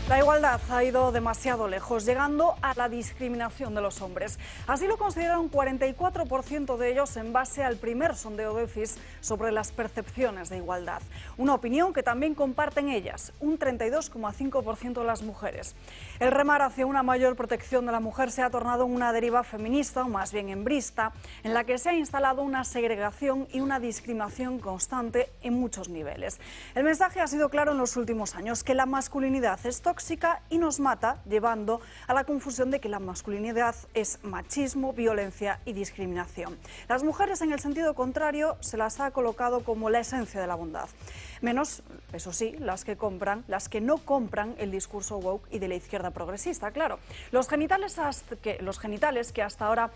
La igualdad ha ido demasiado lejos, llegando a la discriminación de los hombres. Así lo considera un 44% de ellos en base al primer sondeo de CIS sobre las percepciones de igualdad. Una opinión que también comparten ellas, un 32,5% de las mujeres. El remar hacia una mayor protección de la mujer se ha tornado en una deriva feminista, o más bien hembrista, en la que se ha instalado una segregación y una discriminación constante en muchos niveles. El mensaje ha sido claro en los últimos años, que la masculinidad es tóxica y nos mata, llevando a la confusión de que la masculinidad es machismo, violencia y discriminación. Las mujeres, en el sentido contrario, se las ha colocado como la esencia de la bondad. Menos, eso sí, las que no compran el discurso woke y de la izquierda progresista, claro. Los genitales que hasta ahora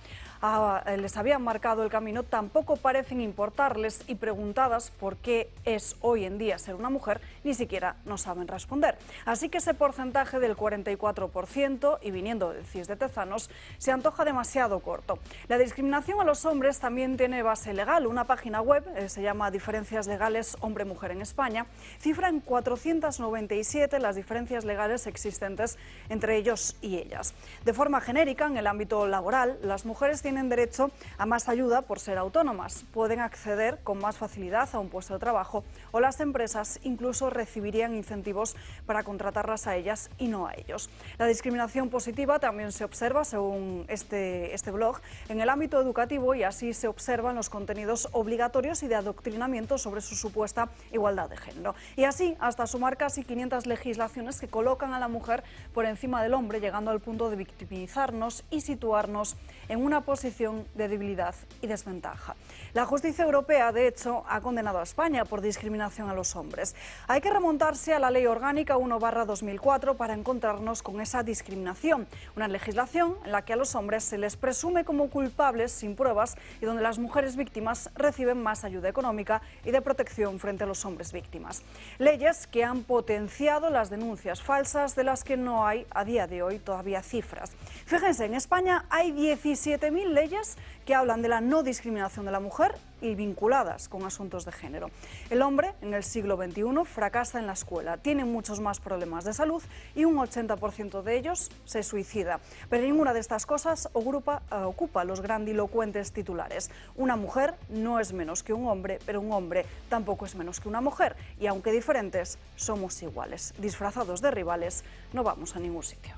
les habían marcado el camino tampoco parecen importarles, y preguntadas por qué es hoy en día ser una mujer, ni siquiera no saben responder. Así que ese porcentaje del 44%, y viniendo del CIS de Tezanos, se antoja demasiado corto. La discriminación a los hombres también tiene base legal. Una página web, se llama Diferencias Legales Hombre-Mujer en España, cifra en 497 las diferencias legales existentes entre ellos y ellas. De forma genérica, en el ámbito laboral, las mujeres tienen derecho a más ayuda por ser autónomas, pueden acceder con más facilidad a un puesto de trabajo, o las empresas incluso recibirían incentivos para contratarlas a ellas y no a ellos. La discriminación positiva también se observa, según este blog, en el ámbito educativo, y así se observan los contenidos obligatorios y de adoctrinamiento sobre su supuesta igualdad de género. Y así hasta sumar casi 500 legislaciones que colocan a la mujer por encima del hombre, llegando al punto de victimizarnos y situarnos en una posición de debilidad y desventaja. La justicia europea, de hecho, ha condenado a España por discriminación a los hombres. Hay que remontarse a la Ley Orgánica 1/2004 para encontrarnos con esa discriminación, una legislación en la que a los hombres se les presume como culpables sin pruebas, y donde las mujeres víctimas reciben más ayuda económica y de protección frente a los hombres víctimas. Leyes que han potenciado las denuncias falsas, de las que no hay a día de hoy todavía cifras. Fíjense, en España hay 17.000 leyes que hablan de la no discriminación de la mujer y vinculadas con asuntos de género. El hombre, en el siglo XXI, fracasa en la escuela, tiene muchos más problemas de salud y un 80% de ellos se suicida. Pero ninguna de estas cosas ocupa los grandilocuentes titulares. Una mujer no es menos que un hombre, pero un hombre tampoco es menos que una mujer. Y aunque diferentes, somos iguales. Disfrazados de rivales, no vamos a ningún sitio.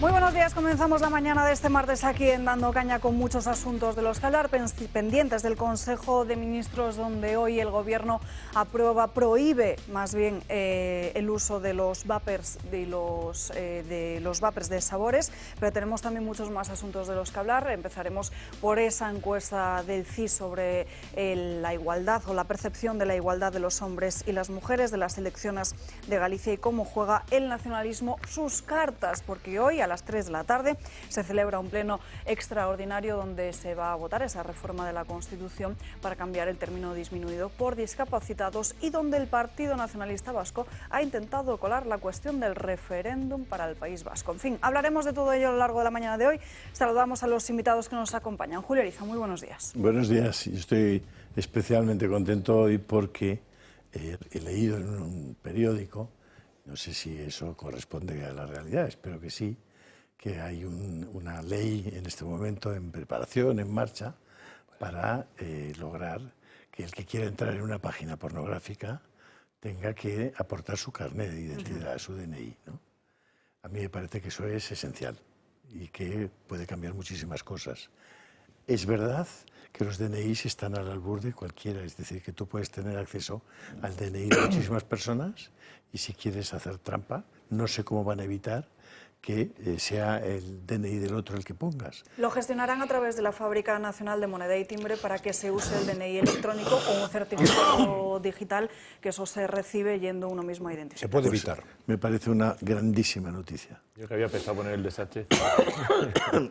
Muy buenos días, comenzamos la mañana de este martes aquí en Dando Caña, con muchos asuntos de los que hablar, pendientes del Consejo de Ministros, donde hoy el Gobierno prohíbe más bien el uso de los vapers, de los vapers de sabores, pero tenemos también muchos más asuntos de los que hablar. Empezaremos por esa encuesta del CIS sobre la igualdad, o la percepción de la igualdad de los hombres y las mujeres, de las elecciones de Galicia, y cómo juega el nacionalismo sus cartas, porque hoy a las 3 de la tarde se celebra un pleno extraordinario donde se va a votar esa reforma de la Constitución para cambiar el término disminuido por discapacitados, y donde el Partido Nacionalista Vasco ha intentado colar la cuestión del referéndum para el País Vasco. En fin, hablaremos de todo ello a lo largo de la mañana de hoy. Saludamos a los invitados que nos acompañan. Julio Ariza, muy buenos días. Buenos días. Yo estoy especialmente contento hoy porque he leído en un periódico, no sé si eso corresponde a la realidad, espero que sí, que hay una ley en este momento en preparación, en marcha, para lograr que el que quiera entrar en una página pornográfica tenga que aportar su carnet de identidad, su DNI, ¿no? A mí me parece que eso es esencial y que puede cambiar muchísimas cosas. Es verdad que los DNIs están al albur de cualquiera, es decir, que tú puedes tener acceso al DNI de muchísimas personas, y si quieres hacer trampa, no sé cómo van a evitar que sea el DNI del otro el que pongas. Lo gestionarán a través de la Fábrica Nacional de Moneda y Timbre para que se use el DNI electrónico o un certificado digital, que eso se recibe yendo uno mismo a identificar. Se puede evitar. Me parece una grandísima noticia. Yo que había pensado poner el deshache.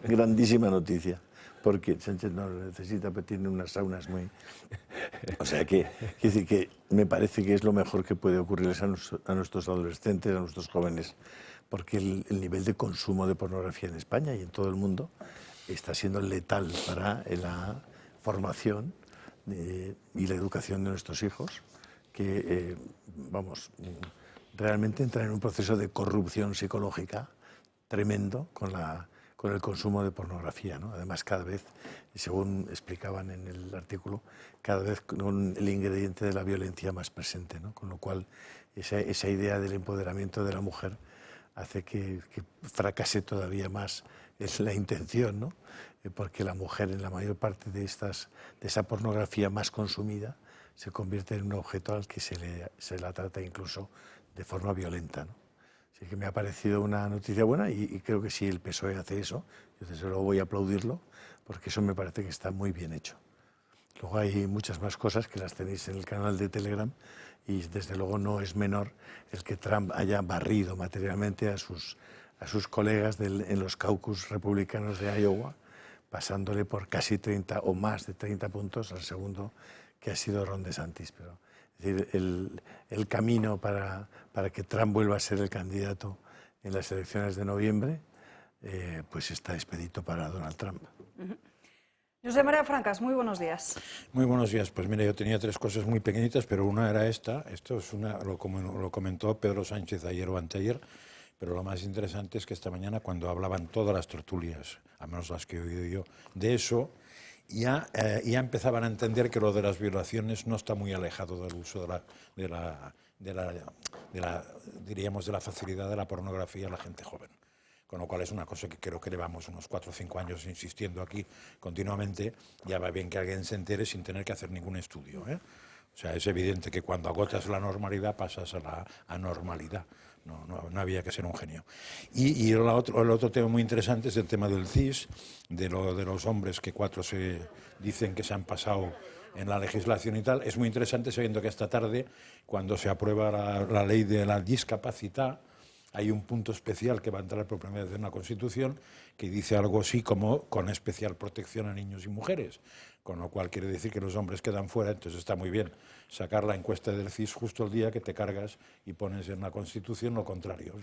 Grandísima noticia. porque Sánchez no lo necesita, pero tiene unas saunas muy... O sea que, quiero decir que me parece que es lo mejor que puede ocurrirles a nuestros adolescentes, a nuestros jóvenes, porque el nivel de consumo de pornografía en España y en todo el mundo está siendo letal para la formación y la educación de nuestros hijos, que, vamos, realmente entran en un proceso de corrupción psicológica tremendo con el consumo de pornografía, ¿no? Además, cada vez, según explicaban en el artículo, cada vez con el ingrediente de la violencia más presente, ¿no? Con lo cual, esa idea del empoderamiento de la mujer hace que fracase todavía más la intención, ¿no? Porque la mujer, en la mayor parte de esa pornografía más consumida, se convierte en un objeto al que se la trata incluso de forma violenta, ¿no? Así que me ha parecido una noticia buena y creo que si el PSOE hace eso, yo desde luego voy a aplaudirlo, porque eso me parece que está muy bien hecho. Luego hay muchas más cosas que las tenéis en el canal de Telegram y desde luego no es menor el que Trump haya barrido materialmente a sus colegas en los caucus republicanos de Iowa, pasándole por casi 30 o más de 30 puntos al segundo, que ha sido Ron DeSantis. Pero, es decir, el camino para que Trump vuelva a ser el candidato en las elecciones de noviembre, pues está expedito para Donald Trump. José María Francas, muy buenos días. Muy buenos días. Pues mira, yo tenía tres cosas muy pequeñitas, pero una era esta. Esto es lo comentó Pedro Sánchez ayer o anteayer, pero lo más interesante es que esta mañana, cuando hablaban todas las tertulias, al menos las que he oído yo, de eso, ya empezaban a entender que lo de las violaciones no está muy alejado del uso diríamos, de la facilidad de la pornografía a la gente joven. Con lo cual es una cosa que creo que llevamos unos 4 o 5 años insistiendo aquí continuamente. Ya va bien que alguien se entere sin tener que hacer ningún estudio, ¿eh? O sea, es evidente que cuando agotas la normalidad pasas a la anormalidad. No había que ser un genio. Y el otro tema muy interesante es el tema del CIS, de los hombres que 4 se dicen que se han pasado en la legislación y tal. Es muy interesante sabiendo que esta tarde, cuando se aprueba la ley de la discapacidad, hay un punto especial que va a entrar por primera vez en la Constitución que dice algo así como con especial protección a niños y mujeres, con lo cual quiere decir que los hombres quedan fuera. Entonces está muy bien sacar la encuesta del CIS justo el día que te cargas y pones en la Constitución lo contrario.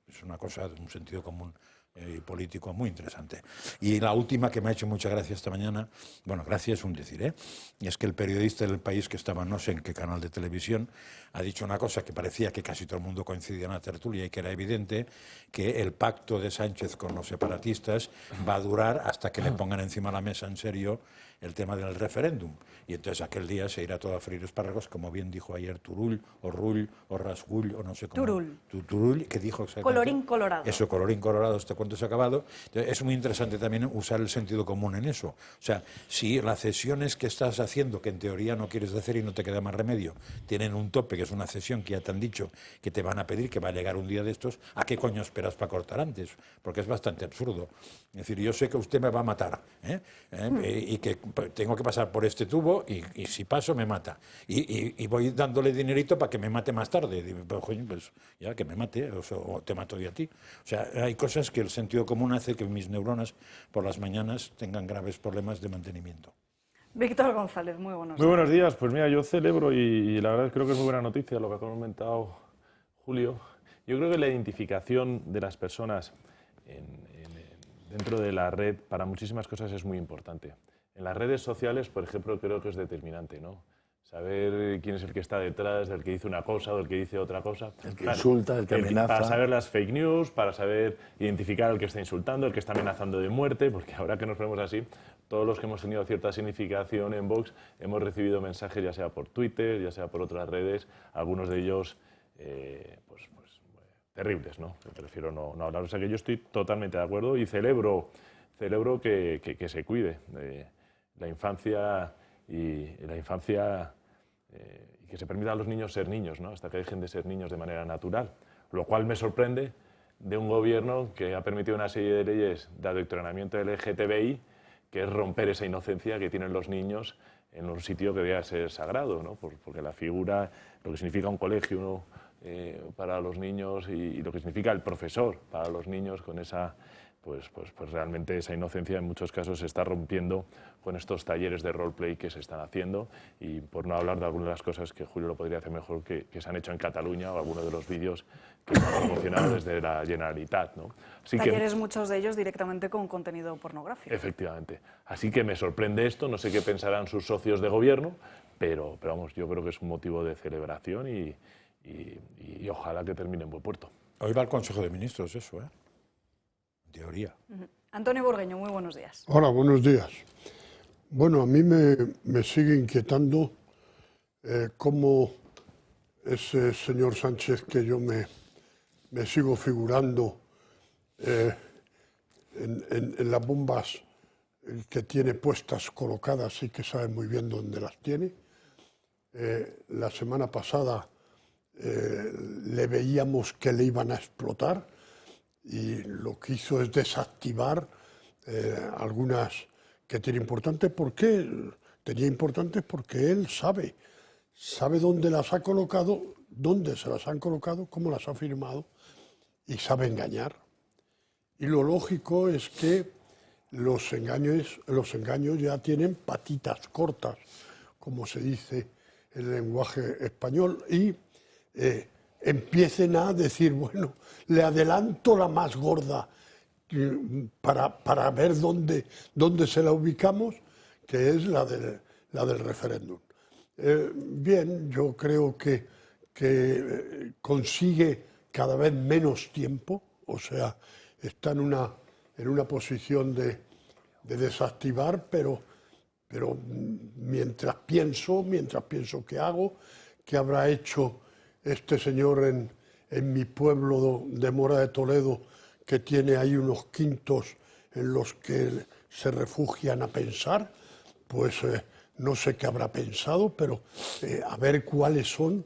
Es una cosa de un sentido común y político muy interesante. Y la última que me ha hecho mucha gracia esta mañana, bueno, gracias es un decir, ¿eh? Y es que el periodista del País, que estaba no sé en qué canal de televisión, ha dicho una cosa que parecía que casi todo el mundo coincidía en la tertulia y que era evidente, que el pacto de Sánchez con los separatistas va a durar hasta que le pongan encima de la mesa en serio el tema del referéndum. Y entonces aquel día se irá todo a freír espárragos, como bien dijo ayer Turull, o Rull, o Rasgull, o no sé cómo. Turull, que dijo exactamente. Colorín colorado. Eso, colorín colorado, este cuento se ha acabado. Entonces, es muy interesante también usar el sentido común en eso. O sea, si las cesiones que estás haciendo, que en teoría no quieres hacer y no te queda más remedio, tienen un tope, que es una cesión que ya te han dicho que te van a pedir, que va a llegar un día de estos, ¿a qué coño esperas para cortar antes? Porque es bastante absurdo. Es decir, yo sé que usted me va a matar, y que tengo que pasar por este tubo y si paso me mata. Y voy dándole dinerito para que me mate más tarde. Digo, pues ya que me mate, o te mato yo a ti. O sea, hay cosas que el sentido común hace que mis neuronas por las mañanas tengan graves problemas de mantenimiento. Víctor González, muy buenos días. Muy buenos días. Pues mira, yo celebro y la verdad creo que es muy buena noticia lo que ha comentado Julio. Yo creo que la identificación de las personas dentro de la red para muchísimas cosas es muy importante. En las redes sociales, por ejemplo, creo que es determinante, ¿no? Saber quién es el que está detrás, del que dice una cosa o del que dice otra cosa. El que insulta, el que amenaza. Para saber las fake news, para saber identificar al que está insultando, el que está amenazando de muerte, porque ahora que nos vemos así, todos los que hemos tenido cierta significación en Vox hemos recibido mensajes, ya sea por Twitter, ya sea por otras redes, algunos de ellos terribles, ¿no? Prefiero no hablar. O sea que yo estoy totalmente de acuerdo y celebro que se cuide la infancia y que se permita a los niños ser niños, ¿no? Hasta que dejen de ser niños de manera natural. Lo cual me sorprende de un gobierno que ha permitido una serie de leyes de adoctrinamiento LGTBI, que es romper esa inocencia que tienen los niños en un sitio que debe ser sagrado, ¿no? Porque la figura, lo que significa un colegio, ¿no? Para los niños y lo que significa el profesor para los niños con esa pues realmente esa inocencia en muchos casos se está rompiendo con estos talleres de roleplay que se están haciendo, y por no hablar de algunas de las cosas que Julio lo podría hacer mejor, que se han hecho en Cataluña, o algunos de los vídeos que se han promocionado desde la Generalitat, ¿no? Así talleres, muchos de ellos directamente con contenido pornográfico. Efectivamente. Así que me sorprende esto, no sé qué pensarán sus socios de gobierno, pero vamos, yo creo que es un motivo de celebración y ojalá que termine en buen puerto. Hoy va al Consejo de Ministros eso, ¿eh? En teoría. Antonio Burgueño, muy buenos días. Hola, buenos días. Bueno, a mí me sigue inquietando cómo ese señor Sánchez, que yo me sigo figurando en las bombas que tiene puestas, colocadas, y que sabe muy bien dónde las tiene. La semana pasada le veíamos que le iban a explotar, y lo que hizo es desactivar algunas que tiene importantes. ¿Por qué tenía importantes? Porque él sabe dónde las ha colocado, dónde se las han colocado, cómo las ha firmado, y sabe engañar. Y lo lógico es que los engaños ya tienen patitas cortas, como se dice en el lenguaje español, y empiecen a decir, bueno, le adelanto la más gorda para ver dónde se la ubicamos, que es la del referéndum. Bien, yo creo que consigue cada vez menos tiempo, o sea, está en una posición de desactivar, pero mientras pienso qué hago, qué habrá hecho este señor en mi pueblo de Mora de Toledo, que tiene ahí unos quintos en los que se refugian a pensar, pues no sé qué habrá pensado, pero a ver cuáles son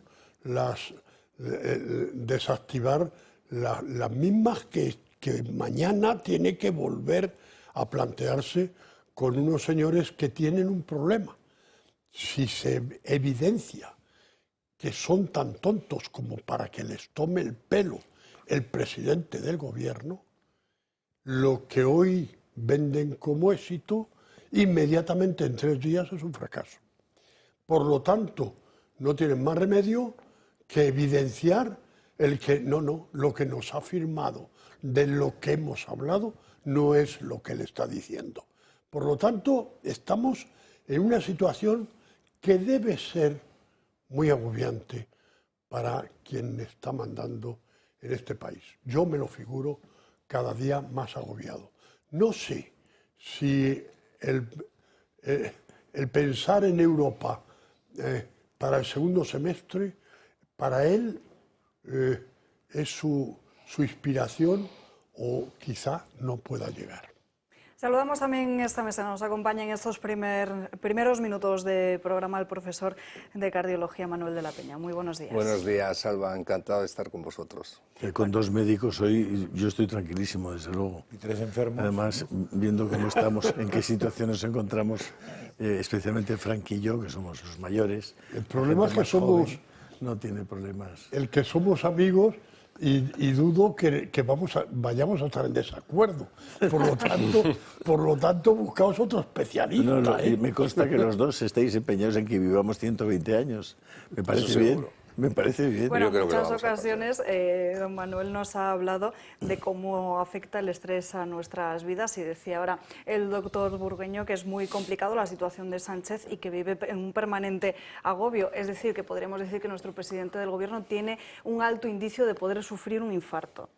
desactivar las mismas que mañana tiene que volver a plantearse con unos señores que tienen un problema. Si se evidencia que son tan tontos como para que les tome el pelo el presidente del gobierno, lo que hoy venden como éxito, inmediatamente en 3 días es un fracaso. Por lo tanto, no tienen más remedio que evidenciar lo que nos ha firmado, de lo que hemos hablado, no es lo que él está diciendo. Por lo tanto, estamos en una situación que debe ser muy agobiante para quien está mandando en este país. Yo me lo figuro cada día más agobiado. No sé si el pensar en Europa para el segundo semestre, para él es su inspiración, o quizá no pueda llegar. Saludamos también esta mesa, nos acompaña en estos primeros minutos de programa el profesor de cardiología Manuel de la Peña. Muy buenos días. Buenos días, Salva, encantado de estar con vosotros. Con 2 médicos hoy yo estoy tranquilísimo, desde luego. ¿Y 3 enfermos? Además, viendo cómo estamos, en qué situación nos encontramos, especialmente Frank y yo, que somos los mayores. El problema es que somos... No tiene problemas. El que somos amigos... Y dudo que vayamos a estar en desacuerdo. Por lo tanto, buscaos otro especialista. Me consta que los dos estáis empeñados en que vivamos 120 años. Me parece bien. Me parece bien. Bueno, en muchas ocasiones don Manuel nos ha hablado de cómo afecta el estrés a nuestras vidas, y decía ahora el doctor Burgueño que es muy complicado la situación de Sánchez y que vive en un permanente agobio. Es decir, que podríamos decir que nuestro presidente del gobierno tiene un alto indicio de poder sufrir un infarto.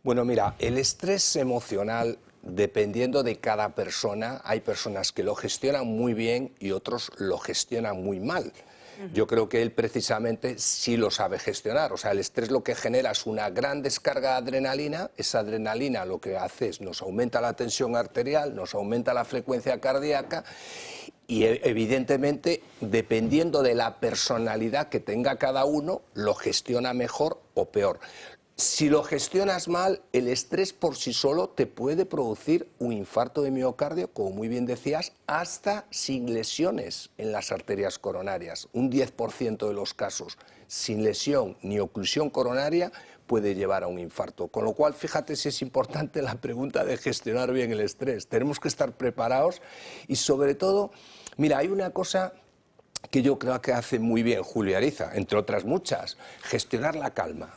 Bueno, mira, el estrés emocional, dependiendo de cada persona, hay personas que lo gestionan muy bien y otros lo gestionan muy mal. Yo creo que él precisamente sí lo sabe gestionar. O sea, el estrés lo que genera es una gran descarga de adrenalina. Esa adrenalina lo que hace es nos aumenta la tensión arterial, nos aumenta la frecuencia cardíaca, y evidentemente, dependiendo de la personalidad que tenga cada uno, lo gestiona mejor o peor. Si lo gestionas mal, el estrés por sí solo te puede producir un infarto de miocardio, como muy bien decías, hasta sin lesiones en las arterias coronarias. Un 10% de los casos sin lesión ni oclusión coronaria puede llevar a un infarto. Con lo cual, fíjate si es importante la pregunta de gestionar bien el estrés. Tenemos que estar preparados y, sobre todo, mira, hay una cosa que yo creo que hace muy bien Julio Ariza, entre otras muchas, gestionar la calma.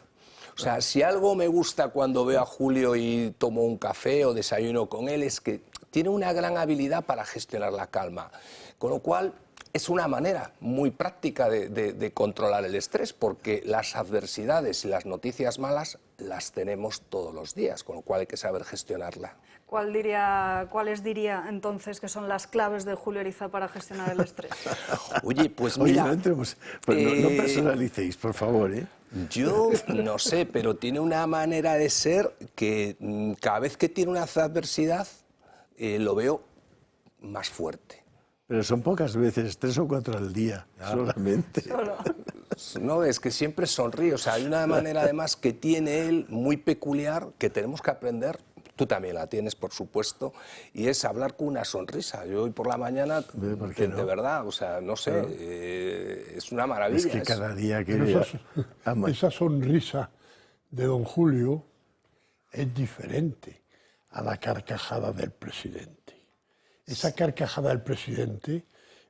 O sea, si algo me gusta cuando veo a Julio y tomo un café o desayuno con él, es que tiene una gran habilidad para gestionar la calma. Con lo cual, es una manera muy práctica de controlar el estrés, porque las adversidades y las noticias malas las tenemos todos los días, con lo cual hay que saber gestionarla. ¿Cuáles diría entonces que son las claves de Julio Ariza para gestionar el estrés? Oye, pues mira... Oye, no entremos, no personalicéis, por favor, ¿eh? Yo no sé, pero tiene una manera de ser que cada vez que tiene una adversidad lo veo más fuerte. Pero son pocas veces, 3 o 4 al día, solamente. No, es que siempre sonríe. O sea, hay una manera además que tiene él muy peculiar que tenemos que aprender. Tú también la tienes, por supuesto, y es hablar con una sonrisa. Yo hoy por la mañana, de verdad, o sea, no sé, es una maravilla. Es que cada día que... Esa sonrisa de don Julio es diferente a la carcajada del presidente. Esa carcajada del presidente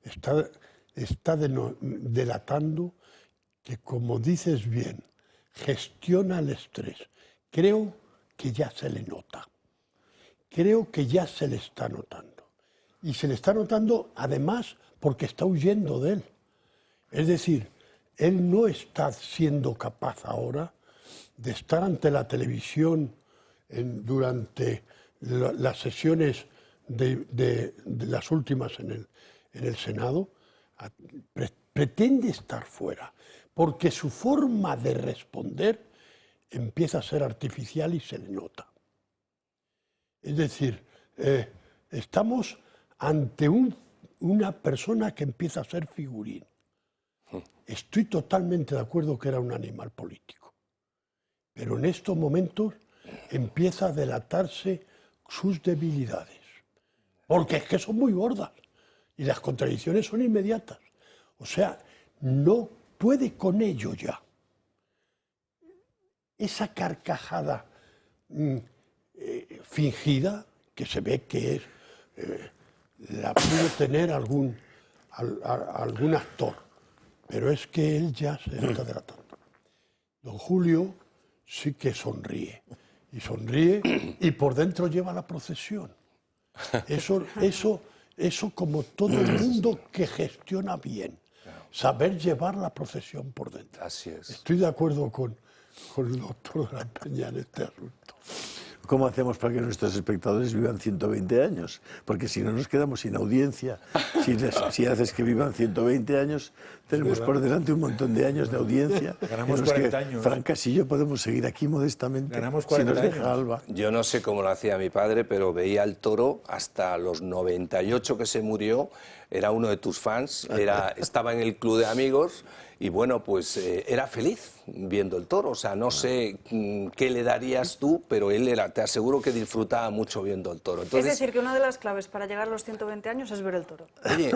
está delatando que, como dices bien, gestiona el estrés. Creo que ya se le nota. Creo que ya se le está notando. Y se le está notando, además, porque está huyendo de él. Es decir, él no está siendo capaz ahora de estar ante la televisión durante las sesiones de las últimas en el Senado. Pretende estar fuera, porque su forma de responder empieza a ser artificial y se le nota. Es decir, estamos ante una persona que empieza a ser figurín. Estoy totalmente de acuerdo que era un animal político, pero en estos momentos empieza a delatarse sus debilidades, porque es que son muy gordas y las contradicciones son inmediatas. O sea, no puede con ello ya. Esa carcajada fingida, que se ve que es, la pudo tener algún actor, pero es que él ya se está delatando. Don Julio sí que sonríe, y por dentro lleva la procesión. Eso como todo el mundo que gestiona bien, saber llevar la procesión por dentro. Así es. Estoy de acuerdo con el doctor de la Peña en este asunto. ¿Cómo hacemos para que nuestros espectadores vivan 120 años? Porque si no nos quedamos sin audiencia. Si haces que vivan 120 años, tenemos por delante un montón de años de audiencia. Ganamos 40 años. Francas y yo podemos seguir aquí modestamente. Ganamos 40 si nos deja años. Alba. Yo no sé cómo lo hacía mi padre, pero veía al toro hasta los 98 que se murió. Era uno de tus fans, estaba en el club de amigos y bueno, pues era feliz viendo el toro. O sea, no sé qué le darías tú, pero él te aseguro que disfrutaba mucho viendo el toro. Entonces, es decir, que una de las claves para llegar a los 120 años es ver el toro. Oye,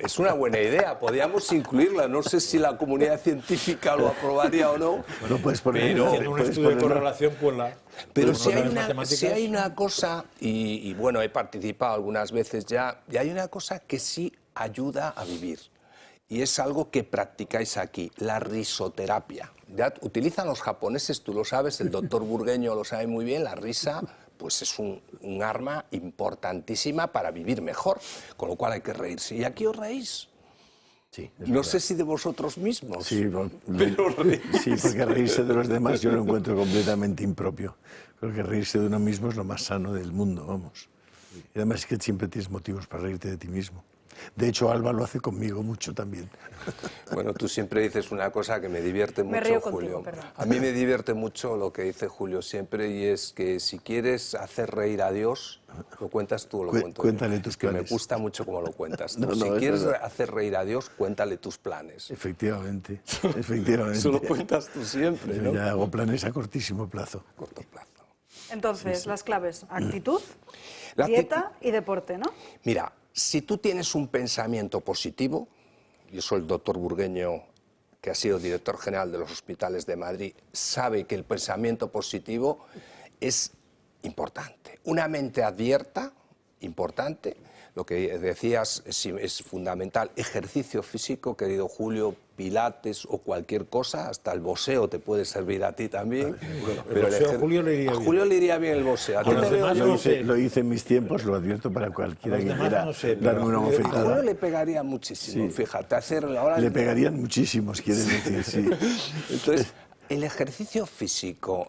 es una buena idea, podríamos incluirla. No sé si la comunidad científica lo aprobaría o no. Bueno, puedes poner, Pero haciendo un estudio de correlación con la... Pero si hay una cosa, y bueno, he participado algunas veces ya, y hay una cosa que sí ayuda a vivir, y es algo que practicáis aquí, la risoterapia. Ya utilizan los japoneses, tú lo sabes, el doctor Burgueño lo sabe muy bien, la risa pues es un arma importantísima para vivir mejor, con lo cual hay que reírse. Y aquí os reís. Sí, no sé si de vosotros mismos. Sí, sí, porque reírse de los demás yo lo encuentro completamente impropio. Creo que reírse de uno mismo es lo más sano del mundo, vamos. Y además es que siempre tienes motivos para reírte de ti mismo. De hecho, Alba lo hace conmigo mucho también. Bueno, tú siempre dices una cosa que me divierte mucho, me río Julio. Contigo, perdón. A mí me divierte mucho lo que dice Julio siempre, y es que si quieres hacer reír a Dios, ¿lo cuentas tú o lo cuento yo? Cuéntale tus Es que planes. me gusta mucho cómo lo cuentas tú. No, Si quieres verdad. hacer reír a Dios, cuéntale tus planes. Efectivamente, efectivamente. Eso lo cuentas tú siempre, Yo ¿no? ya hago planes a cortísimo plazo. Corto plazo. Entonces, las claves, actitud, La dieta y deporte, ¿no? Mira, si tú tienes un pensamiento positivo, y eso el doctor Burgueño que ha sido director general de los hospitales de Madrid, sabe que el pensamiento positivo es importante. Una mente abierta, importante. Lo que decías es fundamental. Ejercicio físico, querido Julio, pilates o cualquier cosa, hasta el boxeo te puede servir a ti también. Pero el boxeo a Julio le iría a bien. Julio le iría bien el boxeo. ¿A ti te veo yo? Lo hice en mis tiempos, lo advierto para cualquiera que quiera no sé, pero darme una A Julio bofetada. le pegaría muchísimo, Sí. fíjate. Ahora Le pegarían muchísimos, quieren decir, sí. Entonces, el ejercicio físico,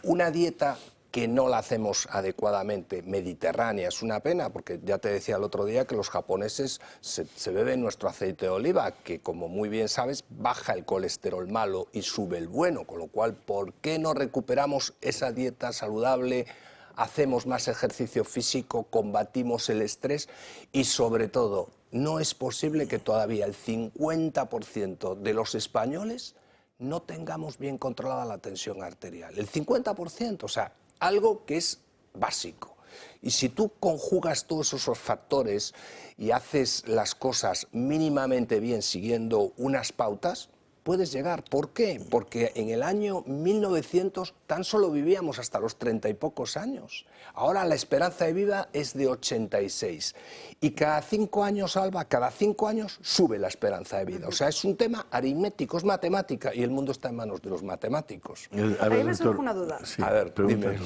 una dieta que no la hacemos adecuadamente, mediterránea, es una pena, porque ya te decía el otro día que los japoneses se beben nuestro aceite de oliva, que como muy bien sabes, baja el colesterol malo y sube el bueno, con lo cual, ¿por qué no recuperamos esa dieta saludable? Hacemos más ejercicio físico, combatimos el estrés y, sobre todo, no es posible que todavía el 50% de los españoles no tengamos bien controlada la tensión arterial. El 50%, o sea, algo que es básico. Y si tú conjugas todos esos factores y haces las cosas mínimamente bien siguiendo unas pautas, puedes llegar. ¿Por qué? Porque en el año 1900 tan solo vivíamos hasta los 30 y pocos años. Ahora la esperanza de vida es de 86. Y cada 5 años, Alba, cada 5 años sube la esperanza de vida. O sea, es un tema aritmético, es matemática, y el mundo está en manos de los matemáticos. A ver, Ahí me surge doctor. una duda. Sí, A ver, pregúntalo. dime.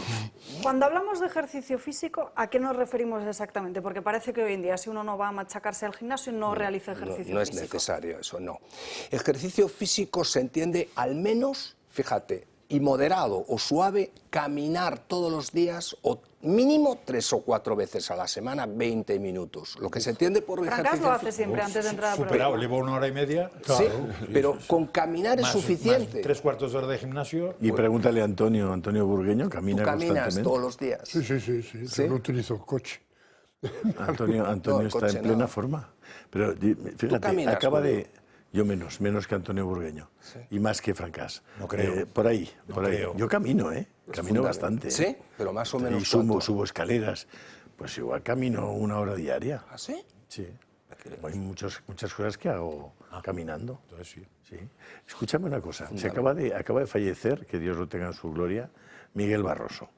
Cuando hablamos de ejercicio físico, ¿a qué nos referimos exactamente? Porque parece que hoy en día, si uno no va a machacarse al gimnasio, no realiza ejercicio No es físico. necesario eso, no. Ejercicio físico se entiende al menos, fíjate, y moderado o suave, caminar todos los días o mínimo 3 o 4 veces a la semana, 20 minutos. Lo que se entiende por Francas ejercicio lo hace siempre antes de entrar al Superado, programa. llevo 1 hora y media. Sí, pero con caminar es Más suficiente. 3/4 de hora de gimnasio. Y pregúntale a Antonio Burgueño, Tú camina caminas constantemente. todos los días. Sí, ¿Sí? yo no utilizo coche. Antonio No, el está coche en plena no. forma. Pero fíjate, caminas, acaba Julio? de... Yo menos que Antonio Burgueño. Y más que Francas. No creo. Por ahí, No por ahí. creo. Yo camino, Camino fundamental. bastante. ¿Sí? Pero más o menos Y subo ¿cuánto? escaleras. Pues igual camino 1 hora diaria. ¿Ah, sí? Sí. Hay muchas cosas que hago caminando. Entonces sí. Sí. Escúchame una cosa. Acaba de fallecer, que Dios lo tenga en su gloria, Miguel Barroso.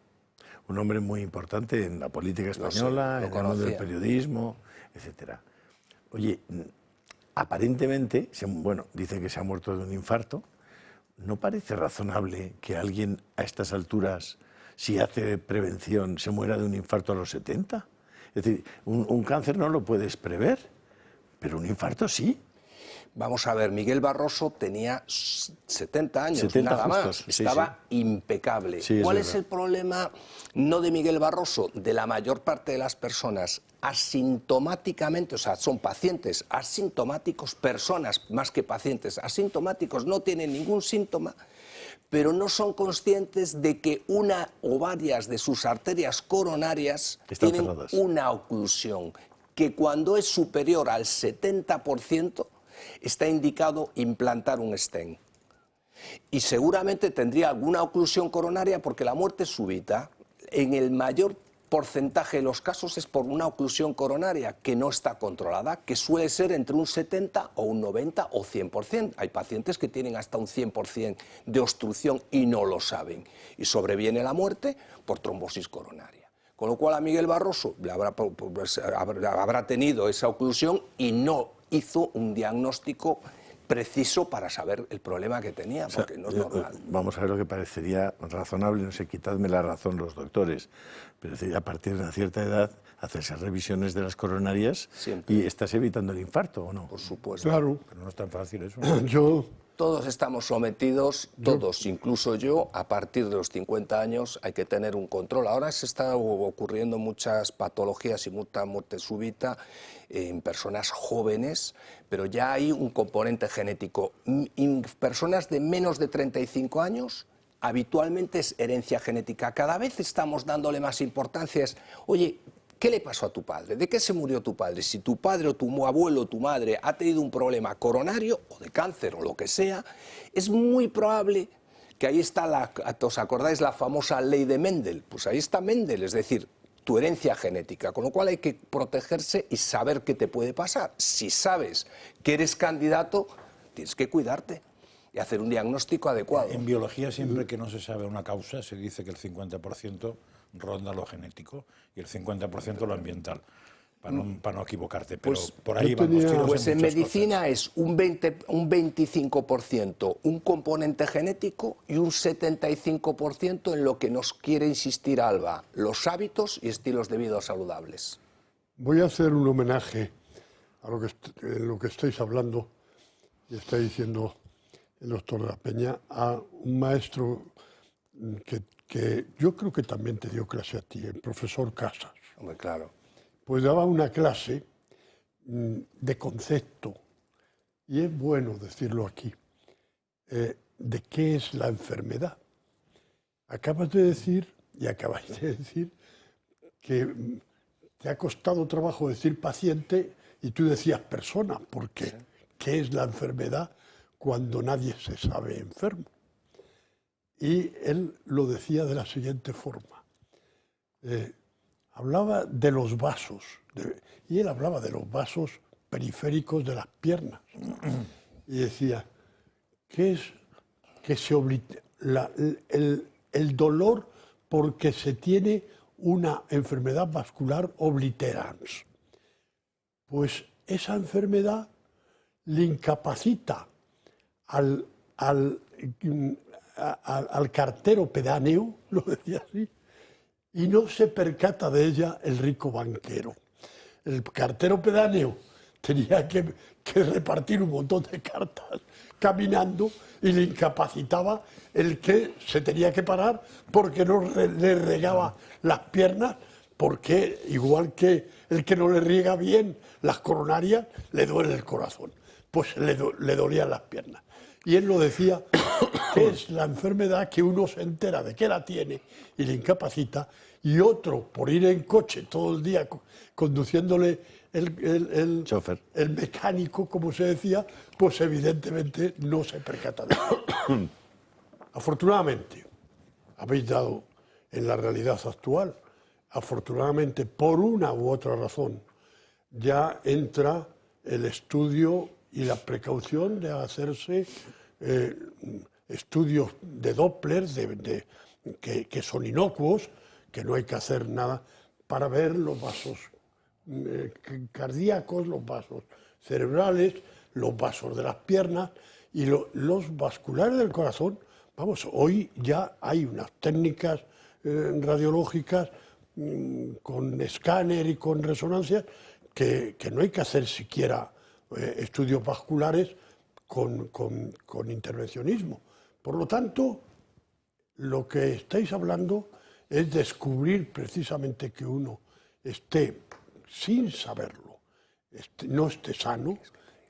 Un hombre muy importante en la política española, lo en el mundo del conocía. periodismo, etcétera. Oye, aparentemente, dice que se ha muerto de un infarto. ¿No parece razonable que alguien a estas alturas, si hace prevención, se muera de un infarto a los 70? Es decir, un cáncer no lo puedes prever, pero un infarto sí. Vamos a ver, Miguel Barroso tenía 70 años, 70 nada más. justos, sí, Estaba impecable. Sí, es ¿Cuál es verdad. el problema, no de Miguel Barroso, de la mayor parte de las personas asintomáticamente, o sea, son pacientes asintomáticos, personas más que pacientes asintomáticos, no tienen ningún síntoma, pero no son conscientes de que una o varias de sus arterias coronarias Están tienen cerradas. una oclusión, que cuando es superior al 70%, está indicado implantar un stent. Y seguramente tendría alguna oclusión coronaria porque la muerte súbita, en el mayor porcentaje de los casos, es por una oclusión coronaria que no está controlada, que suele ser entre un 70 o un 90 o 100%. Hay pacientes que tienen hasta un 100% de obstrucción y no lo saben. Y sobreviene la muerte por trombosis coronaria. Con lo cual a Miguel Barroso habrá tenido esa oclusión y no hizo un diagnóstico preciso para saber el problema que tenía, porque no es normal. Vamos a ver lo que parecería razonable, no sé, quitadme la razón los doctores, pero es decir, a partir de una cierta edad, hacerse revisiones de las coronarias Siempre. y estás evitando el infarto, ¿o no? Por supuesto. Claro, Pero no es tan fácil eso. yo Todos estamos sometidos, todos, incluso yo, a partir de los 50 años hay que tener un control. Ahora se están ocurriendo muchas patologías y mucha muerte súbita en personas jóvenes, pero ya hay un componente genético. En personas de menos de 35 años, habitualmente es herencia genética. Cada vez estamos dándole más importancia. Oye, ¿qué le pasó a tu padre? ¿De qué se murió tu padre? Si tu padre o tu abuelo o tu madre ha tenido un problema coronario o de cáncer o lo que sea, es muy probable que ahí está, ¿os acordáis la famosa ley de Mendel? Pues ahí está Mendel, es decir, tu herencia genética, con lo cual hay que protegerse y saber qué te puede pasar. Si sabes que eres candidato, tienes que cuidarte y hacer un diagnóstico adecuado. En biología, siempre que no se sabe una causa, se dice que el 50% ronda lo genético y el 50% lo ambiental, para no equivocarte. Pero Pues, por ahí vamos tiros Pues en muchas medicina cosas. es un 25% un componente genético y un 75% en lo que nos quiere insistir Alba, los hábitos y estilos de vida saludables. Voy a hacer un homenaje a lo que estáis hablando y está diciendo el doctor de la Peña, a un maestro que yo creo que también te dio clase a ti, el profesor Casas. Hombre, claro. Pues daba una clase de concepto, y es bueno decirlo aquí, de qué es la enfermedad. Acabas de decir, y acabáis de decir, que te ha costado trabajo decir paciente y tú decías persona, porque ¿qué es la enfermedad cuando nadie se sabe enfermo? Y él lo decía de la siguiente forma. Hablaba de los vasos, y él hablaba de los vasos periféricos de las piernas. Y decía, ¿qué es que el dolor porque se tiene una enfermedad vascular obliterans? Pues esa enfermedad le incapacita al cartero pedáneo, lo decía así, y no se percata de ella el rico banquero. El cartero pedáneo tenía que repartir un montón de cartas caminando y le incapacitaba el que se tenía que parar porque no le regaba las piernas, porque igual que el que no le riega bien las coronarias, le duele el corazón, pues le dolían las piernas. Y él lo decía, que es la enfermedad que uno se entera de que la tiene y le incapacita, y otro, por ir en coche todo el día conduciéndole el chofer, el mecánico, como se decía, pues evidentemente no se percata de eso. Afortunadamente, habéis dado en la realidad actual, afortunadamente, por una u otra razón, ya entra el estudio y la precaución de hacerse estudios de Doppler que son inocuos, que no hay que hacer nada, para ver los vasos cardíacos, los vasos cerebrales, los vasos de las piernas y los vasculares del corazón. Vamos, hoy ya hay unas técnicas radiológicas con escáner y con resonancia que no hay que hacer siquiera estudios vasculares con intervencionismo. Por lo tanto, lo que estáis hablando es descubrir precisamente que uno esté, sin saberlo, no esté sano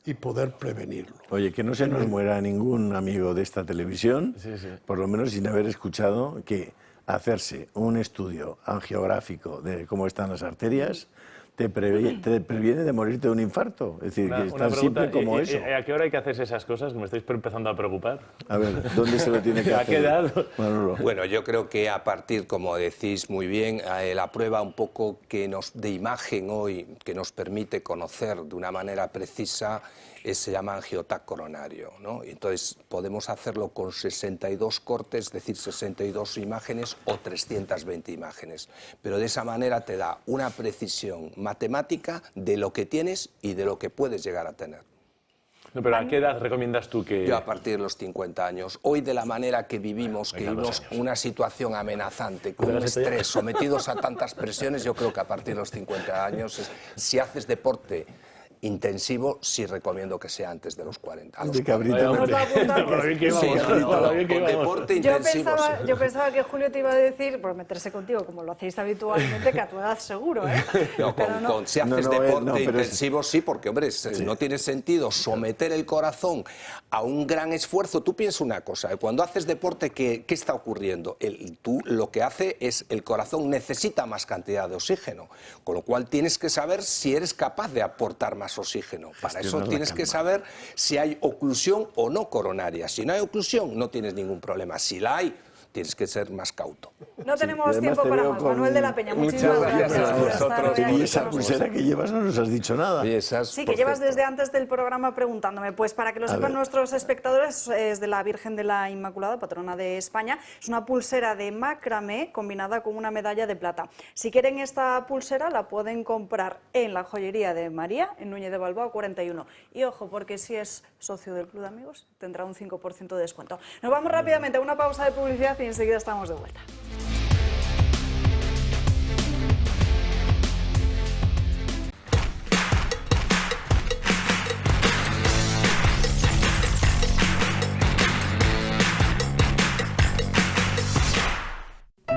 y poder prevenirlo. Oye, que no se nos muera ningún amigo de esta televisión, por lo menos sin haber escuchado que hacerse un estudio angiográfico de cómo están las arterias te previene de morirte de un infarto. Es decir, que es tan simple como eso. ¿A qué hora hay que hacerse esas cosas? Que me estáis empezando a preocupar. A ver, ¿dónde se lo tiene que hacer? ¿A qué edad? Manolo. Bueno, yo creo que a partir, como decís muy bien, la prueba un poco de imagen hoy que nos permite conocer de una manera precisa se llama angiotac coronario, ¿no? Entonces podemos hacerlo con 62 cortes, es decir, 62 imágenes o 320 imágenes. Pero de esa manera te da una precisión matemática de lo que tienes y de lo que puedes llegar a tener. No, pero ¿a qué edad recomiendas tú que...? Yo a partir de los 50 años. Hoy, de la manera que vivimos, una situación amenazante, con un estrés, sometidos a tantas presiones, yo creo que a partir de los 50 años, si haces deporte intensivo, sí recomiendo que sea antes de los 40. De cabrito. Deporte intensivo. Yo pensaba que Julio te iba a decir, por meterse contigo, como lo hacéis habitualmente, que a tu edad seguro, ¿eh? No, si haces deporte intensivo, sí, porque, hombre, no tiene sentido someter el corazón a un gran esfuerzo. Tú piensas una cosa, cuando haces deporte, ¿qué está ocurriendo? Tú lo que hace es, el corazón necesita más cantidad de oxígeno, con lo cual tienes que saber si eres capaz de aportar más oxígeno. Para eso tienes que saber si hay oclusión o no coronaria. Si no hay oclusión, no tienes ningún problema. Si la hay, tienes que ser más cauto. No tenemos además tiempo te para veo más. con- Manuel de la Peña, Muchas muchísimas gracias gracias a por estar vosotros. hoy aquí Y con esa nosotros. pulsera que llevas no nos has dicho nada. Y esas, Sí, que por llevas cierto, desde antes del programa preguntándome. Pues para que lo sepan nuestros espectadores, es de la Virgen de la Inmaculada, patrona de España. Es una pulsera de macramé combinada con una medalla de plata. Si quieren esta pulsera, la pueden comprar en la joyería de María, en Núñez de Balboa 41. Y ojo, porque si es socio del Club de Amigos, tendrá un 5% de descuento. Nos vamos rápidamente a una pausa de publicidad y enseguida estamos de vuelta.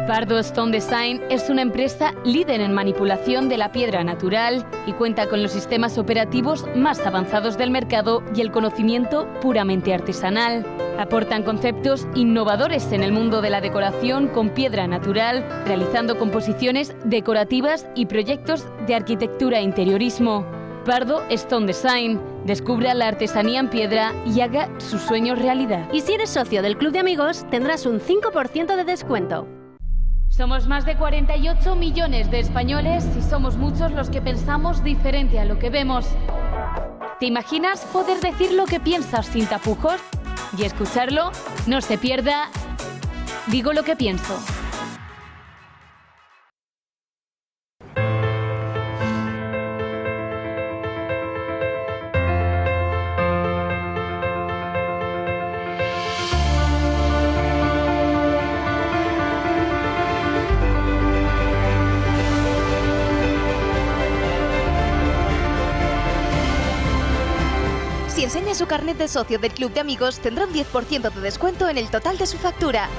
Pardo Stone Design es una empresa líder en manipulación de la piedra natural y cuenta con los sistemas operativos más avanzados del mercado y el conocimiento puramente artesanal. Aportan conceptos innovadores en el mundo de la decoración con piedra natural, realizando composiciones decorativas y proyectos de arquitectura e interiorismo. Pardo Stone Design. Descubra la artesanía en piedra y haga sus sueños realidad. Y si eres socio del Club de Amigos, tendrás un 5% de descuento. Somos más de 48 millones de españoles y somos muchos los que pensamos diferente a lo que vemos. ¿Te imaginas poder decir lo que piensas sin tapujos? Y escucharlo, no se pierda. Digo lo que pienso. Si enseña su carnet de socio del Club de Amigos, tendrá un 10% de descuento en el total de su factura.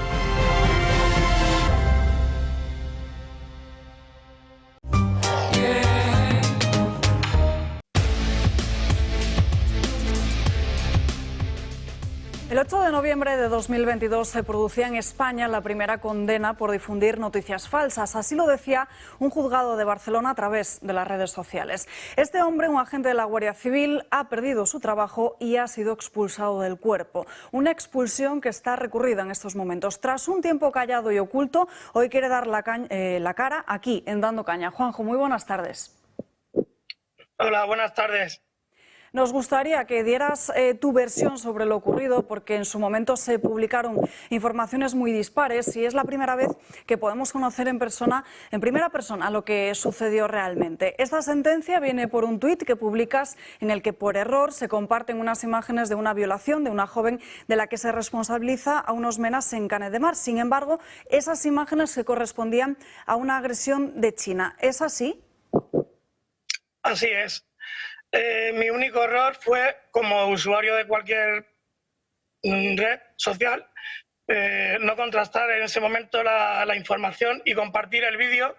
El 8 de noviembre de 2022 se producía en España la primera condena por difundir noticias falsas. Así lo decía un juzgado de Barcelona a través de las redes sociales. Este hombre, un agente de la Guardia Civil, ha perdido su trabajo y ha sido expulsado del cuerpo. Una expulsión que está recurrida en estos momentos. Tras un tiempo callado y oculto, hoy quiere dar la cara aquí, en Dando Caña. Juanjo, muy buenas tardes. Hola, buenas tardes. Nos gustaría que dieras tu versión sobre lo ocurrido, porque en su momento se publicaron informaciones muy dispares y es la primera vez que podemos conocer en primera persona, lo que sucedió realmente. Esta sentencia viene por un tuit que publicas en el que por error se comparten unas imágenes de una violación de una joven de la que se responsabiliza a unos menas en Canet de Mar. Sin embargo, esas imágenes se correspondían a una agresión de China. ¿Es así? Así es. Mi único error fue, como usuario de cualquier red social, no contrastar en ese momento la información y compartir el vídeo,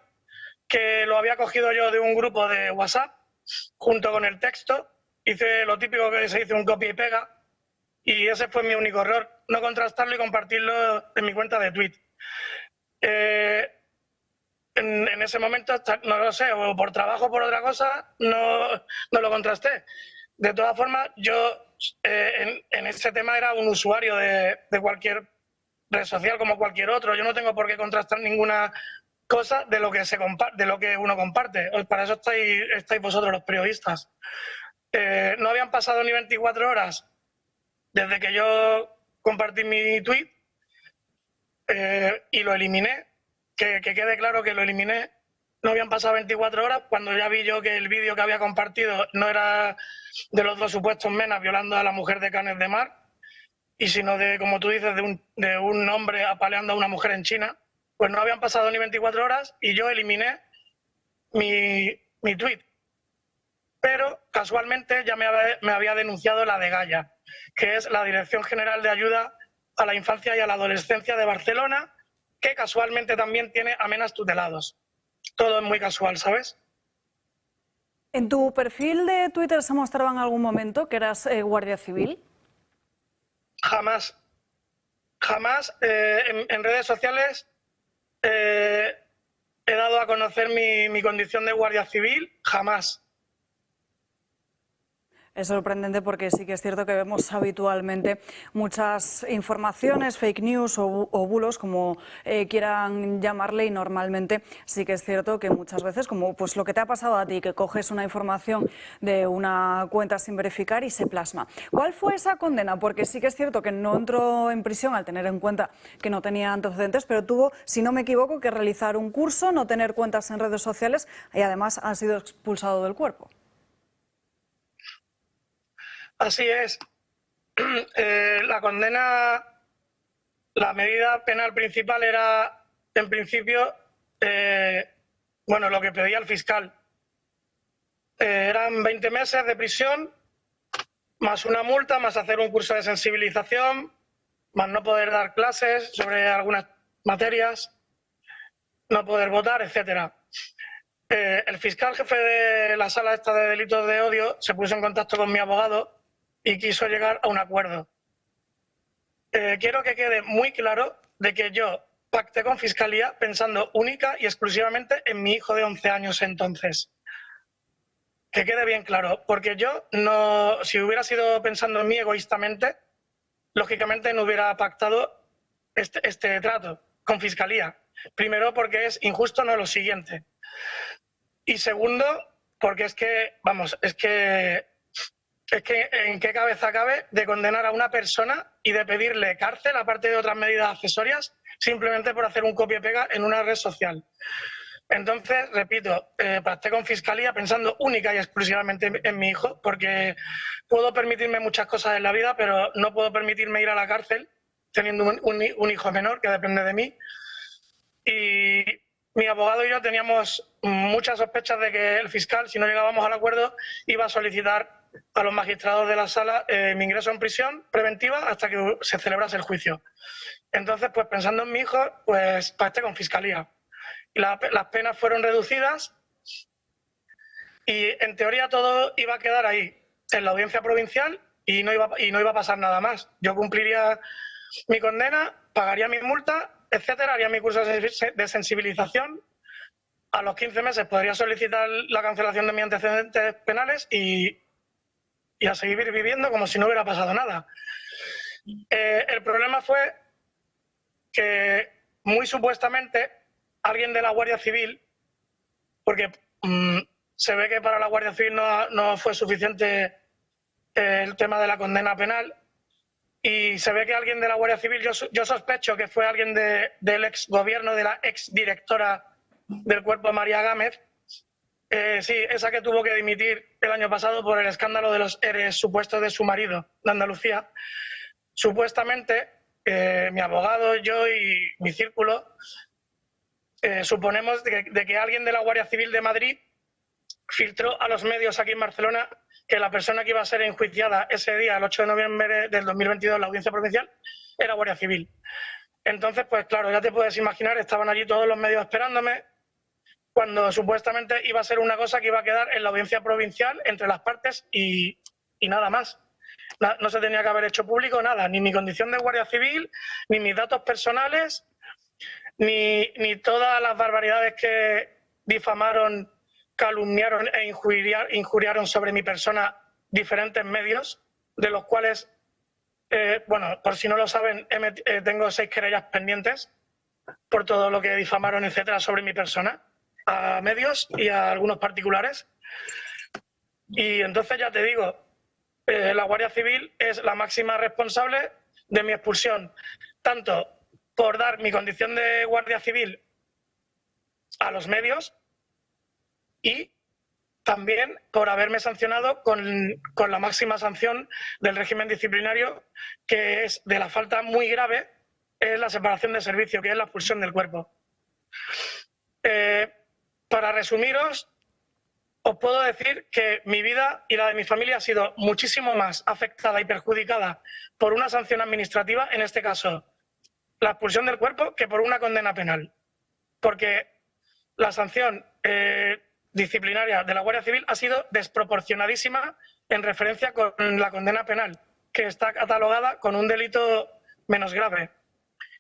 que lo había cogido yo de un grupo de WhatsApp, junto con el texto. Hice lo típico que se dice, un copia y pega, y ese fue mi único error, no contrastarlo y compartirlo en mi cuenta de Twitter. En ese momento, no lo sé, o por trabajo o por otra cosa, no lo contrasté. De todas formas, yo en ese tema era un usuario de cualquier red social como cualquier otro. Yo no tengo por qué contrastar ninguna cosa de lo que de lo que uno comparte. Para eso estáis vosotros, los periodistas. No habían pasado ni 24 horas desde que yo compartí mi tweet y lo eliminé. Que quede claro que lo eliminé. No habían pasado 24 horas cuando ya vi yo que el vídeo que había compartido no era de los dos supuestos menas violando a la mujer de Canet de Mar, y sino de, como tú dices, de un hombre apaleando a una mujer en China. Pues no habían pasado ni 24 horas y yo eliminé mi tweet. Pero casualmente ya me había denunciado la DGAIA, que es la Dirección General de Ayuda a la Infancia y a la Adolescencia de Barcelona, que casualmente también tiene a menas tutelados. Todo es muy casual, ¿sabes? ¿En tu perfil de Twitter se mostraba en algún momento que eras guardia civil? Jamás. Jamás. En redes sociales he dado a conocer mi condición de guardia civil. Jamás. Es sorprendente porque sí que es cierto que vemos habitualmente muchas informaciones, fake news o bulos, como quieran llamarle, y normalmente sí que es cierto que muchas veces, como pues lo que te ha pasado a ti, que coges una información de una cuenta sin verificar y se plasma. ¿Cuál fue esa condena? Porque sí que es cierto que no entró en prisión al tener en cuenta que no tenía antecedentes, pero tuvo, si no me equivoco, que realizar un curso, no tener cuentas en redes sociales y además ha sido expulsado del cuerpo. Así es. La condena, la medida penal principal era, en principio, lo que pedía el fiscal. Eran 20 meses de prisión, más una multa, más hacer un curso de sensibilización, más no poder dar clases sobre algunas materias, no poder votar, etcétera. El fiscal jefe de la sala esta de delitos de odio se puso en contacto con mi abogado y quiso llegar a un acuerdo. Quiero que quede muy claro de que yo pacté con Fiscalía pensando única y exclusivamente en mi hijo de 11 años entonces. Que quede bien claro, porque yo no, si hubiera sido pensando en mí egoístamente, lógicamente no hubiera pactado este trato con Fiscalía. Primero, porque es injusto, no lo siguiente. Y segundo, porque es que en qué cabeza cabe de condenar a una persona y de pedirle cárcel, aparte de otras medidas accesorias, simplemente por hacer un copia-pega en una red social. Entonces, repito, pacté con Fiscalía pensando única y exclusivamente en mi hijo, porque puedo permitirme muchas cosas en la vida, pero no puedo permitirme ir a la cárcel teniendo un hijo menor que depende de mí. Y mi abogado y yo teníamos muchas sospechas de que el fiscal, si no llegábamos al acuerdo, iba a solicitar a los magistrados de la sala mi ingreso en prisión preventiva hasta que se celebrase el juicio. Entonces, pues pensando en mi hijo, pues pacté con Fiscalía. Y las penas fueron reducidas y en teoría todo iba a quedar ahí, en la audiencia provincial, y no iba a pasar nada más. Yo cumpliría mi condena, pagaría mi multa, etcétera, haría mi curso de sensibilización. A los 15 meses podría solicitar la cancelación de mis antecedentes penales y a seguir viviendo como si no hubiera pasado nada. El problema fue que muy supuestamente alguien de la Guardia Civil, porque se ve que para la Guardia Civil no fue suficiente el tema de la condena penal, y se ve que alguien de la Guardia Civil, yo sospecho que fue alguien del ex gobierno, de la ex directora del cuerpo, María Gámez, sí, esa que tuvo que dimitir el año pasado por el escándalo de los ERE supuestos de su marido, de Andalucía. Supuestamente, mi abogado, yo y mi círculo suponemos de que alguien de la Guardia Civil de Madrid filtró a los medios aquí en Barcelona que la persona que iba a ser enjuiciada ese día, el 8 de noviembre del 2022, en la audiencia provincial, era Guardia Civil. Entonces, pues claro, ya te puedes imaginar, estaban allí todos los medios esperándome, cuando supuestamente iba a ser una cosa que iba a quedar en la audiencia provincial entre las partes y nada más. No se tenía que haber hecho público nada, ni mi condición de Guardia Civil, ni mis datos personales, ni todas las barbaridades que difamaron, calumniaron e injuriaron sobre mi persona diferentes medios, de los cuales, por si no lo saben, tengo 6 querellas pendientes por todo lo que difamaron, etcétera, sobre mi persona, a medios y a algunos particulares. Y entonces ya te digo, la Guardia Civil es la máxima responsable de mi expulsión, tanto por dar mi condición de Guardia Civil a los medios y también por haberme sancionado con la máxima sanción del régimen disciplinario, que es de la falta muy grave, es la separación de servicio, que es la expulsión del cuerpo. Para resumiros, os puedo decir que mi vida y la de mi familia ha sido muchísimo más afectada y perjudicada por una sanción administrativa, en este caso la expulsión del cuerpo, que por una condena penal. Porque la sanción disciplinaria de la Guardia Civil ha sido desproporcionadísima en referencia con la condena penal, que está catalogada con un delito menos grave.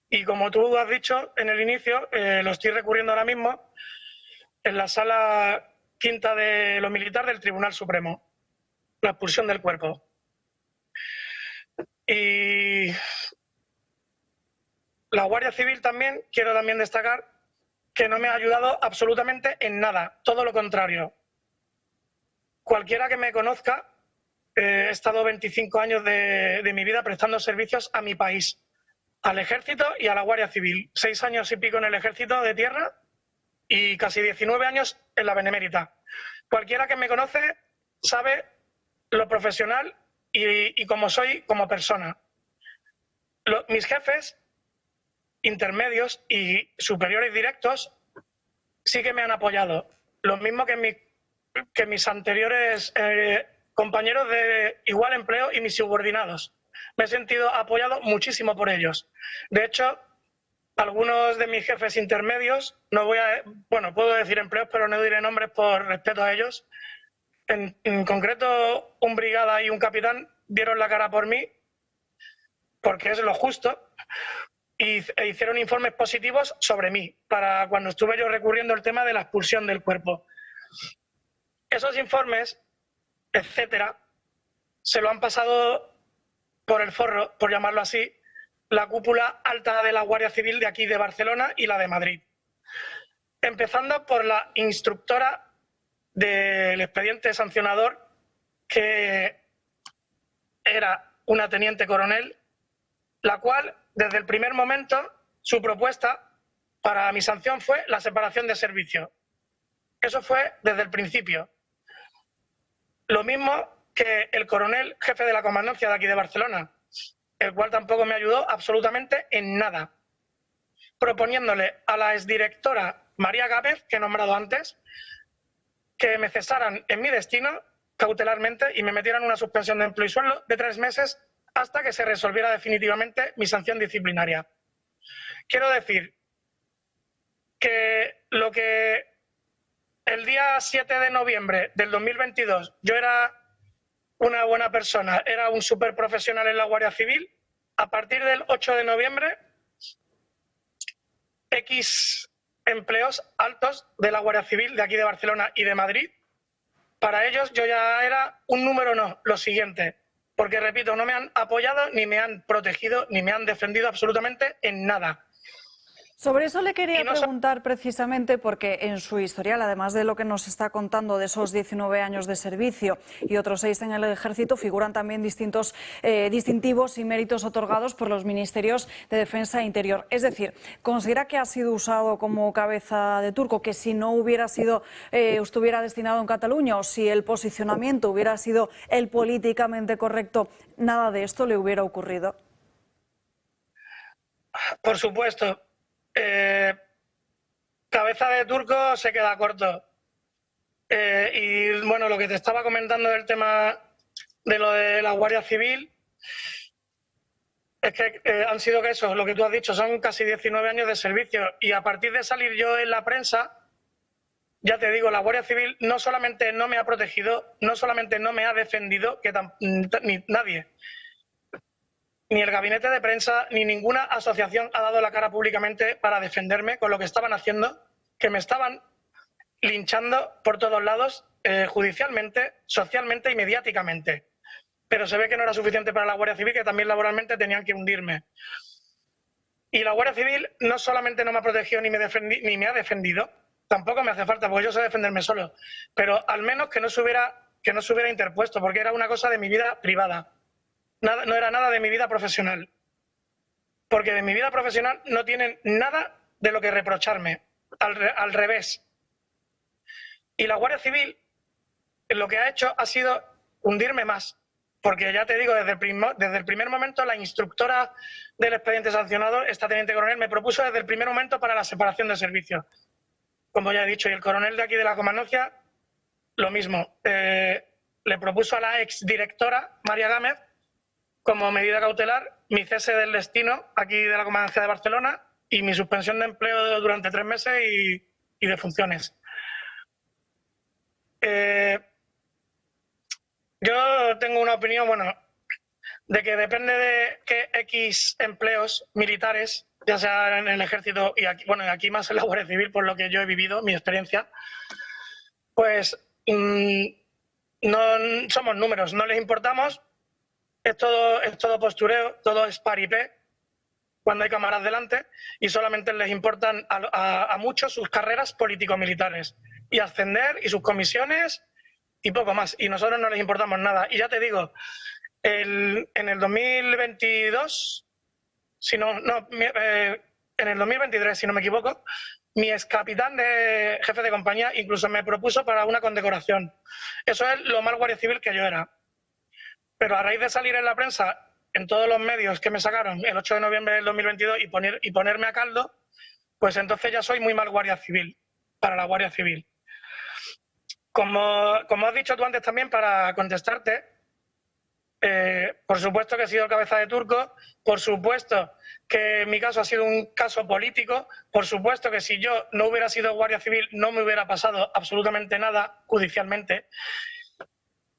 Y como tú has dicho en el inicio, lo estoy recurriendo ahora mismo en la Sala Quinta de lo Militar del Tribunal Supremo. la expulsión del cuerpo. Y la Guardia Civil también, quiero también destacar que no me ha ayudado absolutamente en nada, todo lo contrario. Cualquiera que me conozca, he estado 25 años de mi vida prestando servicios a mi país, al Ejército y a la Guardia Civil. 6 años y pico en el Ejército de Tierra y casi 19 años en la Benemérita. Cualquiera que me conoce sabe lo profesional y cómo soy como persona. Mis jefes intermedios y superiores directos sí que me han apoyado. Lo mismo que mis anteriores compañeros de igual empleo y mis subordinados. Me he sentido apoyado muchísimo por ellos. De hecho, algunos de mis jefes intermedios, bueno, puedo decir empleos, pero no diré nombres por respeto a ellos. En concreto, un brigada y un capitán dieron la cara por mí, porque es lo justo, e hicieron informes positivos sobre mí, para cuando estuve yo recurriendo el tema de la expulsión del cuerpo. Esos informes, etcétera, se lo han pasado por el forro, por llamarlo así, la cúpula alta de la Guardia Civil de aquí de Barcelona y la de Madrid. Empezando por la instructora del expediente sancionador, que era una teniente coronel, la cual, desde el primer momento, su propuesta para mi sanción fue la separación de servicio. Eso fue desde el principio. Lo mismo que el coronel jefe de la comandancia de aquí de Barcelona, el cual tampoco me ayudó absolutamente en nada, proponiéndole a la exdirectora María Gámez, que he nombrado antes, que me cesaran en mi destino cautelarmente y me metieran una suspensión de empleo y sueldo de 3 meses hasta que se resolviera definitivamente mi sanción disciplinaria. Quiero decir que lo que el día 7 de noviembre del 2022 yo era una buena persona, era un súper profesional en la Guardia Civil, a partir del 8 de noviembre, X empleos altos de la Guardia Civil de aquí de Barcelona y de Madrid, para ellos yo ya era un número no, lo siguiente. Porque, repito, no me han apoyado, ni me han protegido, ni me han defendido absolutamente en nada. Sobre eso le quería preguntar precisamente porque en su historial, además de lo que nos está contando de esos 19 años de servicio y otros 6 en el Ejército, figuran también distintos distintivos y méritos otorgados por los Ministerios de Defensa e Interior. Es decir, ¿considera que ha sido usado como cabeza de turco, que si no hubiera sido, estuviera destinado en Cataluña o si el posicionamiento hubiera sido el políticamente correcto, nada de esto le hubiera ocurrido? Por supuesto. Cabeza de turco se queda corto. Y bueno, lo que te estaba comentando del tema de lo de la Guardia Civil es que han sido que eso, lo que tú has dicho, son casi 19 años de servicio. Y a partir de salir yo en la prensa, ya te digo, la Guardia Civil no solamente no me ha protegido, no solamente no me ha defendido, ni nadie, ni el gabinete de prensa, ni ninguna asociación ha dado la cara públicamente para defenderme con lo que estaban haciendo, que me estaban linchando por todos lados, judicialmente, socialmente y mediáticamente. Pero se ve que no era suficiente para la Guardia Civil, que también laboralmente tenían que hundirme. Y la Guardia Civil no solamente no me ha protegido ni me ha defendido, tampoco me hace falta, porque yo sé defenderme solo, pero al menos que no se hubiera interpuesto, porque era una cosa de mi vida privada. No era nada de mi vida profesional. Porque de mi vida profesional no tienen nada de lo que reprocharme. Al revés. Y la Guardia Civil lo que ha hecho ha sido hundirme más. Porque ya te digo, desde el primer momento la instructora del expediente sancionador, esta teniente coronel, me propuso desde el primer momento para la separación de servicios. Como ya he dicho, y el coronel de aquí de la comandancia, lo mismo. Le propuso a la exdirectora, María Gámez, como medida cautelar, mi cese del destino aquí de la Comandancia de Barcelona y mi suspensión de empleo durante 3 meses y de funciones. Yo tengo una opinión, bueno, de que depende de qué X empleos militares, ya sea en el Ejército y aquí, bueno, aquí más en la Guardia Civil, por lo que yo he vivido, mi experiencia, pues no somos números, no les importamos, es todo postureo, todo es paripé cuando hay cámaras delante y solamente les importan a muchos sus carreras político-militares y ascender y sus comisiones y poco más. Y nosotros no les importamos nada. Y ya te digo, en el 2022, en el 2023, si no me equivoco, mi excapitán de jefe de compañía incluso me propuso para una condecoración. Eso es lo más guardia civil que yo era. Pero a raíz de salir en la prensa, en todos los medios que me sacaron el 8 de noviembre del 2022 y ponerme a caldo, pues entonces ya soy muy mal guardia civil, para la Guardia Civil. Como has dicho tú antes también, para contestarte, por supuesto que he sido cabeza de turco, por supuesto que mi caso ha sido un caso político, por supuesto que si yo no hubiera sido guardia civil no me hubiera pasado absolutamente nada judicialmente,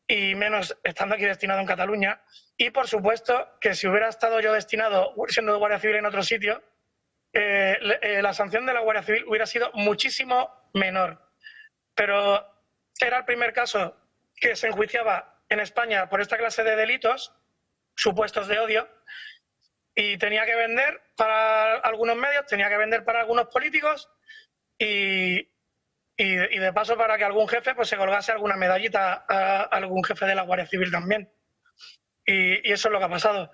y menos estando aquí destinado en Cataluña, y por supuesto que si hubiera estado yo destinado siendo guardia civil en otro sitio, la sanción de la Guardia Civil hubiera sido muchísimo menor. Pero era el primer caso que se enjuiciaba en España por esta clase de delitos, supuestos de odio, y tenía que vender para algunos medios, tenía que vender para algunos políticos y de paso para que algún jefe pues se colgase alguna medallita a algún jefe de la Guardia Civil también. Y eso es lo que ha pasado.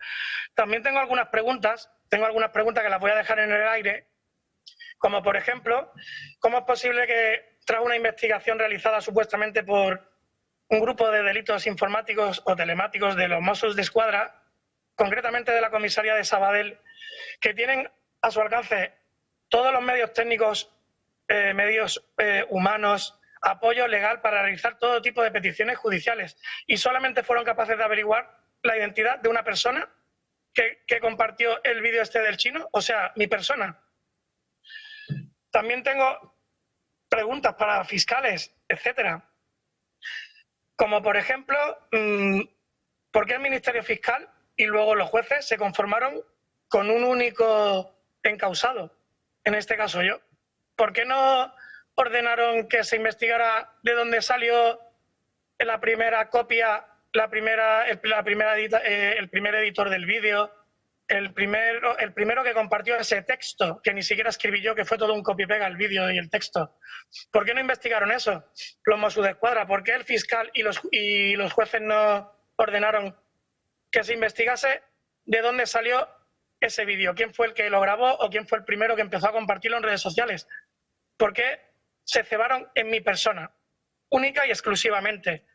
También tengo algunas preguntas que las voy a dejar en el aire, como por ejemplo, ¿cómo es posible que tras una investigación realizada supuestamente por un grupo de delitos informáticos o telemáticos de los Mossos d'Esquadra, concretamente de la comisaría de Sabadell, que tienen a su alcance todos los medios técnicos, medios humanos, apoyo legal para realizar todo tipo de peticiones judiciales y solamente fueron capaces de averiguar la identidad de una persona que compartió el vídeo este del chino, o sea, mi persona? También tengo preguntas para fiscales, etcétera. Como por ejemplo, ¿por qué el Ministerio Fiscal y luego los jueces se conformaron con un único encausado? En este caso yo. ¿Por qué no ordenaron que se investigara de dónde salió la primera copia, el primer editor del vídeo, el primero que compartió ese texto, que ni siquiera escribí yo, que fue todo un copy-pega el vídeo y el texto? ¿Por qué no investigaron eso los Mossos d'Esquadra? ¿Por qué el fiscal y los jueces no ordenaron que se investigase de dónde salió ese vídeo? ¿Quién fue el que lo grabó o quién fue el primero que empezó a compartirlo en redes sociales? ¿Por qué se cebaron en mi persona, única y exclusivamente?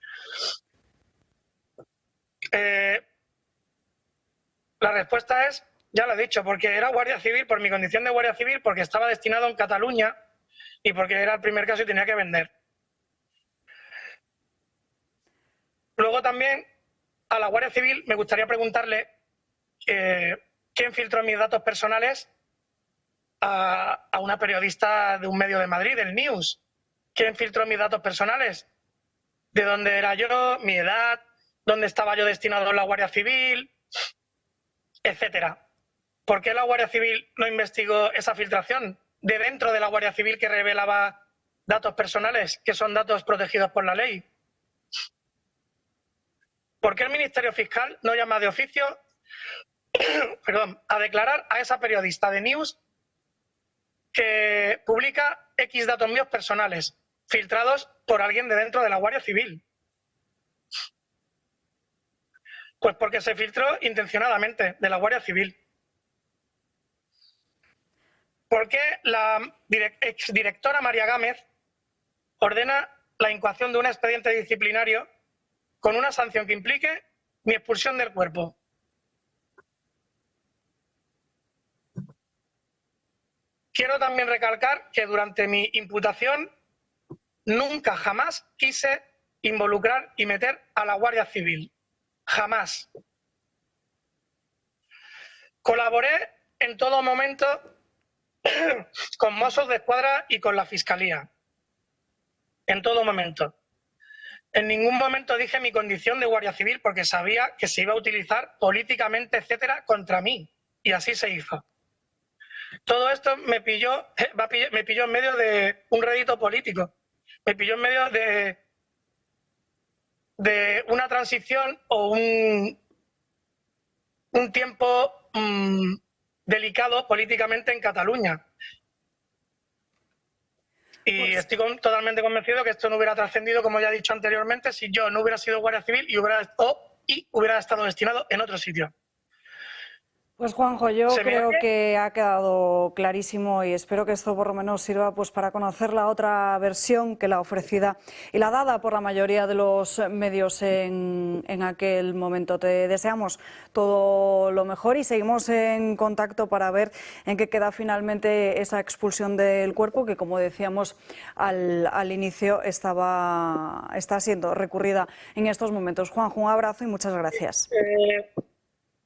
La respuesta es, ya lo he dicho, porque era guardia civil, por mi condición de guardia civil, porque estaba destinado en Cataluña y porque era el primer caso y tenía que vender. Luego también a la Guardia Civil me gustaría preguntarle quién filtró mis datos personales a una periodista de un medio de Madrid, el News. ¿Quién filtró mis datos personales? ¿De dónde era yo? ¿Mi edad? ¿Dónde estaba yo destinado en la Guardia Civil? Etcétera. ¿Por qué la Guardia Civil no investigó esa filtración de dentro de la Guardia Civil que revelaba datos personales, que son datos protegidos por la ley? ¿Por qué el Ministerio Fiscal no llama de oficio a declarar a esa periodista de News que publica X datos míos personales filtrados por alguien de dentro de la Guardia Civil? Pues porque se filtró intencionadamente de la Guardia Civil. ¿Por qué la exdirectora María Gámez ordena la incoación de un expediente disciplinario con una sanción que implique mi expulsión del cuerpo? Quiero también recalcar que durante mi imputación nunca, jamás quise involucrar y meter a la Guardia Civil. Jamás. Colaboré en todo momento con Mossos d'Esquadra y con la Fiscalía. En todo momento. En ningún momento dije mi condición de Guardia Civil porque sabía que se iba a utilizar políticamente, etcétera, contra mí. Y así se hizo. Todo esto me pilló en medio de un rédito político. Me pilló en medio de de una transición o un tiempo delicado políticamente en Cataluña. Y estoy totalmente convencido que esto no hubiera trascendido, como ya he dicho anteriormente, si yo no hubiera sido guardia civil y hubiera estado destinado en otro sitio. Pues Juanjo, yo creo que ha quedado clarísimo y espero que esto por lo menos sirva pues para conocer la otra versión que la ofrecida y la dada por la mayoría de los medios en aquel momento. Te deseamos todo lo mejor y seguimos en contacto para ver en qué queda finalmente esa expulsión del cuerpo que, como decíamos al inicio, está siendo recurrida en estos momentos. Juanjo, un abrazo y muchas gracias.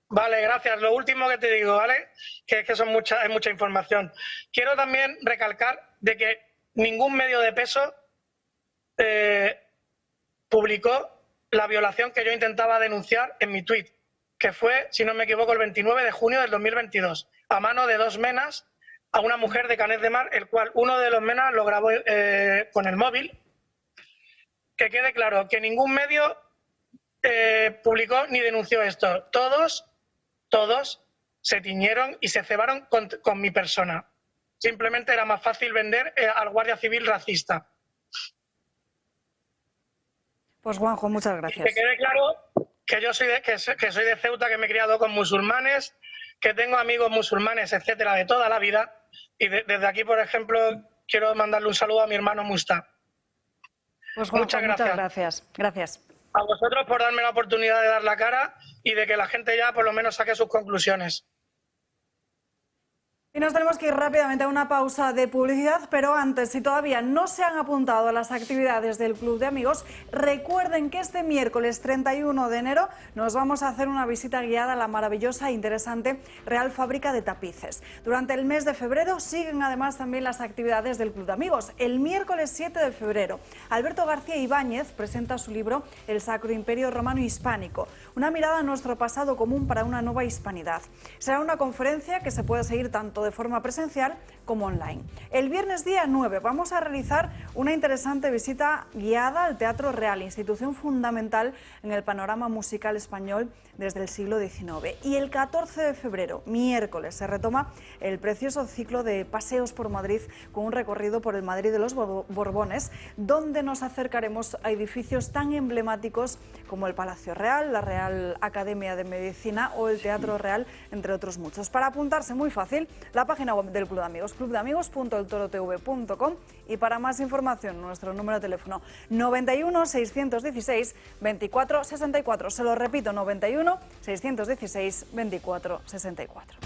Vale, gracias. Lo último que te digo, ¿vale? Que es que es mucha información. Quiero también recalcar de que ningún medio de peso publicó la violación que yo intentaba denunciar en mi tuit, que fue, si no me equivoco, el 29 de junio del 2022, a mano de 2 menas a una mujer de Canet de Mar, el cual uno de los menas lo grabó con el móvil. Que quede claro que ningún medio publicó ni denunció esto. Todos se tiñeron y se cebaron con mi persona. Simplemente era más fácil vender al guardia civil racista. Pues Juanjo, muchas gracias. Y que quede claro que yo soy de Ceuta, que me he criado con musulmanes, que tengo amigos musulmanes, etcétera, de toda la vida. Y desde aquí, por ejemplo, quiero mandarle un saludo a mi hermano Musta. Pues Juanjo, muchas gracias. Gracias. A vosotros por darme la oportunidad de dar la cara y de que la gente ya por lo menos saque sus conclusiones. Y nos tenemos que ir rápidamente a una pausa de publicidad, pero antes, si todavía no se han apuntado a las actividades del Club de Amigos, recuerden que este miércoles 31 de enero nos vamos a hacer una visita guiada a la maravillosa e interesante Real Fábrica de Tapices. Durante el mes de febrero siguen además también las actividades del Club de Amigos. El miércoles 7 de febrero, Alberto García Ibáñez presenta su libro El Sacro Imperio Romano Hispánico, una mirada a nuestro pasado común para una nueva hispanidad. Será una conferencia que se puede seguir tanto de forma presencial como online. El viernes día 9 vamos a realizar una interesante visita guiada al Teatro Real, institución fundamental en el panorama musical español desde el siglo XIX. Y el 14 de febrero, miércoles, se retoma el precioso ciclo de paseos por Madrid con un recorrido por el Madrid de los Borbones, donde nos acercaremos a edificios tan emblemáticos como el Palacio Real, la Real Academia de Medicina o el Teatro Real, entre otros muchos. Para apuntarse, muy fácil, la página web del Club de Amigos, clubdeamigos.eltorotv.com, y para más información, nuestro número de teléfono 91 616 24 64. Se lo repito, 91 616 24 64.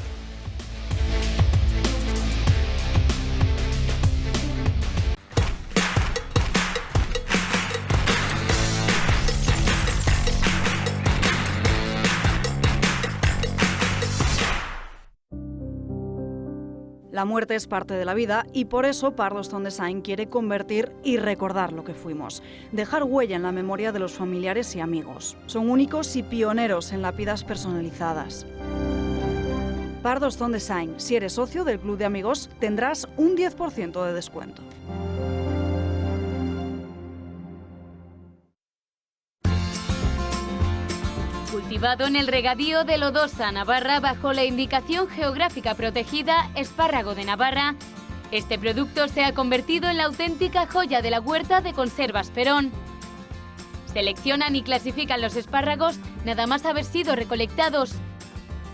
La muerte es parte de la vida y por eso Pardostone Design quiere convertir y recordar lo que fuimos. Dejar huella en la memoria de los familiares y amigos. Son únicos y pioneros en lápidas personalizadas. Pardostone Design. Si eres socio del Club de Amigos, tendrás un 10% de descuento. Cultivado en el regadío de Lodosa, Navarra, bajo la indicación geográfica protegida Espárrago de Navarra, este producto se ha convertido en la auténtica joya de la huerta de Conservas Perón. Seleccionan y clasifican los espárragos nada más haber sido recolectados.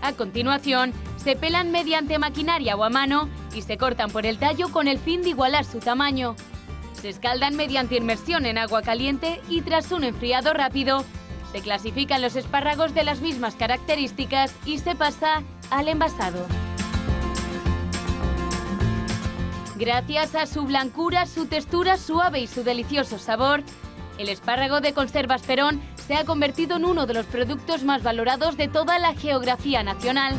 A continuación, se pelan mediante maquinaria o a mano y se cortan por el tallo con el fin de igualar su tamaño. Se escaldan mediante inmersión en agua caliente y tras un enfriado rápido, se clasifican los espárragos de las mismas características y se pasa al envasado. Gracias a su blancura, su textura suave y su delicioso sabor, el espárrago de Conservas Perón se ha convertido en uno de los productos más valorados de toda la geografía nacional.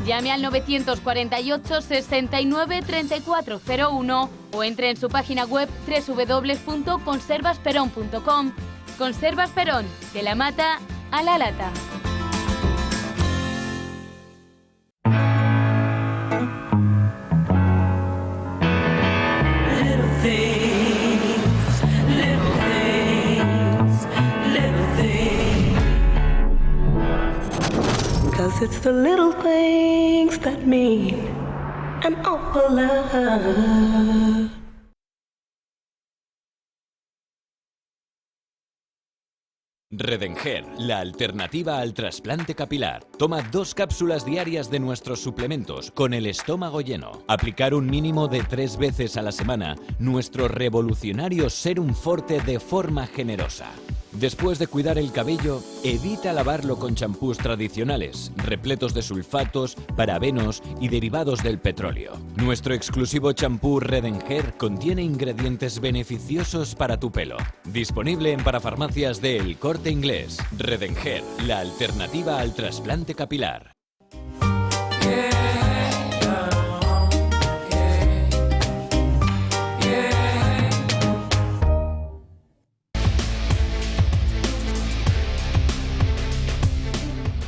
Llame al 948 69 3401 o entre en su página web www.conservasperón.com. Conservas Perón, de la mata a la lata. 'cause it's the little things that mean an awful lot. Redenher, la alternativa al trasplante capilar. Toma 2 cápsulas diarias de nuestros suplementos con el estómago lleno. Aplicar un mínimo de 3 veces a la semana nuestro revolucionario Serum Forte de forma generosa. Después de cuidar el cabello, evita lavarlo con champús tradicionales, repletos de sulfatos, parabenos y derivados del petróleo. Nuestro exclusivo champú Redenher contiene ingredientes beneficiosos para tu pelo. Disponible en parafarmacias de El Corte Inglés. Redenher, la alternativa al trasplante capilar.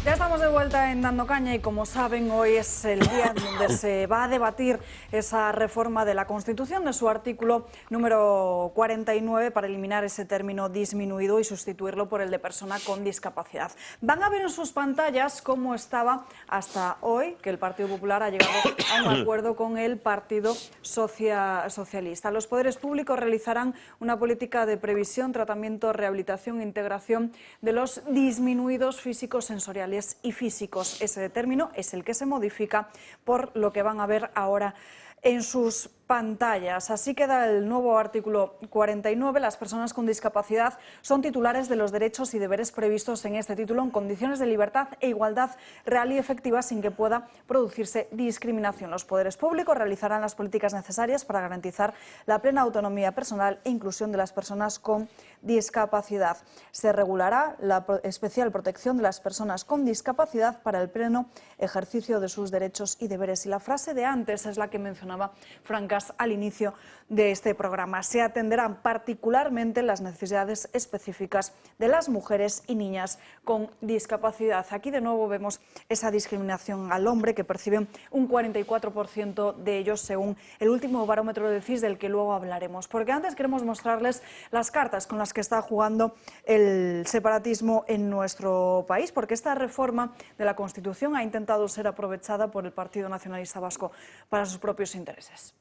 Estamos de vuelta en Dando Caña y, como saben, hoy es el día donde se va a debatir esa reforma de la Constitución, de su artículo número 49, para eliminar ese término disminuido y sustituirlo por el de persona con discapacidad. Van a ver en sus pantallas cómo estaba hasta hoy, que el Partido Popular ha llegado a un acuerdo con el Partido Socialista. Los poderes públicos realizarán una política de previsión, tratamiento, rehabilitación e integración de los disminuidos físicos, sensoriales y físicos. Ese término es el que se modifica por lo que van a ver ahora en sus pantallas. Así queda el nuevo artículo 49. Las personas con discapacidad son titulares de los derechos y deberes previstos en este título en condiciones de libertad e igualdad real y efectiva, sin que pueda producirse discriminación. Los poderes públicos realizarán las políticas necesarias para garantizar la plena autonomía personal e inclusión de las personas con discapacidad. Se regulará la especial protección de las personas con discapacidad para el pleno ejercicio de sus derechos y deberes. Y la frase de antes es la que mencionaba Francas al inicio de este programa. Se atenderán particularmente las necesidades específicas de las mujeres y niñas con discapacidad. Aquí de nuevo vemos esa discriminación al hombre, que perciben un 44% de ellos según el último barómetro del CIS, del que luego hablaremos. Porque antes queremos mostrarles las cartas con las que está jugando el separatismo en nuestro país, porque esta reforma de la Constitución ha intentado ser aprovechada por el Partido Nacionalista Vasco para sus propios intereses.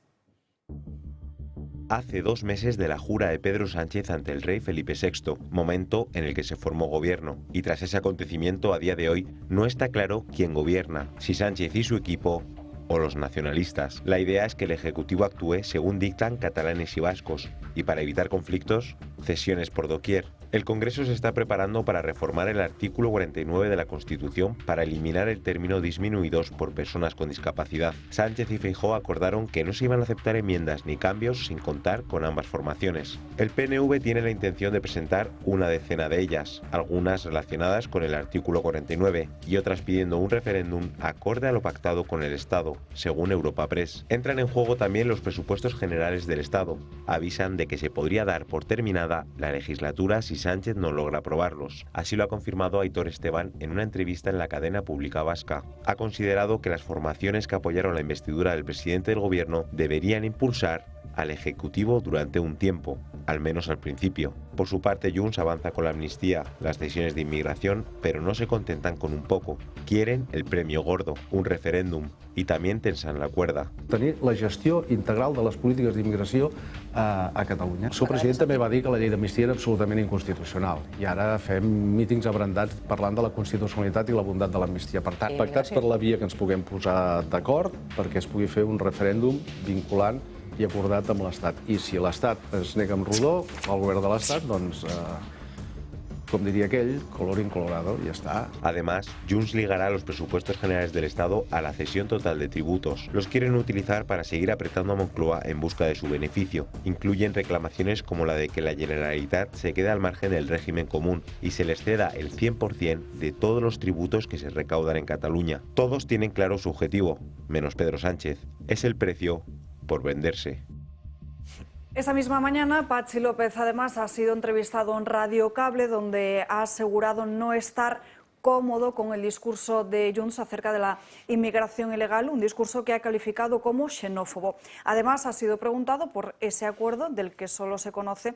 Hace 2 meses de la jura de Pedro Sánchez ante el rey Felipe VI, momento en el que se formó gobierno, y tras ese acontecimiento a día de hoy no está claro quién gobierna, si Sánchez y su equipo o los nacionalistas. La idea es que el Ejecutivo actúe según dictan catalanes y vascos, y para evitar conflictos, cesiones por doquier. El Congreso se está preparando para reformar el artículo 49 de la Constitución para eliminar el término disminuidos por personas con discapacidad. Sánchez y Feijóo acordaron que no se iban a aceptar enmiendas ni cambios sin contar con ambas formaciones. El PNV tiene la intención de presentar una decena de ellas, algunas relacionadas con el artículo 49 y otras pidiendo un referéndum acorde a lo pactado con el Estado, según Europa Press. Entran en juego también los presupuestos generales del Estado. Avisan de que se podría dar por terminada la legislatura si Sánchez no logra aprobarlos. Así lo ha confirmado Aitor Esteban en una entrevista en la cadena pública vasca. Ha considerado que las formaciones que apoyaron la investidura del presidente del gobierno deberían impulsar al Ejecutivo durante un tiempo, al menos al principio. Por su parte, Junts avanza con la amnistía, las decisiones de inmigración, pero no se contentan con un poco. Quieren el premio gordo, un referéndum, i també tensen la cuerda. Tenir la gestió integral de les polítiques d'immigració a Catalunya. El seu president també va dir que la llei d'amnistia era absolutament inconstitucional i ara fem mítings abrandats parlant de la constitucionalitat i la bondat de l'amnistia. Per tant, pactats per la via que ens puguem posar d'acord perquè es pugui fer un referèndum vinculant i acordat amb l'Estat. I si l'Estat es nega amb rodó, el govern de l'Estat, doncs, como diría aquel, colorín colorado, y ya está. Además, Junts ligará los presupuestos generales del Estado a la cesión total de tributos. Los quieren utilizar para seguir apretando a Moncloa en busca de su beneficio. Incluyen reclamaciones como la de que la Generalitat se quede al margen del régimen común y se les ceda el 100% de todos los tributos que se recaudan en Cataluña. Todos tienen claro su objetivo, menos Pedro Sánchez. Es el precio por venderse. Esa misma mañana, Patxi López, además, ha sido entrevistado en Radio Cable, donde ha asegurado no estar cómodo con el discurso de Junts acerca de la inmigración ilegal, un discurso que ha calificado como xenófobo. Además, ha sido preguntado por ese acuerdo del que solo se conoce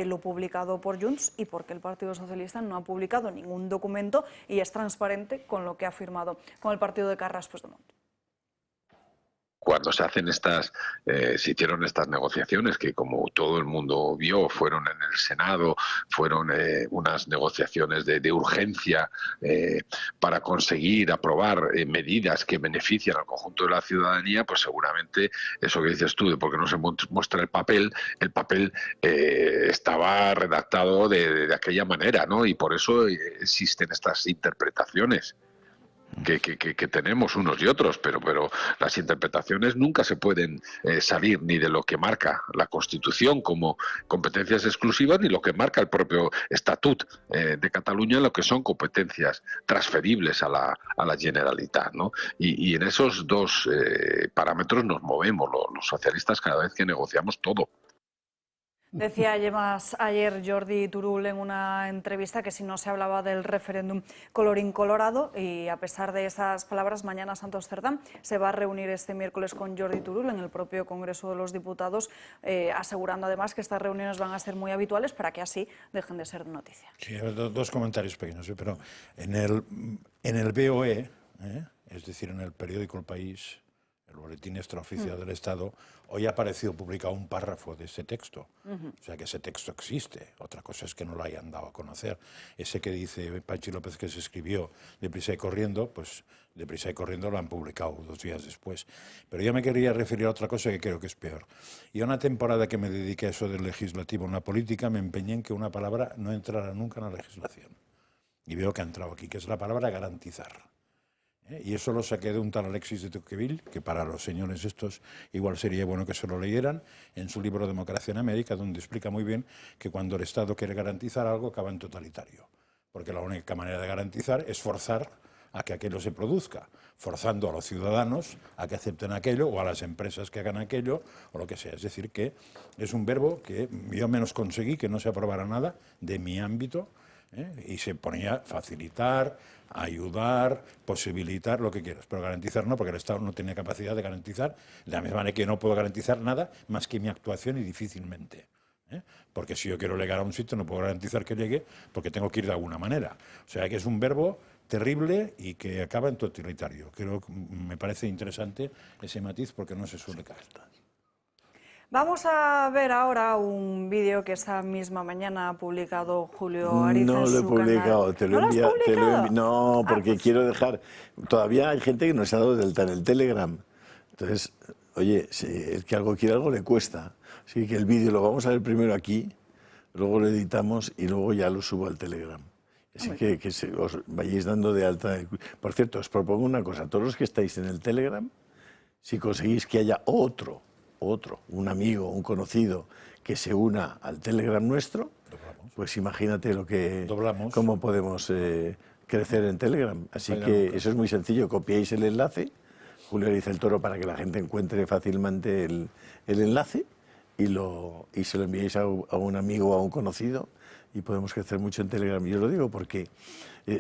lo publicado por Junts y porque el Partido Socialista no ha publicado ningún documento y es transparente con lo que ha firmado con el partido de Carles Puigdemont. Cuando se hacen se hicieron estas negociaciones, que como todo el mundo vio, fueron en el Senado, fueron unas negociaciones de urgencia para conseguir aprobar medidas que benefician al conjunto de la ciudadanía, pues seguramente eso que dices tú, de por qué no se muestra el papel estaba redactado de aquella manera, ¿no? Y por eso existen estas interpretaciones que tenemos unos y otros, pero las interpretaciones nunca se pueden salir ni de lo que marca la Constitución como competencias exclusivas, ni lo que marca el propio Estatut de Cataluña, lo que son competencias transferibles a la Generalitat, ¿no? Y en esos dos parámetros nos movemos los socialistas cada vez que negociamos todo. Decía además ayer Jordi Turull en una entrevista que si no se hablaba del referéndum colorín colorado, y a pesar de esas palabras, mañana Santos Cerdán se va a reunir este miércoles con Jordi Turull en el propio Congreso de los Diputados, asegurando además que estas reuniones van a ser muy habituales para que así dejen de ser noticia. Sí, dos comentarios pequeños, pero en el BOE, es decir, en el periódico El País, el boletín extraoficial del Estado, hoy ha aparecido publicado un párrafo de ese texto. O sea que ese texto existe. Otra cosa es que no lo hayan dado a conocer. Ese que dice Pachi López que se escribió deprisa y corriendo, pues deprisa y corriendo lo han publicado 2 días después. Pero yo me quería referir a otra cosa que creo que es peor. Y una temporada que me dediqué a eso del legislativo en la política, me empeñé en que una palabra no entrara nunca en la legislación. Y veo que ha entrado aquí, que es la palabra garantizar. Y eso lo saqué de un tal Alexis de Tocqueville, que para los señores estos igual sería bueno que se lo leyeran, en su libro Democracia en América, donde explica muy bien que cuando el Estado quiere garantizar algo acaba en totalitario. Porque la única manera de garantizar es forzar a que aquello se produzca, forzando a los ciudadanos a que acepten aquello o a las empresas que hagan aquello o lo que sea. Es decir, que es un verbo que yo menos conseguí que no se aprobara nada de mi ámbito, y se ponía facilitar, ayudar, posibilitar, lo que quieras, pero garantizar no, porque el Estado no tenía capacidad de garantizar, de la misma manera que yo no puedo garantizar nada más que mi actuación y difícilmente. Porque si yo quiero llegar a un sitio no puedo garantizar que llegue porque tengo que ir de alguna manera. O sea que es un verbo terrible y que acaba en totalitario. Creo que me parece interesante ese matiz porque no se suele caer. Vamos a ver ahora un vídeo que esta misma mañana ha publicado Julio Ariza No en lo he su publicado, canal. te lo he enviado. No, porque quiero dejar... Todavía hay gente que no se ha dado de alta en el Telegram. Entonces, oye, si el que algo quiere, algo le cuesta. Así que el vídeo lo vamos a ver primero aquí, luego lo editamos y luego ya lo subo al Telegram. Así que os vayáis dando de alta. Por cierto, os propongo una cosa. Todos los que estáis en el Telegram, si conseguís que haya otro, un amigo, un conocido, que se una al Telegram nuestro, pues imagínate cómo podemos crecer en Telegram. Así que eso es muy sencillo, copiáis el enlace, Julio Ariza el Toro, para que la gente encuentre fácilmente el enlace y se lo enviáis a un amigo o a un conocido y podemos crecer mucho en Telegram. Yo lo digo porque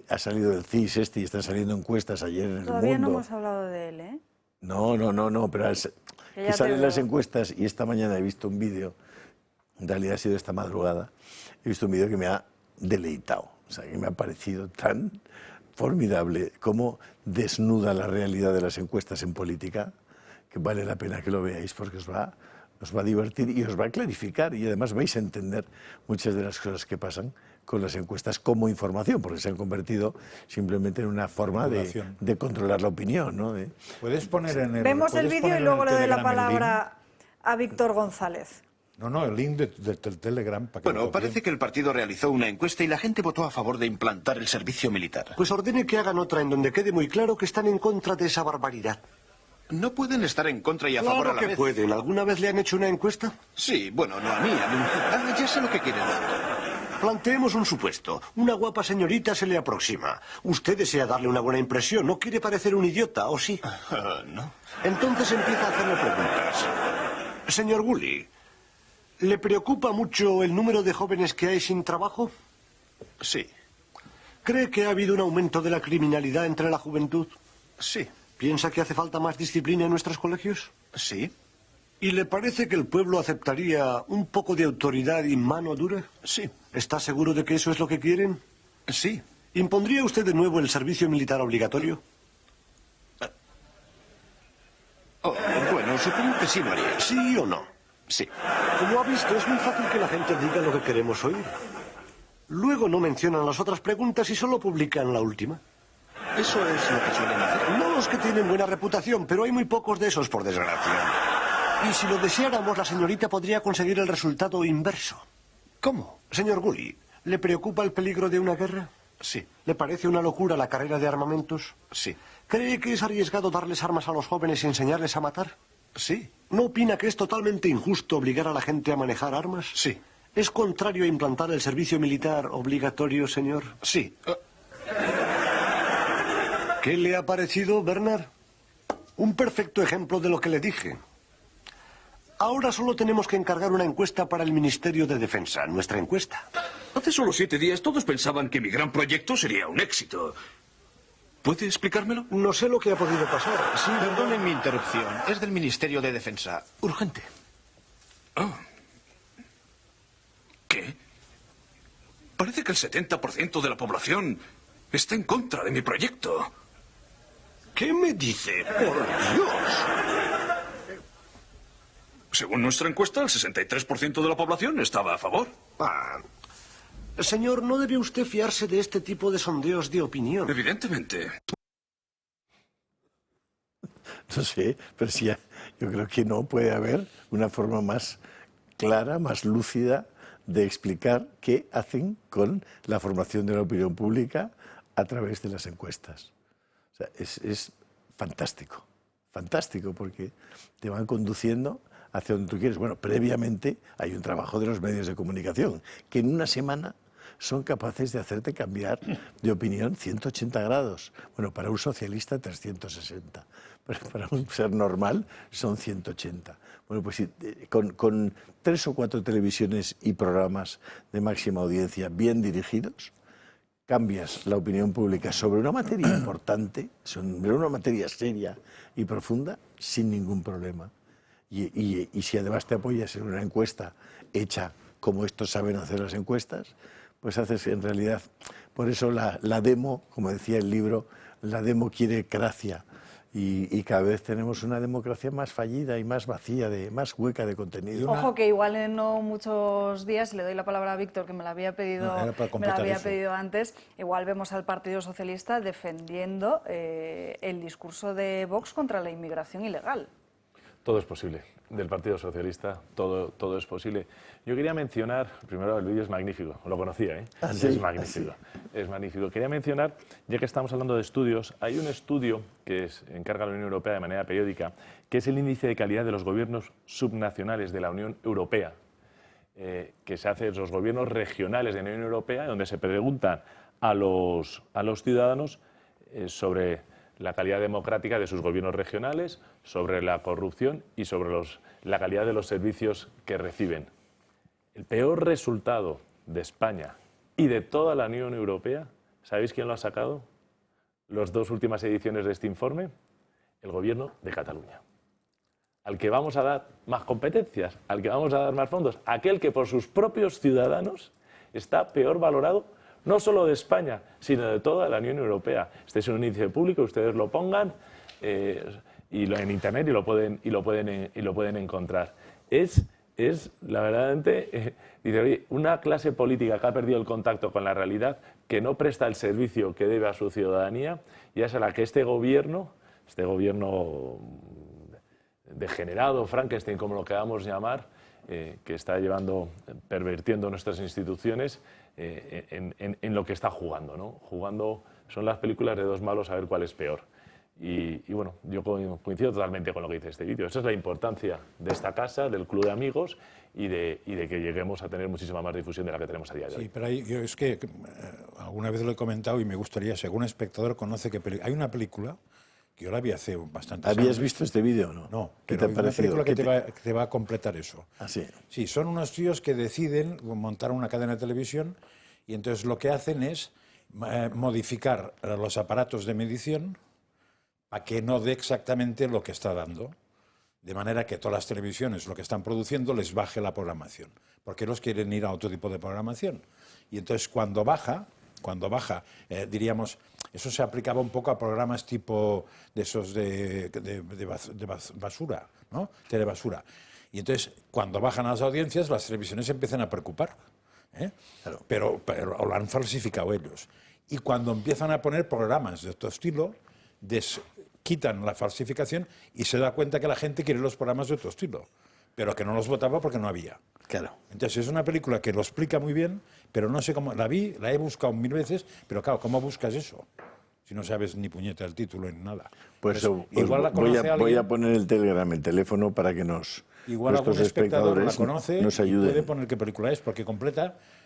ha salido el CIS y están saliendo encuestas ayer en El Mundo. Todavía no hemos hablado de él, ¿eh? No, pero que salen las encuestas y esta mañana he visto un vídeo, en realidad ha sido esta madrugada, he visto un vídeo que me ha deleitado, o sea, que me ha parecido tan formidable cómo desnuda la realidad de las encuestas en política, que vale la pena que lo veáis porque os va a divertir y os va a clarificar y además vais a entender muchas de las cosas que pasan con las encuestas como información, porque se han convertido simplemente en una forma de controlar la opinión, ¿no? ¿Puedes poner en el... Vemos el vídeo y luego le doy la palabra a Víctor González. No, el link del Telegram. Bueno, parece que el partido realizó una encuesta y la gente votó a favor de implantar el servicio militar. Pues ordene que hagan otra en donde quede muy claro que están en contra de esa barbaridad. No pueden estar en contra y a favor a la vez. Claro que pueden. ¿Alguna vez le han hecho una encuesta? Sí, bueno, no a mí, ya sé lo que quieren. Planteemos un supuesto. Una guapa señorita se le aproxima. Usted desea darle una buena impresión. No quiere parecer un idiota, ¿o sí? No. Entonces empieza a hacerle preguntas. Señor Woolley, ¿le preocupa mucho el número de jóvenes que hay sin trabajo? Sí. ¿Cree que ha habido un aumento de la criminalidad entre la juventud? Sí. ¿Piensa que hace falta más disciplina en nuestros colegios? Sí. ¿Y le parece que el pueblo aceptaría un poco de autoridad y mano dura? Sí. ¿Está seguro de que eso es lo que quieren? Sí. ¿Impondría usted de nuevo el servicio militar obligatorio? Oh, bueno, supongo que sí lo haría. ¿Sí o no? Sí. Como ha visto, es muy fácil que la gente diga lo que queremos oír. Luego no mencionan las otras preguntas y solo publican la última. Eso es lo que suelen hacer. No los que tienen buena reputación, pero hay muy pocos de esos, por desgracia. Y si lo deseáramos, la señorita podría conseguir el resultado inverso. ¿Cómo? Señor Gully, ¿le preocupa el peligro de una guerra? Sí. ¿Le parece una locura la carrera de armamentos? Sí. ¿Cree que es arriesgado darles armas a los jóvenes y enseñarles a matar? Sí. ¿No opina que es totalmente injusto obligar a la gente a manejar armas? Sí. ¿Es contrario a implantar el servicio militar obligatorio, señor? Sí. ¿Qué le ha parecido, Bernard? Un perfecto ejemplo de lo que le dije. Ahora solo tenemos que encargar una encuesta para el Ministerio de Defensa, nuestra encuesta. Hace solo 7 días todos pensaban que mi gran proyecto sería un éxito. ¿Puede explicármelo? No sé lo que ha podido pasar. Sí, perdonen mi interrupción. Es del Ministerio de Defensa. Urgente. Oh. ¿Qué? Parece que el 70% de la población está en contra de mi proyecto. ¿Qué me dice? ¡Por Dios! Según nuestra encuesta, el 63% de la población estaba a favor. Señor, no debe usted fiarse de este tipo de sondeos de opinión. Evidentemente. No sé, pero sí, yo creo que no puede haber una forma más clara, más lúcida de explicar qué hacen con la formación de la opinión pública a través de las encuestas. O sea, es fantástico, fantástico, porque te van conduciendo hacia donde tú quieres. Bueno, previamente hay un trabajo de los medios de comunicación que en una semana son capaces de hacerte cambiar de opinión 180 grados. Bueno, para un socialista 360, pero para un ser normal son 180. Bueno, pues con 3 o 4 televisiones y programas de máxima audiencia bien dirigidos, cambias la opinión pública sobre una materia importante, sobre una materia seria y profunda, sin ningún problema. Y si además te apoyas en una encuesta hecha como estos saben hacer las encuestas, pues haces en realidad, por eso la demo, como decía el libro, la demo quiere gracia. Y cada vez tenemos una democracia más fallida y más vacía, más hueca de contenido. Ojo que igual en no muchos días, le doy la palabra a Víctor, que me la había pedido, pedido antes, igual vemos al Partido Socialista defendiendo el discurso de Vox contra la inmigración ilegal. Todo es posible. Del Partido Socialista, todo es posible. Yo quería mencionar, primero el vídeo es magnífico, lo conocía, ¿eh? ¿Ah, sí? Es magnífico, es magnífico. Quería mencionar, ya que estamos hablando de estudios, hay un estudio que encarga la Unión Europea de manera periódica, que es el índice de calidad de los gobiernos subnacionales de la Unión Europea, que se hace en los gobiernos regionales de la Unión Europea, donde se preguntan a los ciudadanos sobre la calidad democrática de sus gobiernos regionales, sobre la corrupción y sobre la calidad de los servicios que reciben. El peor resultado de España y de toda la Unión Europea, ¿sabéis quién lo ha sacado? Las 2 últimas ediciones de este informe, el gobierno de Cataluña. Al que vamos a dar más competencias, al que vamos a dar más fondos, aquel que por sus propios ciudadanos está peor valorado, no solo de España, sino de toda la Unión Europea. Este es un índice público, ustedes lo pongan en internet y lo pueden encontrar. Es la verdaderamente, dice, oye, una clase política que ha perdido el contacto con la realidad, que no presta el servicio que debe a su ciudadanía, y es a la que este gobierno degenerado, Frankenstein, como lo queramos llamar, que está pervirtiendo nuestras instituciones en lo que está jugando, ¿no? Jugando, son las películas de 2 malos a ver cuál es peor. Y bueno, yo coincido totalmente con lo que dice este vídeo. Esa es la importancia de esta casa, del Club de Amigos, y de que lleguemos a tener muchísima más difusión de la que tenemos a día de hoy. Sí, pero yo es que alguna vez lo he comentado y me gustaría, si algún espectador conoce que hay una película que yo la vi hace bastante tiempo. ¿Habías visto este vídeo o no? No, ¿Qué pero te ha parecido? una película que te va a completar eso. ¿Ah, sí? Sí, son unos tíos que deciden montar una cadena de televisión y entonces lo que hacen es modificar los aparatos de medición para que no dé exactamente lo que está dando. De manera que todas las televisiones lo que están produciendo les baje la programación, porque ellos quieren ir a otro tipo de programación. Y entonces cuando baja, diríamos, eso se aplicaba un poco a programas tipo de esos de basura, ¿no? Telebasura. Y entonces cuando bajan las audiencias, las televisiones se empiezan a preocupar, ¿eh? Claro. Pero lo han falsificado ellos. Y cuando empiezan a poner programas de otro estilo, quitan la falsificación y se da cuenta que la gente quiere los programas de otro estilo, pero que no los votaba porque no había. Claro. Entonces es una película que lo explica muy bien, pero no sé cómo. La he buscado 1000 veces, pero claro, ¿cómo buscas eso? Si no sabes ni puñeta el título ni nada. Pues igual la conoce alguien. Voy a poner el Telegram, el teléfono, para que igual algún espectador la conoce nos y ayuden. puede poner qué película es, porque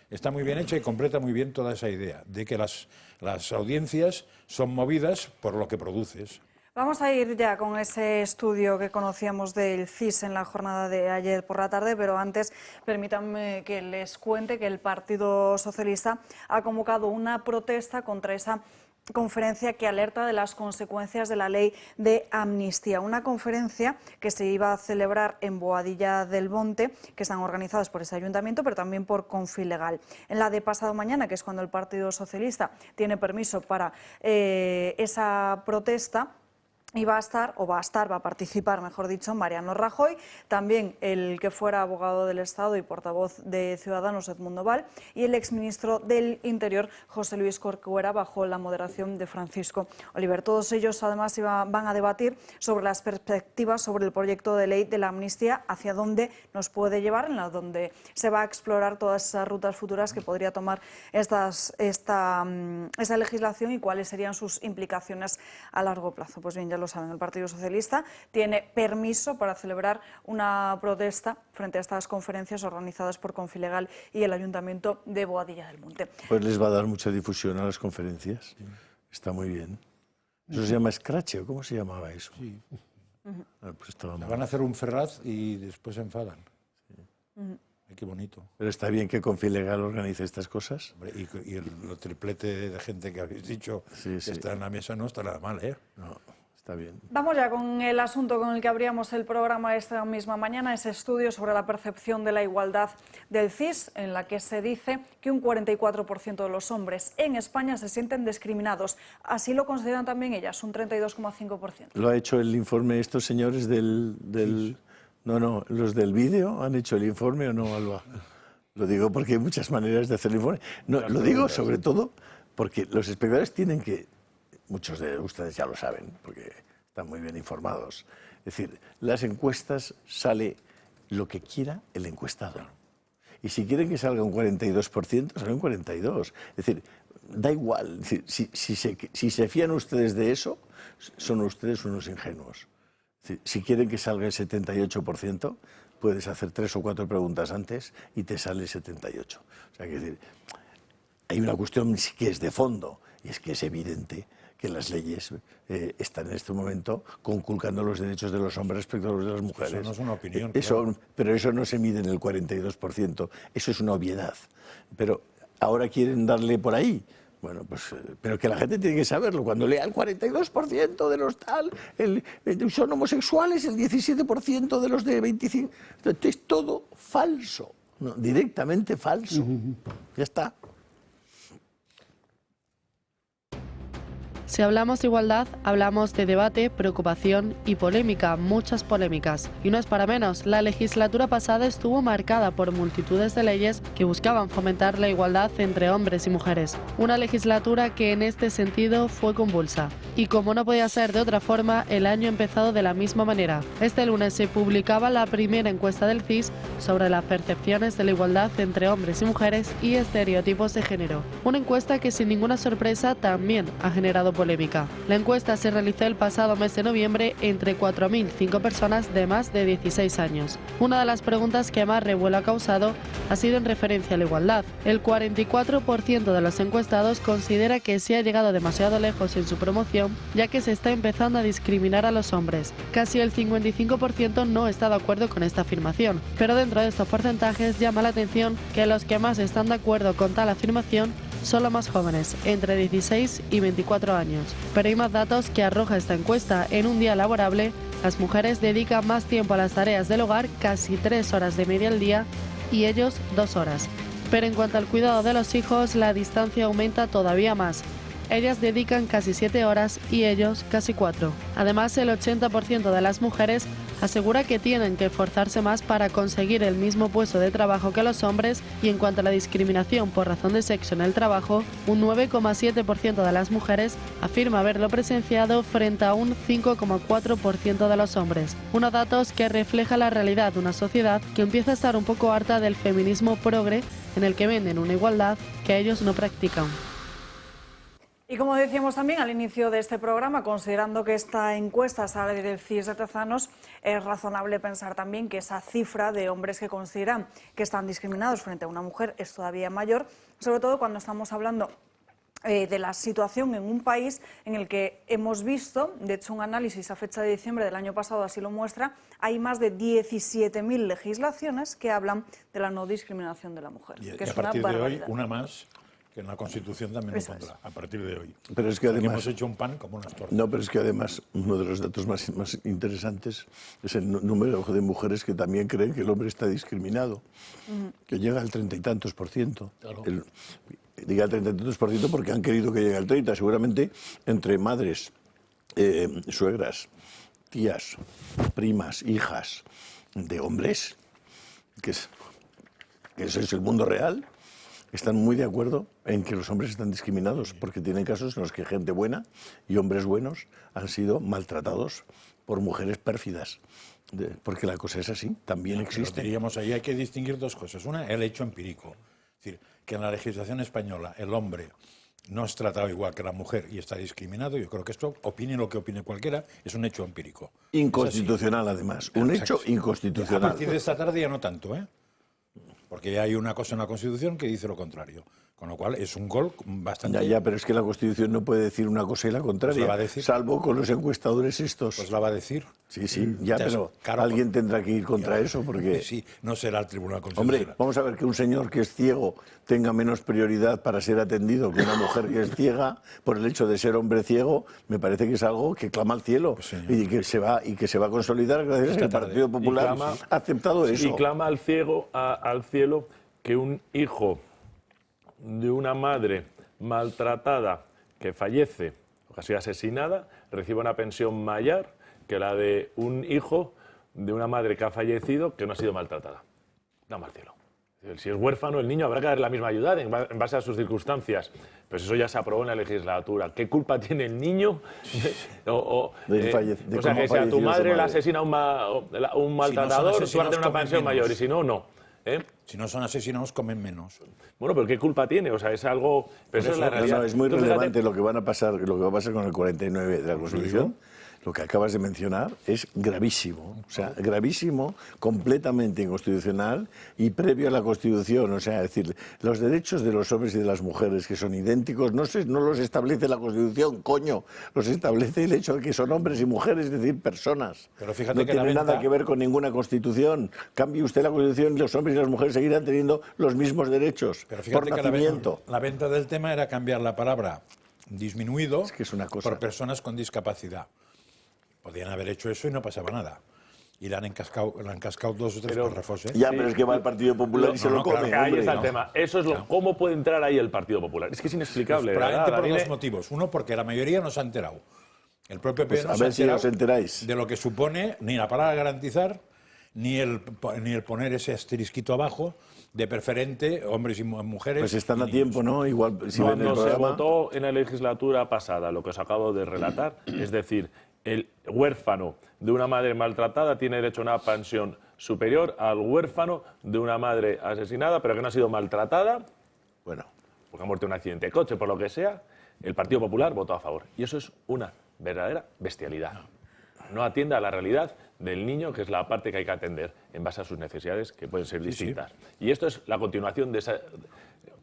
está muy bien hecha y completa muy bien toda esa idea de que las audiencias son movidas por lo que produces. Vamos a ir ya con ese estudio que conocíamos del CIS en la jornada de ayer por la tarde, pero antes permítanme que les cuente que el Partido Socialista ha convocado una protesta contra esa conferencia que alerta de las consecuencias de la ley de amnistía. Una conferencia que se iba a celebrar en Boadilla del Monte, que están organizadas por ese ayuntamiento, pero también por Confilegal. En la de pasado mañana, que es cuando el Partido Socialista tiene permiso para esa protesta, va a participar, mejor dicho, Mariano Rajoy, también el que fuera abogado del Estado y portavoz de Ciudadanos, Edmundo Val, y el exministro del Interior, José Luis Corcuera, bajo la moderación de Francisco Oliver. Todos ellos, además, van a debatir sobre las perspectivas sobre el proyecto de ley de la amnistía, hacia dónde nos puede llevar, en la donde se va a explorar todas esas rutas futuras que podría tomar esa legislación y cuáles serían sus implicaciones a largo plazo. Pues bien, ya lo saben, el Partido Socialista tiene permiso para celebrar una protesta frente a estas conferencias organizadas por Confilegal y el Ayuntamiento de Boadilla del Monte. Pues les va a dar mucha difusión a las conferencias. Sí. Está muy bien. ¿Eso se llama Scratch o cómo se llamaba eso? Sí. Pues van a hacer un Ferraz y después se enfadan. Sí. Qué bonito. Pero está bien que Confilegal organice estas cosas. Hombre, y el triplete de gente que habéis dicho que está en la mesa no está nada mal, ¿eh? No. Está bien. Vamos ya con el asunto con el que abríamos el programa esta misma mañana, ese estudio sobre la percepción de la igualdad del CIS, en la que se dice que un 44% de los hombres en España se sienten discriminados. Así lo consideran también ellas, un 32,5%. ¿Lo ha hecho el informe estos señores del... No, los del vídeo han hecho el informe o no, Alba? Lo digo porque hay muchas maneras de hacer el informe. No, lo digo sobre todo porque los espectadores tienen que... Muchos de ustedes ya lo saben, porque están muy bien informados. Es decir, las encuestas sale lo que quiera el encuestado. Y si quieren que salga un 42%, sale un 42%. Es decir, da igual. Es decir, si se fían ustedes de eso, son ustedes unos ingenuos. Es decir, si quieren que salga el 78%, puedes hacer 3 o 4 preguntas antes y te sale el 78%. O sea, que decir, hay una cuestión que es de fondo, y es que es evidente que las leyes están en este momento conculcando los derechos de los hombres respecto a los de las mujeres. Eso no es una opinión. Claro. Pero eso no se mide en el 42%, eso es una obviedad. Pero ahora quieren darle por ahí. Bueno, pues, pero que la gente tiene que saberlo. Cuando lea el 42% de los tal, son homosexuales, el 17% de los de 25... Es todo falso, no, directamente falso. Ya está. Si hablamos de igualdad, hablamos de debate, preocupación y polémica, muchas polémicas. Y no es para menos, la legislatura pasada estuvo marcada por multitudes de leyes que buscaban fomentar la igualdad entre hombres y mujeres. Una legislatura que en este sentido fue convulsa. Y como no podía ser de otra forma, el año ha empezado de la misma manera. Este lunes se publicaba la primera encuesta del CIS sobre las percepciones de la igualdad entre hombres y mujeres y estereotipos de género. Una encuesta que sin ninguna sorpresa también ha generado polémica. La encuesta se realizó el pasado mes de noviembre entre 4.005 personas de más de 16 años. Una de las preguntas que más revuelo ha causado ha sido en referencia a la igualdad. El 44% de los encuestados considera que se ha llegado demasiado lejos en su promoción, ya que se está empezando a discriminar a los hombres. Casi el 55% no está de acuerdo con esta afirmación, pero dentro de estos porcentajes llama la atención que los que más están de acuerdo con tal afirmación son los más jóvenes, entre 16 y 24 años. Pero hay más datos que arroja esta encuesta. En un día laborable, las mujeres dedican más tiempo a las tareas del hogar, casi 3 horas de media al día, y ellos 2 horas. Pero en cuanto al cuidado de los hijos, la distancia aumenta todavía más. Ellas dedican casi 7 horas y ellos casi 4. Además, el 80% de las mujeres asegura que tienen que esforzarse más para conseguir el mismo puesto de trabajo que los hombres, y en cuanto a la discriminación por razón de sexo en el trabajo, un 9,7% de las mujeres afirma haberlo presenciado frente a un 5,4% de los hombres. Unos datos que refleja la realidad de una sociedad que empieza a estar un poco harta del feminismo progre, en el que venden una igualdad que ellos no practican. Y como decíamos también al inicio de este programa, considerando que esta encuesta sale del CIS de Tezanos, es razonable pensar también que esa cifra de hombres que consideran que están discriminados frente a una mujer es todavía mayor, sobre todo cuando estamos hablando de la situación en un país en el que hemos visto, de hecho un análisis a fecha de diciembre del año pasado así lo muestra, hay más de 17.000 legislaciones que hablan de la no discriminación de la mujer. Y que a es partir una de hoy, barbaridad. una más, que en la Constitución también Eso lo pondrá, a partir de hoy. Pero es que además hemos hecho un pan como unas tortas. No, pero es que además uno de los datos más interesantes es el número de mujeres que también creen que el hombre está discriminado, que llega al 30 y tantos por ciento. Claro. Diga el 30 y tantos por ciento porque han querido que llegue al 30, seguramente entre madres, suegras, tías, primas, hijas de hombres, que eso es el mundo real. Están muy de acuerdo en que los hombres están discriminados, porque tienen casos en los que gente buena y hombres buenos han sido maltratados por mujeres pérfidas. Porque la cosa es así, también existe. Diríamos ahí hay que distinguir dos cosas. Una, el hecho empírico. Es decir, que en la legislación española el hombre no es tratado igual que la mujer y está discriminado. Yo creo que esto, opine lo que opine cualquiera, es un hecho empírico. Inconstitucional, además. Un hecho inconstitucional. A partir de esta tarde ya no tanto, ¿eh? Porque ya hay una cosa en la Constitución que dice lo contrario. Con lo cual es un gol bastante... Ya, pero es que la Constitución no puede decir una cosa y la contraria, pues la va a decir. Salvo con los encuestadores estos. Pues la va a decir. Sí, ya, pero claro, alguien tendrá que ir contra eso, porque... Sí, no será el Tribunal Constitucional. Hombre, vamos a ver que un señor que es ciego tenga menos prioridad para ser atendido que una mujer que es ciega por el hecho de ser hombre ciego, me parece que es algo que clama al cielo, pues y que se va a consolidar gracias a que el Partido Popular ha aceptado eso. Y clama al cielo que un hijo de una madre maltratada que fallece o que ha sido asesinada recibe una pensión mayor que la de un hijo de una madre que ha fallecido que no ha sido maltratada. Clama al cielo. Si es huérfano, el niño habrá que darle la misma ayuda en base a sus circunstancias. Pues eso ya se aprobó en la legislatura. ¿Qué culpa tiene el niño? O sea, que si a tu madre la asesina un maltratador, tú vas a tener una pensión mayor, y si no, no. Si no son asesinados, comen menos. Bueno, pero ¿qué culpa tiene? O sea, es algo... Pero eso es la realidad. No, es muy Entonces, relevante lo que va a pasar con el 49 de la Constitución. Lo que acabas de mencionar es gravísimo, o sea, gravísimo, completamente inconstitucional y previo a la Constitución. O sea, es decir, los derechos de los hombres y de las mujeres que son idénticos no los establece la Constitución, coño, los establece el hecho de que son hombres y mujeres, es decir, personas. Pero fíjate no que tiene nada que ver con ninguna Constitución. Cambie usted la Constitución y los hombres y las mujeres seguirán teniendo los mismos derechos. Pero fíjate por que nacimiento. la venta del tema era cambiar la palabra disminuido es una cosa. Por personas con discapacidad. Podían haber hecho eso y no pasaba nada. Y le han encascado 2 o 3 párrafos. Ya, pero es que va el Partido Popular y se lo come. Claro, ahí está el tema. Eso es ¿Cómo puede entrar ahí el Partido Popular? Es que es inexplicable. Pues probablemente por dos motivos. Uno, porque la mayoría no se ha enterado. El propio PP no se ha enterado si os enteráis de lo que supone ni la palabra garantizar, ni el poner ese asterisquito abajo de preferente, hombres y mujeres. Pues están a tiempo, ¿no? Igual, si cuando se votó en la legislatura pasada lo que os acabo de relatar, es decir, el huérfano de una madre maltratada tiene derecho a una pensión superior al huérfano de una madre asesinada, pero que no ha sido maltratada, bueno, porque ha muerto en un accidente de coche, por lo que sea, el Partido Popular votó a favor. Y eso es una verdadera bestialidad. No atiende a la realidad del niño, que es la parte que hay que atender en base a sus necesidades, que pueden ser distintas. Sí. Y esto es la continuación de esa...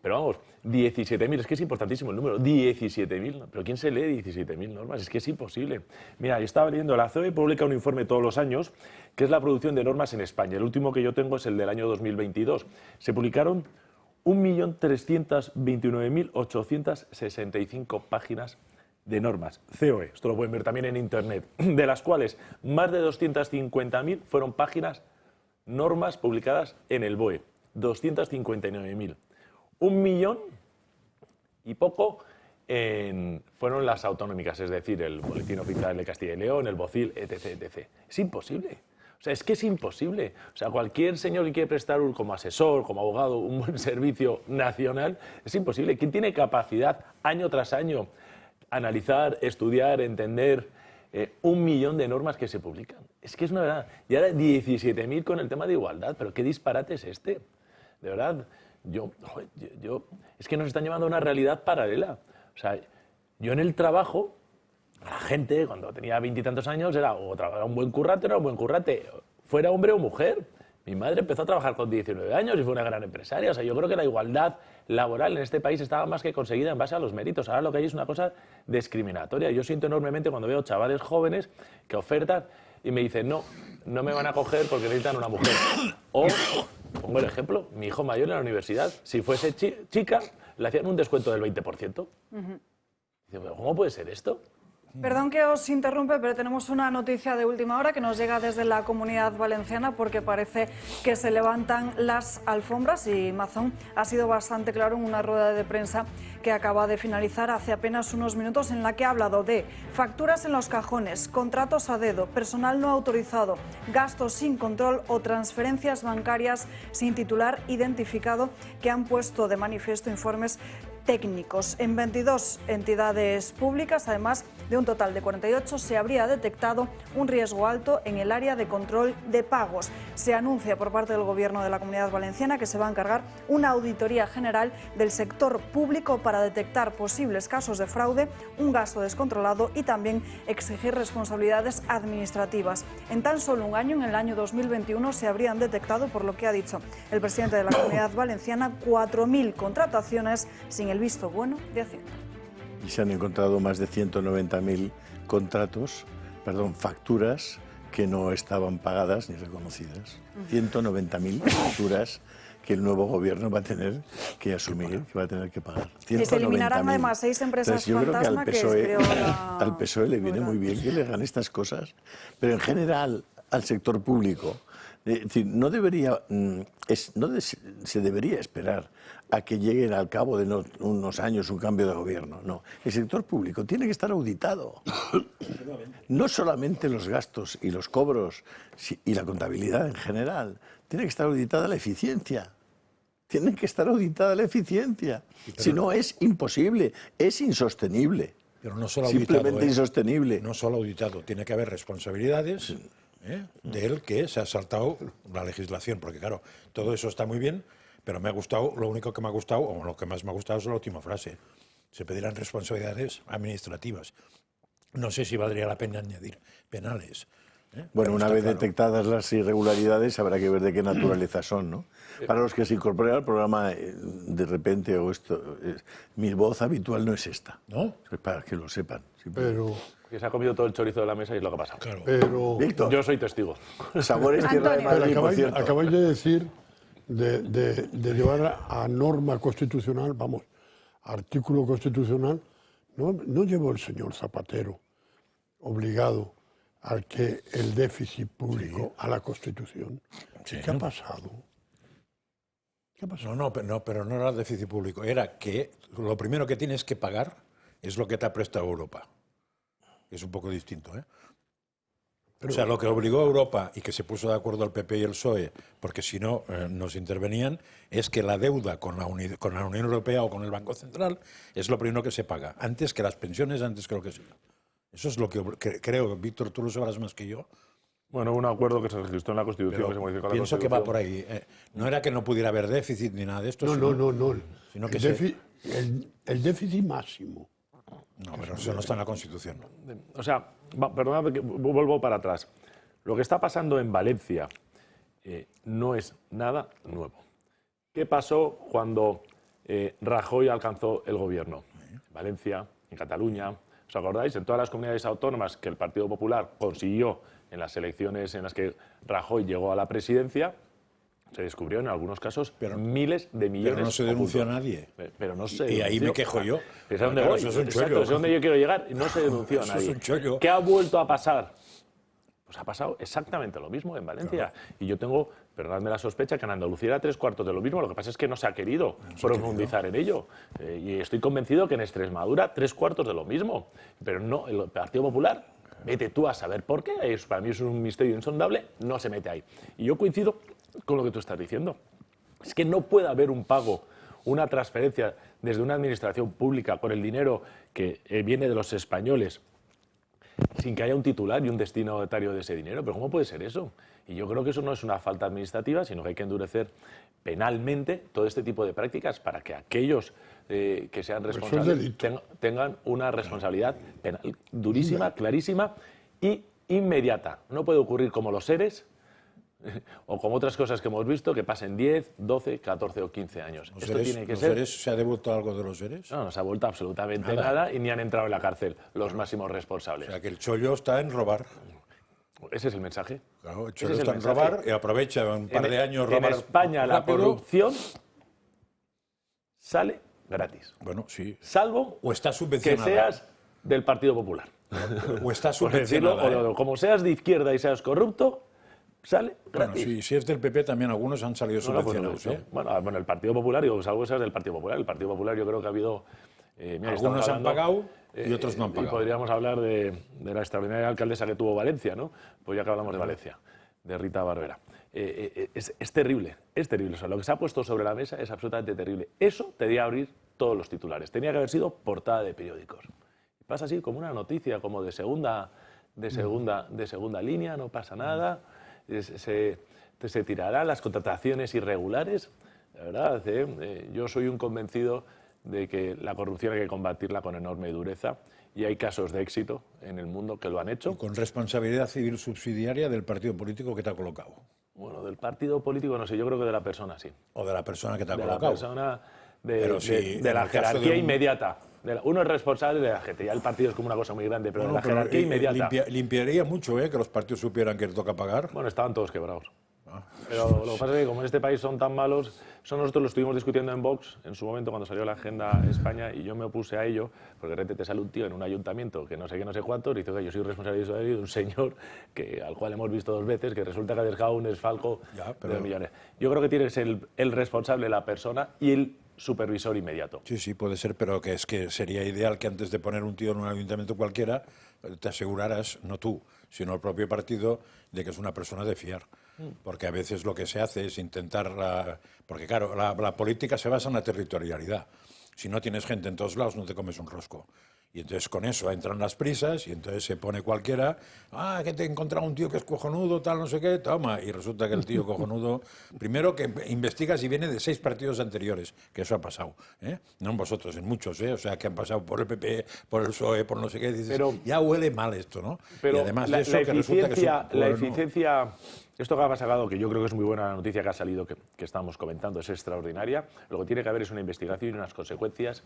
Pero vamos, 17.000, es que es importantísimo el número, 17.000, pero ¿quién se lee 17.000 normas? Es que es imposible. Mira, yo estaba leyendo, la COE publica un informe todos los años, que es la producción de normas en España. El último que yo tengo es el del año 2022. Se publicaron 1.329.865 páginas de normas, COE, esto lo pueden ver también en Internet, de las cuales más de 250.000 fueron páginas, normas publicadas en el BOE, 259.000. 1 millón y poco fueron las autonómicas, es decir, el Boletín Oficial de Castilla y León, el BOCIL, etc., etc. Es imposible. O sea, es que es imposible. O sea, cualquier señor que quiere prestar como asesor, como abogado, un buen servicio nacional, es imposible. ¿Quién tiene capacidad, año tras año, analizar, estudiar, entender 1 millón de normas que se publican? Es que es una verdad. Y ahora 17.000 con el tema de igualdad. ¿Pero qué disparate es este? De verdad, es que nos están llevando a una realidad paralela. O sea, yo en el trabajo, la gente, cuando tenía 20 y tantos años, era un buen currante o no era un buen currante, fuera hombre o mujer. Mi madre empezó a trabajar con 19 años y fue una gran empresaria. O sea, yo creo que la igualdad laboral en este país estaba más que conseguida en base a los méritos. Ahora lo que hay es una cosa discriminatoria. Yo siento enormemente cuando veo chavales jóvenes que ofertan y me dicen, no me van a coger porque necesitan una mujer. O, pongo el ejemplo, mi hijo mayor en la universidad, si fuese chica, le hacían un descuento del 20%. ¿Cómo puede ser esto? Perdón que os interrumpe, pero tenemos una noticia de última hora que nos llega desde la Comunidad Valenciana porque parece que se levantan las alfombras y Mazón ha sido bastante claro en una rueda de prensa que acaba de finalizar hace apenas unos minutos en la que ha hablado de facturas en los cajones, contratos a dedo, personal no autorizado, gastos sin control o transferencias bancarias sin titular identificado que han puesto de manifiesto informes técnicos. En 22 entidades públicas, además de un total de 48, se habría detectado un riesgo alto en el área de control de pagos. Se anuncia por parte del Gobierno de la Comunidad Valenciana que se va a encargar una auditoría general del sector público para detectar posibles casos de fraude, un gasto descontrolado y también exigir responsabilidades administrativas. En tan solo un año, en el año 2021, se habrían detectado, por lo que ha dicho el presidente de la Comunidad Valenciana, 4.000 contrataciones sin el visto bueno de Hacienda. Y se han encontrado más de 190.000 facturas que no estaban pagadas ni reconocidas. 190.000 facturas que el nuevo gobierno va a tener que asumir, que va a tener que pagar. Y se eliminarán además 6 empresas fantasma que creó al PSOE le viene muy bien que le hagan estas cosas, pero en general al sector público. Es decir, se debería esperar a que llegue al cabo de unos años un cambio de gobierno. No, el sector público tiene que estar auditado. No solamente los gastos y los cobros y la contabilidad en general. Tiene que estar auditada la eficiencia. Tiene que estar auditada la eficiencia. Si no, es imposible, es insostenible. Pero no solo simplemente insostenible. No solo auditado, tiene que haber responsabilidades de él que se ha saltado la legislación, porque claro, todo eso está muy bien, pero me ha gustado, lo único que me ha gustado, o lo que más me ha gustado es la última frase. Se pedirán responsabilidades administrativas. No sé si valdría la pena añadir penales. Bueno, una vez detectadas las irregularidades, habrá que ver de qué naturaleza son, ¿no? Para los que se incorporen al programa, de repente, mi voz habitual no es esta. ¿No? Para que lo sepan. Pero... Que se ha comido todo el chorizo de la mesa y es lo que ha pasado. Claro. Pero... Víctor. Yo soy testigo. Sabores tierra de Madrid, por cierto. Acabáis de decir de llevar a norma constitucional, vamos, artículo constitucional, no llevó el señor Zapatero obligado al que el déficit público a la Constitución. Sí. ¿Qué ha pasado? ¿Qué ha pasado? No, pero no era el déficit público. Era que lo primero que tienes que pagar es lo que te ha prestado Europa. Es un poco distinto, ¿eh? Pero, o sea, lo que obligó a Europa y que se puso de acuerdo el PP y el PSOE, porque si no nos intervenían, es que la deuda con la Unión Europea o con el Banco Central es lo primero que se paga. Antes que las pensiones, antes que lo que sea. Eso es lo que creo, Víctor, tú lo sabrás más que yo. Bueno, un acuerdo que se registró en la Constitución, que se modificó la Pienso Constitución. que va por ahí. No era que no pudiera haber déficit ni nada de esto. No. Sino que el déficit máximo. No, pero eso no está en la Constitución. O sea, perdóname que vuelvo para atrás. Lo que está pasando en Valencia no es nada nuevo. ¿Qué pasó cuando Rajoy alcanzó el gobierno? En Valencia, en Cataluña. ¿Os acordáis? En todas las comunidades autónomas que el Partido Popular consiguió en las elecciones en las que Rajoy llegó a la presidencia, Se descubrió en algunos casos miles de millones. Pero no se denunció a nadie. Pero no se y ahí me quejo yo. ¿Es a dónde voy? Eso es un Exacto, chollo. es a donde yo quiero llegar. No se denunció a nadie. Eso es un chollo. ¿Qué ha vuelto a pasar? Pues ha pasado exactamente lo mismo en Valencia. Claro. Y yo tengo, perdonadme la sospecha, que en Andalucía era 3/4 de lo mismo. Lo que pasa es que no se ha querido profundizar en ello. Y estoy convencido que en Extremadura 3/4 de lo mismo. Pero no, el Partido Popular, vete tú a saber por qué. Para mí es un misterio insondable, no se mete ahí. Y yo coincido con lo que tú estás diciendo. Es que no puede haber un pago, una transferencia desde una administración pública con el dinero que viene de los españoles sin que haya un titular y un destinatario de ese dinero. ¿Pero cómo puede ser eso? Y yo creo que eso no es una falta administrativa, sino que hay que endurecer penalmente todo este tipo de prácticas para que aquellos que sean responsables tengan una responsabilidad penal durísima, clarísima y inmediata. No puede ocurrir como los seres o como otras cosas que hemos visto, que pasen 10, 12, 14 o 15 años. Esto tiene que ser... ¿Se ha devuelto algo de los seres? No, no se ha vuelto absolutamente nada y ni han entrado en la cárcel los máximos responsables. O sea, que el chollo está en robar. Ese es el mensaje. Claro, el chollo está en robar y aprovecha un par de años robar. En España la corrupción sale gratis. Bueno, sí. Salvo o está subvencionada. Que seas del Partido Popular. O está subvencionada. O como seas de izquierda y seas corrupto, sale gratis. Bueno, si es del PP también algunos han salido subvencionados. Bueno, el Partido Popular, digo, salvo esas del Partido Popular. El Partido Popular yo creo que ha habido... algunos han pagado y otros no han pagado. Y podríamos hablar de la extraordinaria alcaldesa que tuvo Valencia, ¿no? Pues ya que hablamos de Valencia, de Rita Barberá. Es terrible, es terrible. O sea, lo que se ha puesto sobre la mesa es absolutamente terrible. Eso tenía que abrir todos los titulares. Tenía que haber sido portada de periódicos. Pasa así como una noticia, como de segunda línea, no pasa nada. Se tirarán las contrataciones irregulares. La verdad, yo soy un convencido de que la corrupción hay que combatirla con enorme dureza y hay casos de éxito en el mundo que lo han hecho. Y con responsabilidad civil subsidiaria del partido político que te ha colocado. Bueno, del partido político no sé, yo creo que de la persona sí. O de la persona que te ha colocado. De la persona, de la jerarquía inmediata. Uno es responsable de la gente, ya el partido es como una cosa muy grande, pero de la jerarquía inmediata. Limpiaría mucho que los partidos supieran que les toca pagar. Bueno, estaban todos quebrados. Pero lo que pasa es que como en este país son tan malos, nosotros lo estuvimos discutiendo en Vox en su momento cuando salió la Agenda España y yo me opuse a ello, porque de repente te sale un tío en un ayuntamiento que no sé qué, no sé cuánto, y dice que yo soy responsable de un señor al cual hemos visto 2 veces, que resulta que ha dejado un desfalco de millones. Yo creo que tiene que ser el responsable la persona y el supervisor inmediato. Sí, puede ser, pero que es que sería ideal que antes de poner un tío en un ayuntamiento cualquiera, te aseguraras, no tú, sino el propio partido, de que es una persona de fiar. Porque a veces lo que se hace es intentar... Porque claro, la política se basa en la territorialidad. Si no tienes gente en todos lados, no te comes un rosco. Y entonces con eso entran las prisas y entonces se pone cualquiera, que te he encontrado un tío que es cojonudo, tal, no sé qué, toma. Y resulta que el tío cojonudo, primero que investigas y viene de 6 partidos anteriores, que eso ha pasado. No en vosotros, en muchos, o sea, que han pasado por el PP, por el PSOE, por no sé qué. Dices, pero, ya huele mal esto, ¿no? Pero y además de eso, que resulta que la eficiencia... Esto que ha pasado, que yo creo que es muy buena la noticia que ha salido, que estábamos comentando, es extraordinaria. Lo que tiene que haber es una investigación y unas consecuencias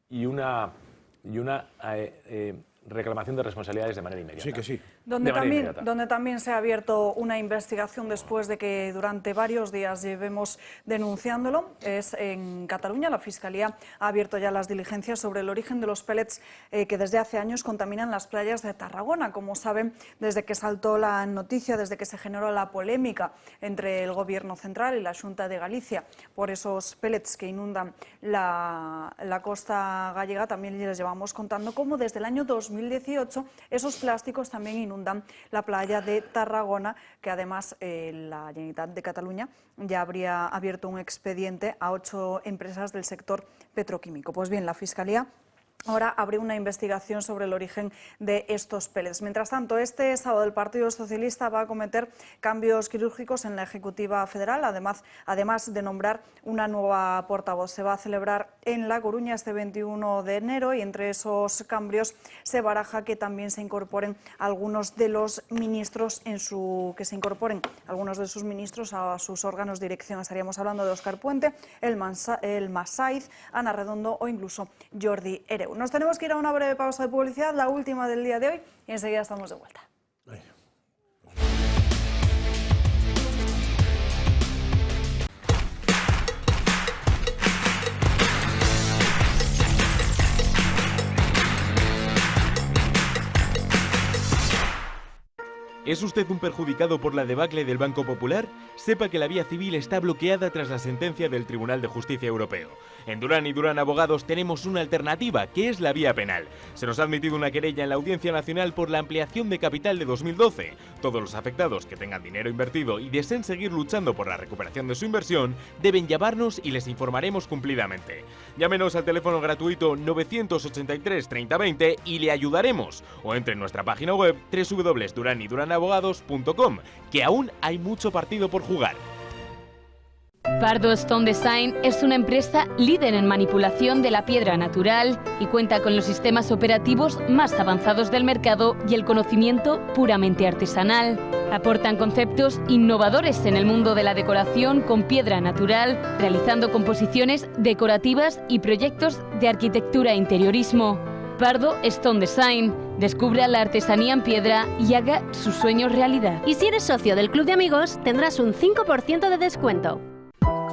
y una reclamación de responsabilidades de manera inmediata. Sí, que sí. Donde también se ha abierto una investigación después de que durante varios días llevemos denunciándolo es en Cataluña. La Fiscalía ha abierto ya las diligencias sobre el origen de los pellets que desde hace años contaminan las playas de Tarragona. Como saben, desde que saltó la noticia, desde que se generó la polémica entre el Gobierno central y la Xunta de Galicia por esos pellets que inundan la costa gallega, también les llevamos contando cómo desde el año 2018 esos plásticos también inundan la playa de Tarragona, que además la Generalitat de Cataluña ya habría abierto un expediente a 8 empresas del sector petroquímico. Pues bien, la Fiscalía ahora abre una investigación sobre el origen de estos pellets. Mientras tanto, este sábado el Partido Socialista va a acometer cambios quirúrgicos en la Ejecutiva Federal, además de nombrar una nueva portavoz. Se va a celebrar en La Coruña este 21 de enero y entre esos cambios se baraja que también se incorporen algunos de los ministros algunos de sus ministros a sus órganos de dirección. Estaríamos hablando de Óscar Puente, el Masaiz, Ana Redondo o incluso Jordi Hereu. Nos tenemos que ir a una breve pausa de publicidad, la última del día de hoy, y enseguida estamos de vuelta. ¿Es usted un perjudicado por la debacle del Banco Popular? Sepa que la vía civil está bloqueada tras la sentencia del Tribunal de Justicia Europeo. En Duran y Duran Abogados tenemos una alternativa, que es la vía penal. Se nos ha admitido una querella en la Audiencia Nacional por la ampliación de capital de 2012. Todos los afectados que tengan dinero invertido y deseen seguir luchando por la recuperación de su inversión deben llamarnos y les informaremos cumplidamente. Llámenos al teléfono gratuito 983 3020 y le ayudaremos. O entre en nuestra página web www.duranyduranabogados.com, que aún hay mucho partido por jugar. Pardo Stone Design es una empresa líder en manipulación de la piedra natural y cuenta con los sistemas operativos más avanzados del mercado y el conocimiento puramente artesanal. Aportan conceptos innovadores en el mundo de la decoración con piedra natural, realizando composiciones decorativas y proyectos de arquitectura e interiorismo. Pardo Stone Design. Descubra la artesanía en piedra y haga sus sueños realidad. Y si eres socio del Club de Amigos, tendrás un 5% de descuento.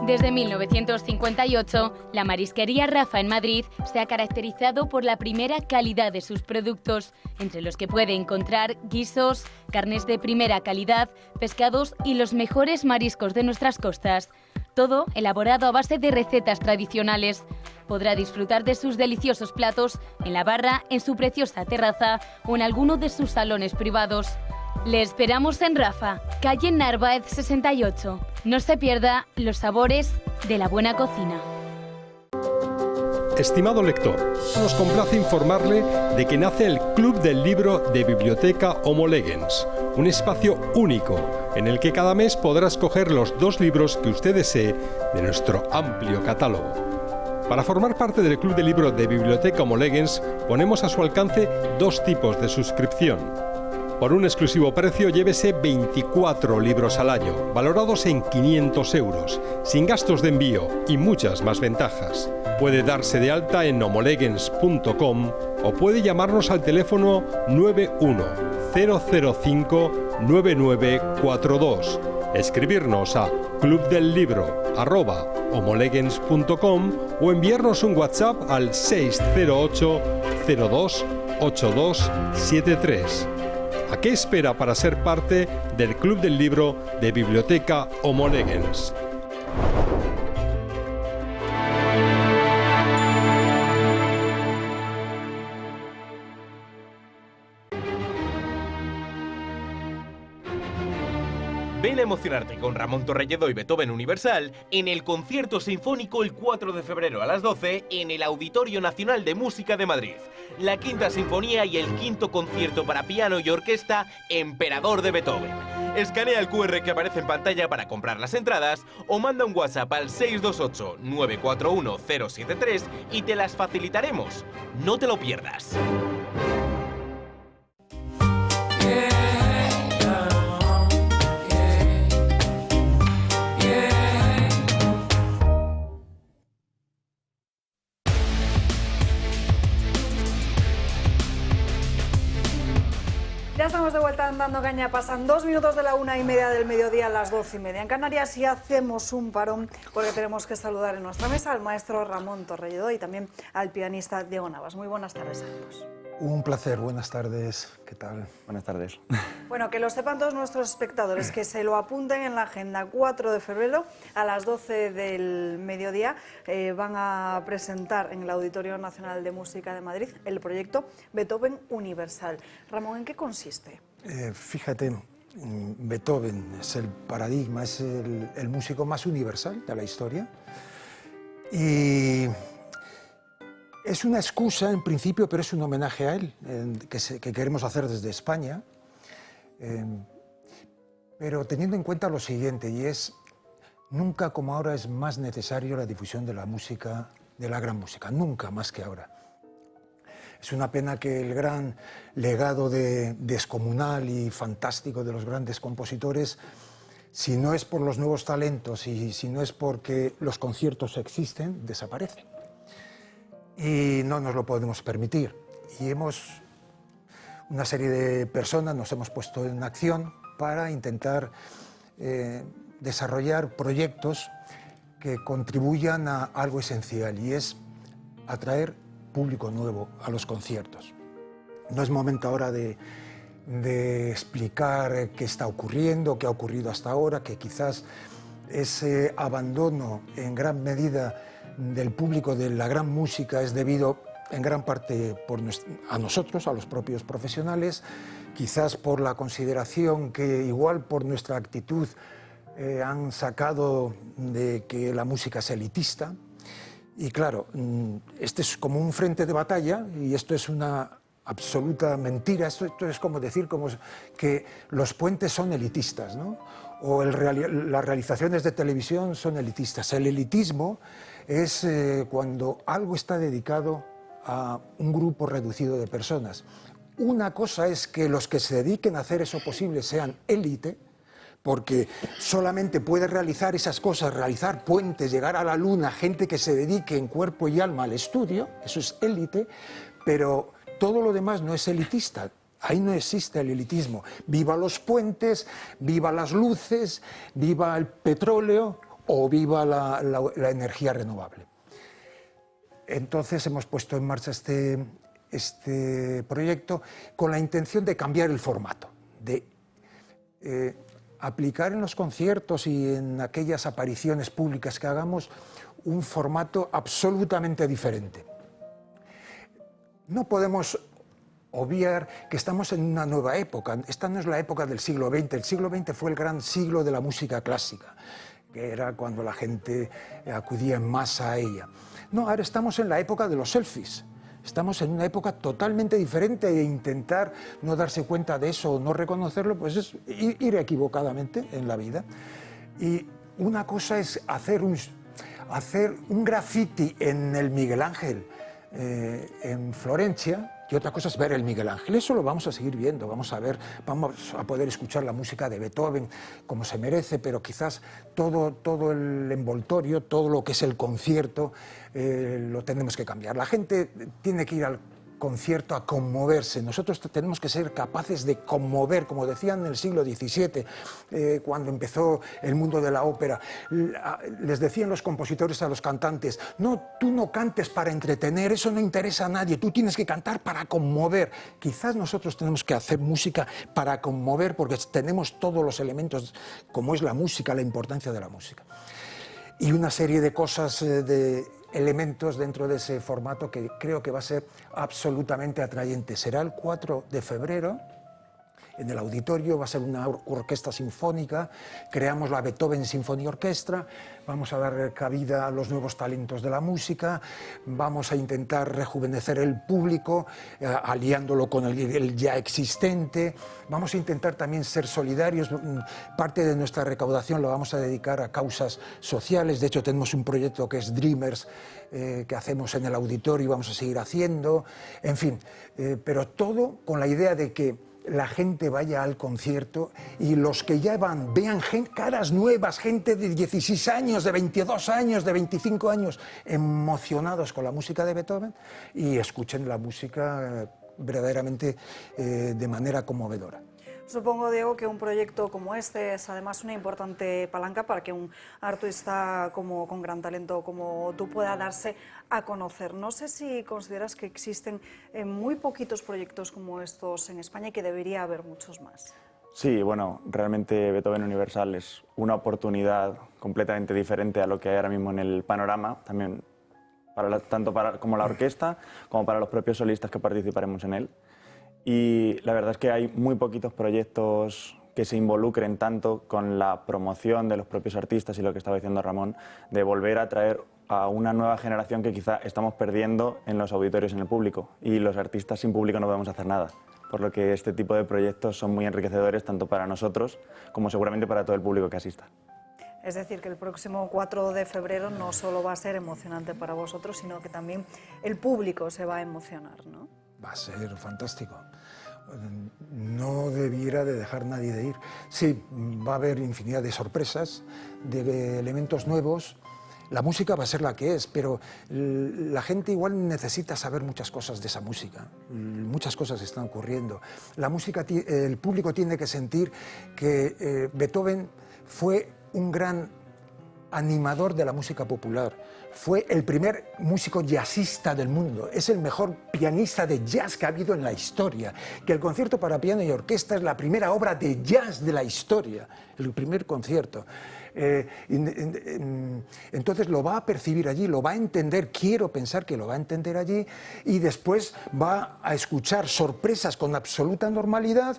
Desde 1958, la Marisquería Rafa en Madrid se ha caracterizado por la primera calidad de sus productos, entre los que puede encontrar guisos, carnes de primera calidad, pescados y los mejores mariscos de nuestras costas. Todo elaborado a base de recetas tradicionales. Podrá disfrutar de sus deliciosos platos en la barra, en su preciosa terraza o en alguno de sus salones privados. Le esperamos en Rafa, calle Narváez 68. No se pierda los sabores de la buena cocina. Estimado lector, nos complace informarle de que nace el Club del Libro de Biblioteca Homo Legens, un espacio único en el que cada mes podrá escoger los 2 libros que usted desee de nuestro amplio catálogo. Para formar parte del Club del Libro de Biblioteca Homo Legens, ponemos a su alcance 2 tipos de suscripción. Por un exclusivo precio, llévese 24 libros al año, valorados en 500 euros, sin gastos de envío y muchas más ventajas. Puede darse de alta en homolegens.com o puede llamarnos al teléfono 910059942, escribirnos a clubdellibro@homolegens.com o enviarnos un WhatsApp al 608 02 8273. ¿A qué espera para ser parte del Club del Libro de Biblioteca Homo Legens? Ven a emocionarte con Ramón Torrelledo y Beethoven Universal en el Concierto Sinfónico el 4 de febrero a las 12 en el Auditorio Nacional de Música de Madrid. La Quinta Sinfonía y el quinto concierto para piano y orquesta Emperador de Beethoven. Escanea el QR que aparece en pantalla para comprar las entradas o manda un WhatsApp al 628-941-073 y te las facilitaremos. No te lo pierdas. Ya estamos de vuelta dando caña, pasan 2 minutos de la 1:30 del mediodía a las 12:30 en Canarias y hacemos un parón porque tenemos que saludar en nuestra mesa al maestro Ramón Torrelledo y también al pianista Diego Navas. Muy buenas tardes a ambos. Un placer, buenas tardes, ¿qué tal? Buenas tardes. Bueno, que lo sepan todos nuestros espectadores, que se lo apunten en la agenda. 4 de febrero a las 12 del mediodía van a presentar en el Auditorio Nacional de Música de Madrid el proyecto Beethoven Universal. Ramón, ¿en qué consiste? Fíjate, Beethoven es el paradigma, es el músico más universal de la historia y es una excusa en principio, pero es un homenaje a él que queremos hacer desde España, pero teniendo en cuenta lo siguiente, y es nunca como ahora es más necesario la difusión de la música, de la gran música, nunca más que ahora. Es una pena que el gran legado descomunal y fantástico de los grandes compositores, si no es por los nuevos talentos y si no es porque los conciertos existen, desaparecen. Y no nos lo podemos permitir. Y una serie de personas nos hemos puesto en acción para intentar desarrollar proyectos que contribuyan a algo esencial, y es atraer público nuevo a los conciertos. No es momento ahora de de explicar qué está ocurriendo, qué ha ocurrido hasta ahora, que quizás ese abandono en gran medida del público de la gran música es debido en gran parte a nosotros, a los propios profesionales, quizás por la consideración que igual por nuestra actitud han sacado de que la música es elitista. Y claro, este es como un frente de batalla y esto es una absoluta mentira. Esto es como decir que los puentes son elitistas, ¿no? O las realizaciones de televisión son elitistas. El elitismo es cuando algo está dedicado a un grupo reducido de personas. Una cosa es que los que se dediquen a hacer eso posible sean élite, porque solamente puede realizar esas cosas, realizar puentes, llegar a la luna, gente que se dedique en cuerpo y alma al estudio, eso es élite, pero todo lo demás no es elitista. Ahí no existe el elitismo. Viva los puentes, viva las luces, viva el petróleo o viva la energía renovable. Entonces hemos puesto en marcha este proyecto con la intención de cambiar el formato, de aplicar en los conciertos y en aquellas apariciones públicas que hagamos un formato absolutamente diferente. No podemos obviar que estamos en una nueva época. Esta no es la época del siglo XX. El siglo XX fue el gran siglo de la música clásica, que era cuando la gente acudía en masa a ella. No, ahora estamos en la época de los selfies. Estamos en una época totalmente diferente e intentar no darse cuenta de eso o no reconocerlo, pues es ir equivocadamente en la vida. Y una cosa es hacer un graffiti en el Miguel Ángel en Florencia, y otra cosa es ver el Miguel Ángel. Eso lo vamos a seguir viendo, vamos a poder escuchar la música de Beethoven como se merece, pero quizás todo el envoltorio, todo lo que es el concierto, lo tenemos que cambiar. La gente tiene que ir al concierto a conmoverse. Nosotros tenemos que ser capaces de conmover, como decían en el siglo XVII, cuando empezó el mundo de la ópera. Les decían los compositores a los cantantes: no, tú no cantes para entretener, eso no interesa a nadie, tú tienes que cantar para conmover. Quizás nosotros tenemos que hacer música para conmover, porque tenemos todos los elementos, como es la música, la importancia de la música. Y una serie de cosas, de elementos dentro de ese formato que creo que va a ser absolutamente atrayente. Será el 4 de febrero en el auditorio, va a ser una orquesta sinfónica, creamos la Beethoven Symphony Orchestra, vamos a dar cabida a los nuevos talentos de la música, vamos a intentar rejuvenecer el público, aliándolo con el ya existente, vamos a intentar también ser solidarios, parte de nuestra recaudación la vamos a dedicar a causas sociales, de hecho tenemos un proyecto que es Dreamers, que hacemos en el auditorio y vamos a seguir haciendo, en fin, pero todo con la idea de que la gente vaya al concierto y los que ya van vean caras nuevas, gente de 16 años, de 22 años, de 25 años, emocionados con la música de Beethoven y escuchen la música verdaderamente de manera conmovedora. Supongo, Diego, que un proyecto como este es además una importante palanca para que un artista con gran talento como tú pueda darse a conocer. No sé si consideras que existen muy poquitos proyectos como estos en España y que debería haber muchos más. Sí, bueno, realmente Beethoven Universal es una oportunidad completamente diferente a lo que hay ahora mismo en el panorama, también como la orquesta como para los propios solistas que participaremos en él. Y la verdad es que hay muy poquitos proyectos que se involucren tanto con la promoción de los propios artistas y lo que estaba diciendo Ramón, de volver a traer a una nueva generación que quizá estamos perdiendo en los auditorios, en el público. Y los artistas sin público no podemos hacer nada. Por lo que este tipo de proyectos son muy enriquecedores tanto para nosotros como seguramente para todo el público que asista. Es decir, que el próximo 4 de febrero no solo va a ser emocionante para vosotros, sino que también el público se va a emocionar, ¿no? Va a ser fantástico. No debiera de dejar nadie de ir. Sí, va a haber infinidad de sorpresas, de elementos nuevos. La música va a ser la que es, pero la gente igual necesita saber muchas cosas de esa música. Muchas cosas están ocurriendo. La música, el público tiene que sentir que Beethoven fue un gran animador de la música popular. fue el primer músico jazzista del mundo, es el mejor pianista de jazz que ha habido en la historia, que el concierto para piano y orquesta es la primera obra de jazz de la historia, el primer concierto. Entonces lo va a percibir allí, lo va a entender, quiero pensar que lo va a entender allí, y después va a escuchar sorpresas con absoluta normalidad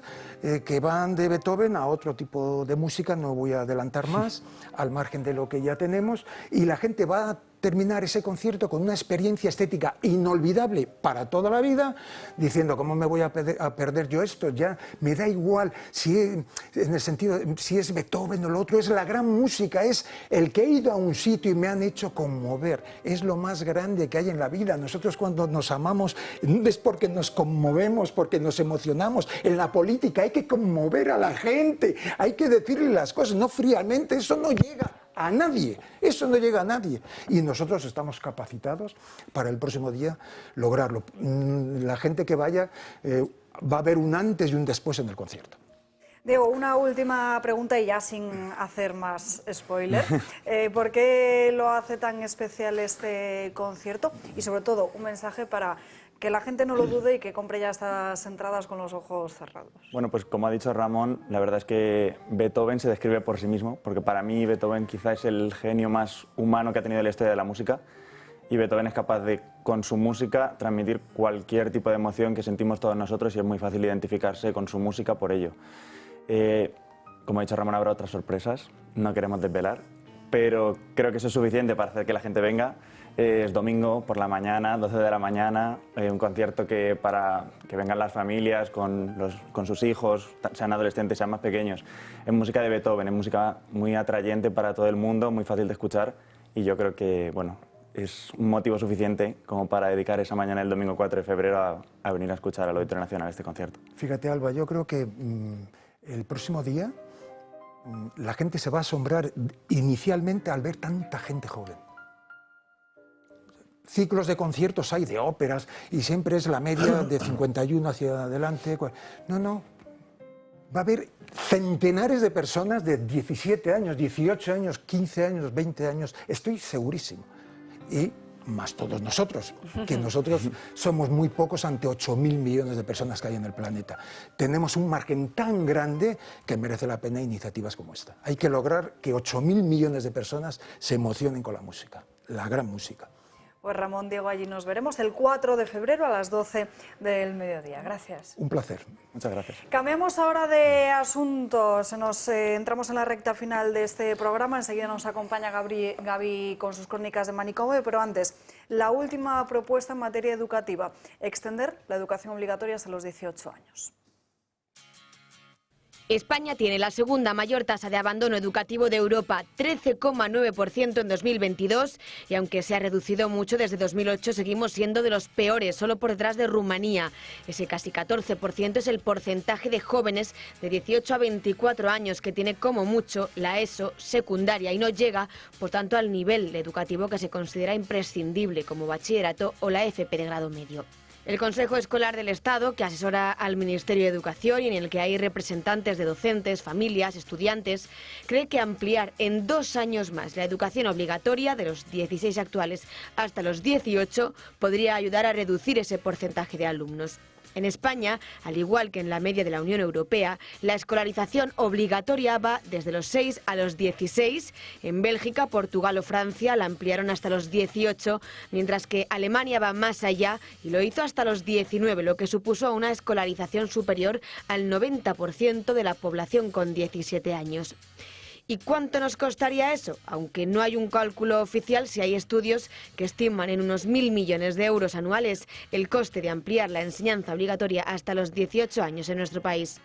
que van de Beethoven a otro tipo de música, no voy a adelantar más, al margen de lo que ya tenemos, y la gente va a terminar ese concierto con una experiencia estética inolvidable para toda la vida, diciendo, ¿cómo me voy a perder yo esto? Ya me da igual en el sentido, si es Beethoven o lo otro, es la gran música, es el que he ido a un sitio y me han hecho conmover, es lo más grande que hay en la vida. Nosotros cuando nos amamos es porque nos conmovemos, porque nos emocionamos. En la política hay que conmover a la gente, hay que decirle las cosas, no fríamente, eso no llega a nadie, eso no llega a nadie, y nosotros estamos capacitados para el próximo día lograrlo. La gente que vaya va a ver un antes y un después en el concierto. Diego, una última pregunta y ya sin hacer más spoiler. ¿Por qué lo hace tan especial este concierto? Y sobre todo, un mensaje para que la gente no lo dude y que compre ya estas entradas con los ojos cerrados. Bueno, pues como ha dicho Ramón, la verdad es que Beethoven se describe por sí mismo, porque para mí Beethoven quizá es el genio más humano que ha tenido la historia de la música, y Beethoven es capaz de, con su música, transmitir cualquier tipo de emoción que sentimos todos nosotros, y es muy fácil identificarse con su música por ello. Como ha dicho Ramón, habrá otras sorpresas, no queremos desvelar, pero creo que eso es suficiente para hacer que la gente venga. Es domingo por la mañana, 12 de la mañana, un concierto para que vengan las familias con sus hijos, sean adolescentes, sean más pequeños. Es música de Beethoven, es música muy atrayente para todo el mundo, muy fácil de escuchar, y yo creo que es un motivo suficiente como para dedicar esa mañana el domingo 4 de febrero a venir a escuchar al Auditorio Nacional este concierto. Fíjate, Alba, yo creo que el próximo día la gente se va a asombrar inicialmente al ver tanta gente joven. Ciclos de conciertos hay, de óperas, y siempre es la media de 51 hacia adelante. No, va a haber centenares de personas de 17 años, 18 años, 15 años, 20 años, estoy segurísimo. Y más todos nosotros, que nosotros somos muy pocos ante 8.000 millones de personas que hay en el planeta. Tenemos un margen tan grande que merece la pena iniciativas como esta. Hay que lograr que 8.000 millones de personas se emocionen con la música, la gran música. Pues Ramón, Diego, allí nos veremos el 4 de febrero a las 12 del mediodía. Gracias. Un placer. Muchas gracias. Cambiamos ahora de asunto. Entramos en la recta final de este programa. Enseguida nos acompaña Gaby con sus crónicas de Manicomio, pero antes, la última propuesta en materia educativa: extender la educación obligatoria hasta los 18 años. España tiene la segunda mayor tasa de abandono educativo de Europa, 13,9% en 2022, y aunque se ha reducido mucho desde 2008, seguimos siendo de los peores, solo por detrás de Rumanía. Ese casi 14% es el porcentaje de jóvenes de 18 a 24 años que tiene como mucho la ESO secundaria y no llega, por tanto, al nivel educativo que se considera imprescindible, como bachillerato o la FP de grado medio. El Consejo Escolar del Estado, que asesora al Ministerio de Educación y en el que hay representantes de docentes, familias, estudiantes, cree que ampliar en 2 años más la educación obligatoria de los 16 actuales hasta los 18 podría ayudar a reducir ese porcentaje de alumnos. En España, al igual que en la media de la Unión Europea, la escolarización obligatoria va desde los 6 a los 16. En Bélgica, Portugal o Francia la ampliaron hasta los 18, mientras que Alemania va más allá y lo hizo hasta los 19, lo que supuso una escolarización superior al 90% de la población con 17 años. ¿Y cuánto nos costaría eso? Aunque no hay un cálculo oficial, sí hay estudios que estiman en unos 1.000 millones de euros anuales el coste de ampliar la enseñanza obligatoria hasta los 18 años en nuestro país.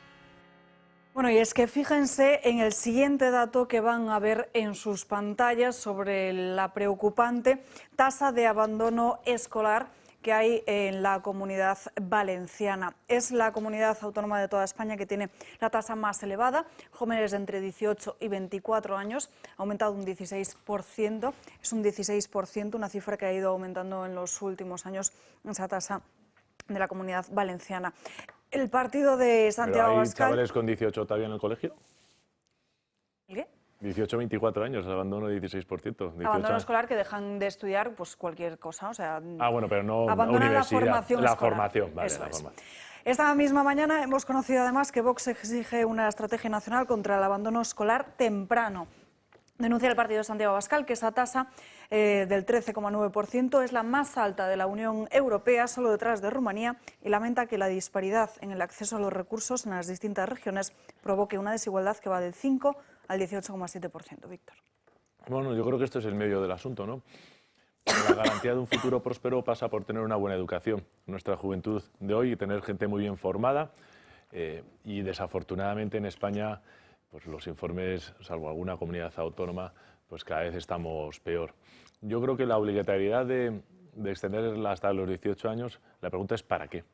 Bueno, y es que fíjense en el siguiente dato que van a ver en sus pantallas sobre la preocupante tasa de abandono escolar que hay en la Comunidad Valenciana. Es la comunidad autónoma de toda España que tiene la tasa más elevada. Jóvenes de entre 18 y 24 años ha aumentado un 16%. Es un 16%, una cifra que ha ido aumentando en los últimos años, esa tasa de la Comunidad Valenciana. El partido de Santiago Abascal... ¿Hay chavales con 18 todavía en el colegio? ¿Qué? 18-24 años, abandono 16%. 18 abandono años. escolar, que dejan de estudiar pues cualquier cosa, o sea... Bueno, pero no abandonan universidad. La formación escolar. Vale, Eso la es. formación. Esta misma mañana hemos conocido además que Vox exige una estrategia nacional contra el abandono escolar temprano. Denuncia el partido de Santiago Abascal que esa tasa del 13,9% es la más alta de la Unión Europea, solo detrás de Rumanía, y lamenta que la disparidad en el acceso a los recursos en las distintas regiones provoque una desigualdad que va del 5 al 18,7%. Víctor. Bueno, yo creo que este es el medio del asunto, ¿no? La garantía de un futuro próspero pasa por tener una buena educación. Nuestra juventud de hoy, tener gente muy bien formada, y desafortunadamente en España, pues los informes, salvo alguna comunidad autónoma, pues cada vez estamos peor. Yo creo que la obligatoriedad de extenderla hasta los 18 años, la pregunta es ¿para qué?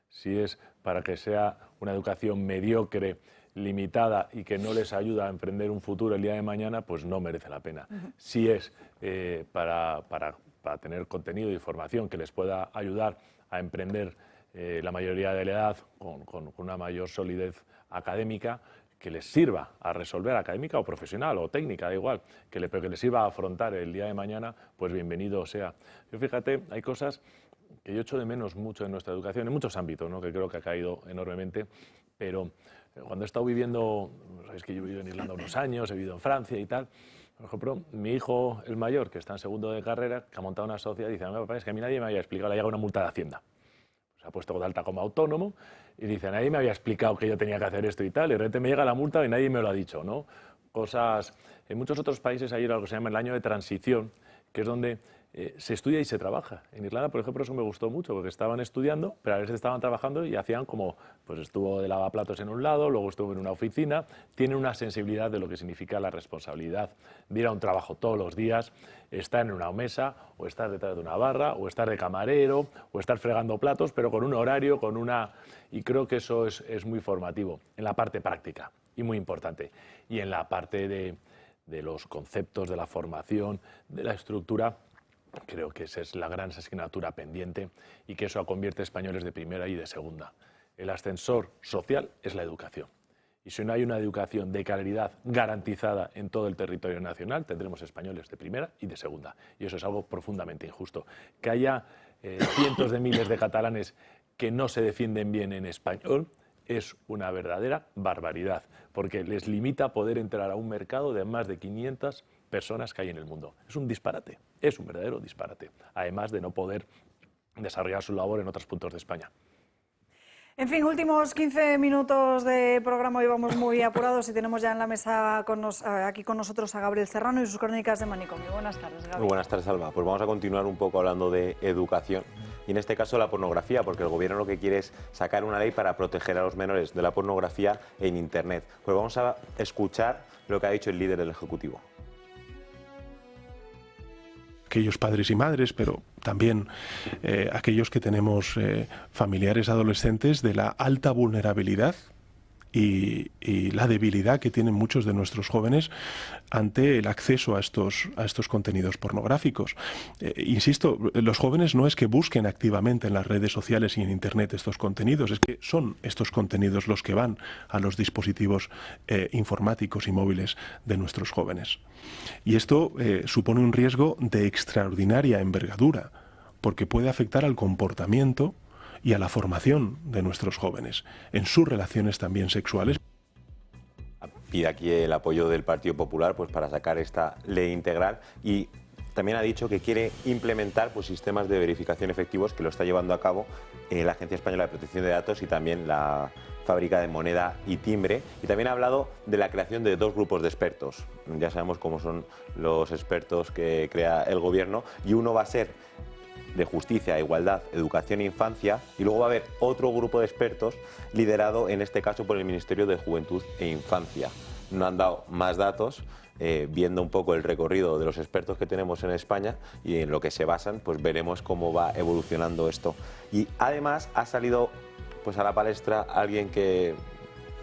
Si es para que sea una educación mediocre, limitada y que no les ayuda a emprender un futuro el día de mañana, pues no merece la pena. Si es para tener contenido y formación que les pueda ayudar a emprender la mayoría de la edad con una mayor solidez académica, que les sirva a resolver, académica o profesional o técnica, da igual, pero que les sirva a afrontar el día de mañana, pues bienvenido sea. Yo fíjate, hay cosas que yo echo de menos mucho en nuestra educación, en muchos ámbitos, ¿no? Que creo que ha caído enormemente, pero cuando he estado viviendo, sabéis que yo he vivido en Irlanda unos años, he vivido en Francia y tal, por ejemplo, mi hijo, el mayor, que está en segundo de carrera, que ha montado una sociedad, dice, papá, es que a mí nadie me había explicado, le llega una multa de Hacienda. Se ha puesto de alta como autónomo y dice, nadie me había explicado que yo tenía que hacer esto y tal, y de repente me llega la multa y nadie me lo ha dicho, ¿no? Cosas... En muchos otros países hay algo que se llama el año de transición, que es donde se estudia y se trabaja. En Irlanda, por ejemplo, eso me gustó mucho, porque estaban estudiando, pero a veces estaban trabajando y hacían como, pues estuvo de lavaplatos en un lado, luego estuvo en una oficina, tienen una sensibilidad de lo que significa la responsabilidad de ir a un trabajo todos los días, estar en una mesa, o estar detrás de una barra, o estar de camarero, o estar fregando platos, pero con un horario, con una... Y creo que eso es muy formativo, en la parte práctica, y muy importante. Y en la parte de los conceptos, de la formación, de la estructura, creo que esa es la gran asignatura pendiente y que eso convierte a españoles de primera y de segunda. El ascensor social es la educación. Y si no hay una educación de calidad garantizada en todo el territorio nacional, tendremos españoles de primera y de segunda. Y eso es algo profundamente injusto. Que haya cientos de miles de catalanes que no se defienden bien en español es una verdadera barbaridad, porque les limita poder entrar a un mercado de más de 500 personas que hay en el mundo. Es un disparate, es un verdadero disparate, además de no poder desarrollar su labor en otros puntos de España. En fin, últimos 15 minutos de programa, hoy vamos muy apurados y tenemos ya en la mesa aquí con nosotros a Gabriel Serrano y sus crónicas de manicomio. Buenas tardes, Gabriel. Muy buenas tardes, Alba. Pues vamos a continuar un poco hablando de educación y en este caso la pornografía, porque el gobierno lo que quiere es sacar una ley para proteger a los menores de la pornografía en Internet. Pues vamos a escuchar lo que ha dicho el líder del Ejecutivo. Aquellos padres y madres, pero también aquellos que tenemos familiares adolescentes, de la alta vulnerabilidad y la debilidad que tienen muchos de nuestros jóvenes ante el acceso a estos contenidos pornográficos. Insisto, los jóvenes no es que busquen activamente en las redes sociales y en Internet estos contenidos, es que son estos contenidos los que van a los dispositivos informáticos y móviles de nuestros jóvenes. Y esto supone un riesgo de extraordinaria envergadura, porque puede afectar al comportamiento y a la formación de nuestros jóvenes, en sus relaciones también sexuales. Pide aquí el apoyo del Partido Popular pues, para sacar esta ley integral y también ha dicho que quiere implementar pues, sistemas de verificación efectivos que lo está llevando a cabo la Agencia Española de Protección de Datos y también la Fábrica de Moneda y Timbre. Y también ha hablado de la creación de 2 grupos de expertos. Ya sabemos cómo son los expertos que crea el Gobierno y uno va a ser de justicia, igualdad, educación e infancia y luego va a haber otro grupo de expertos liderado en este caso por el Ministerio de Juventud e Infancia. No han dado más datos, viendo un poco el recorrido de los expertos que tenemos en España y en lo que se basan, pues veremos cómo va evolucionando esto. Y además ha salido pues a la palestra alguien que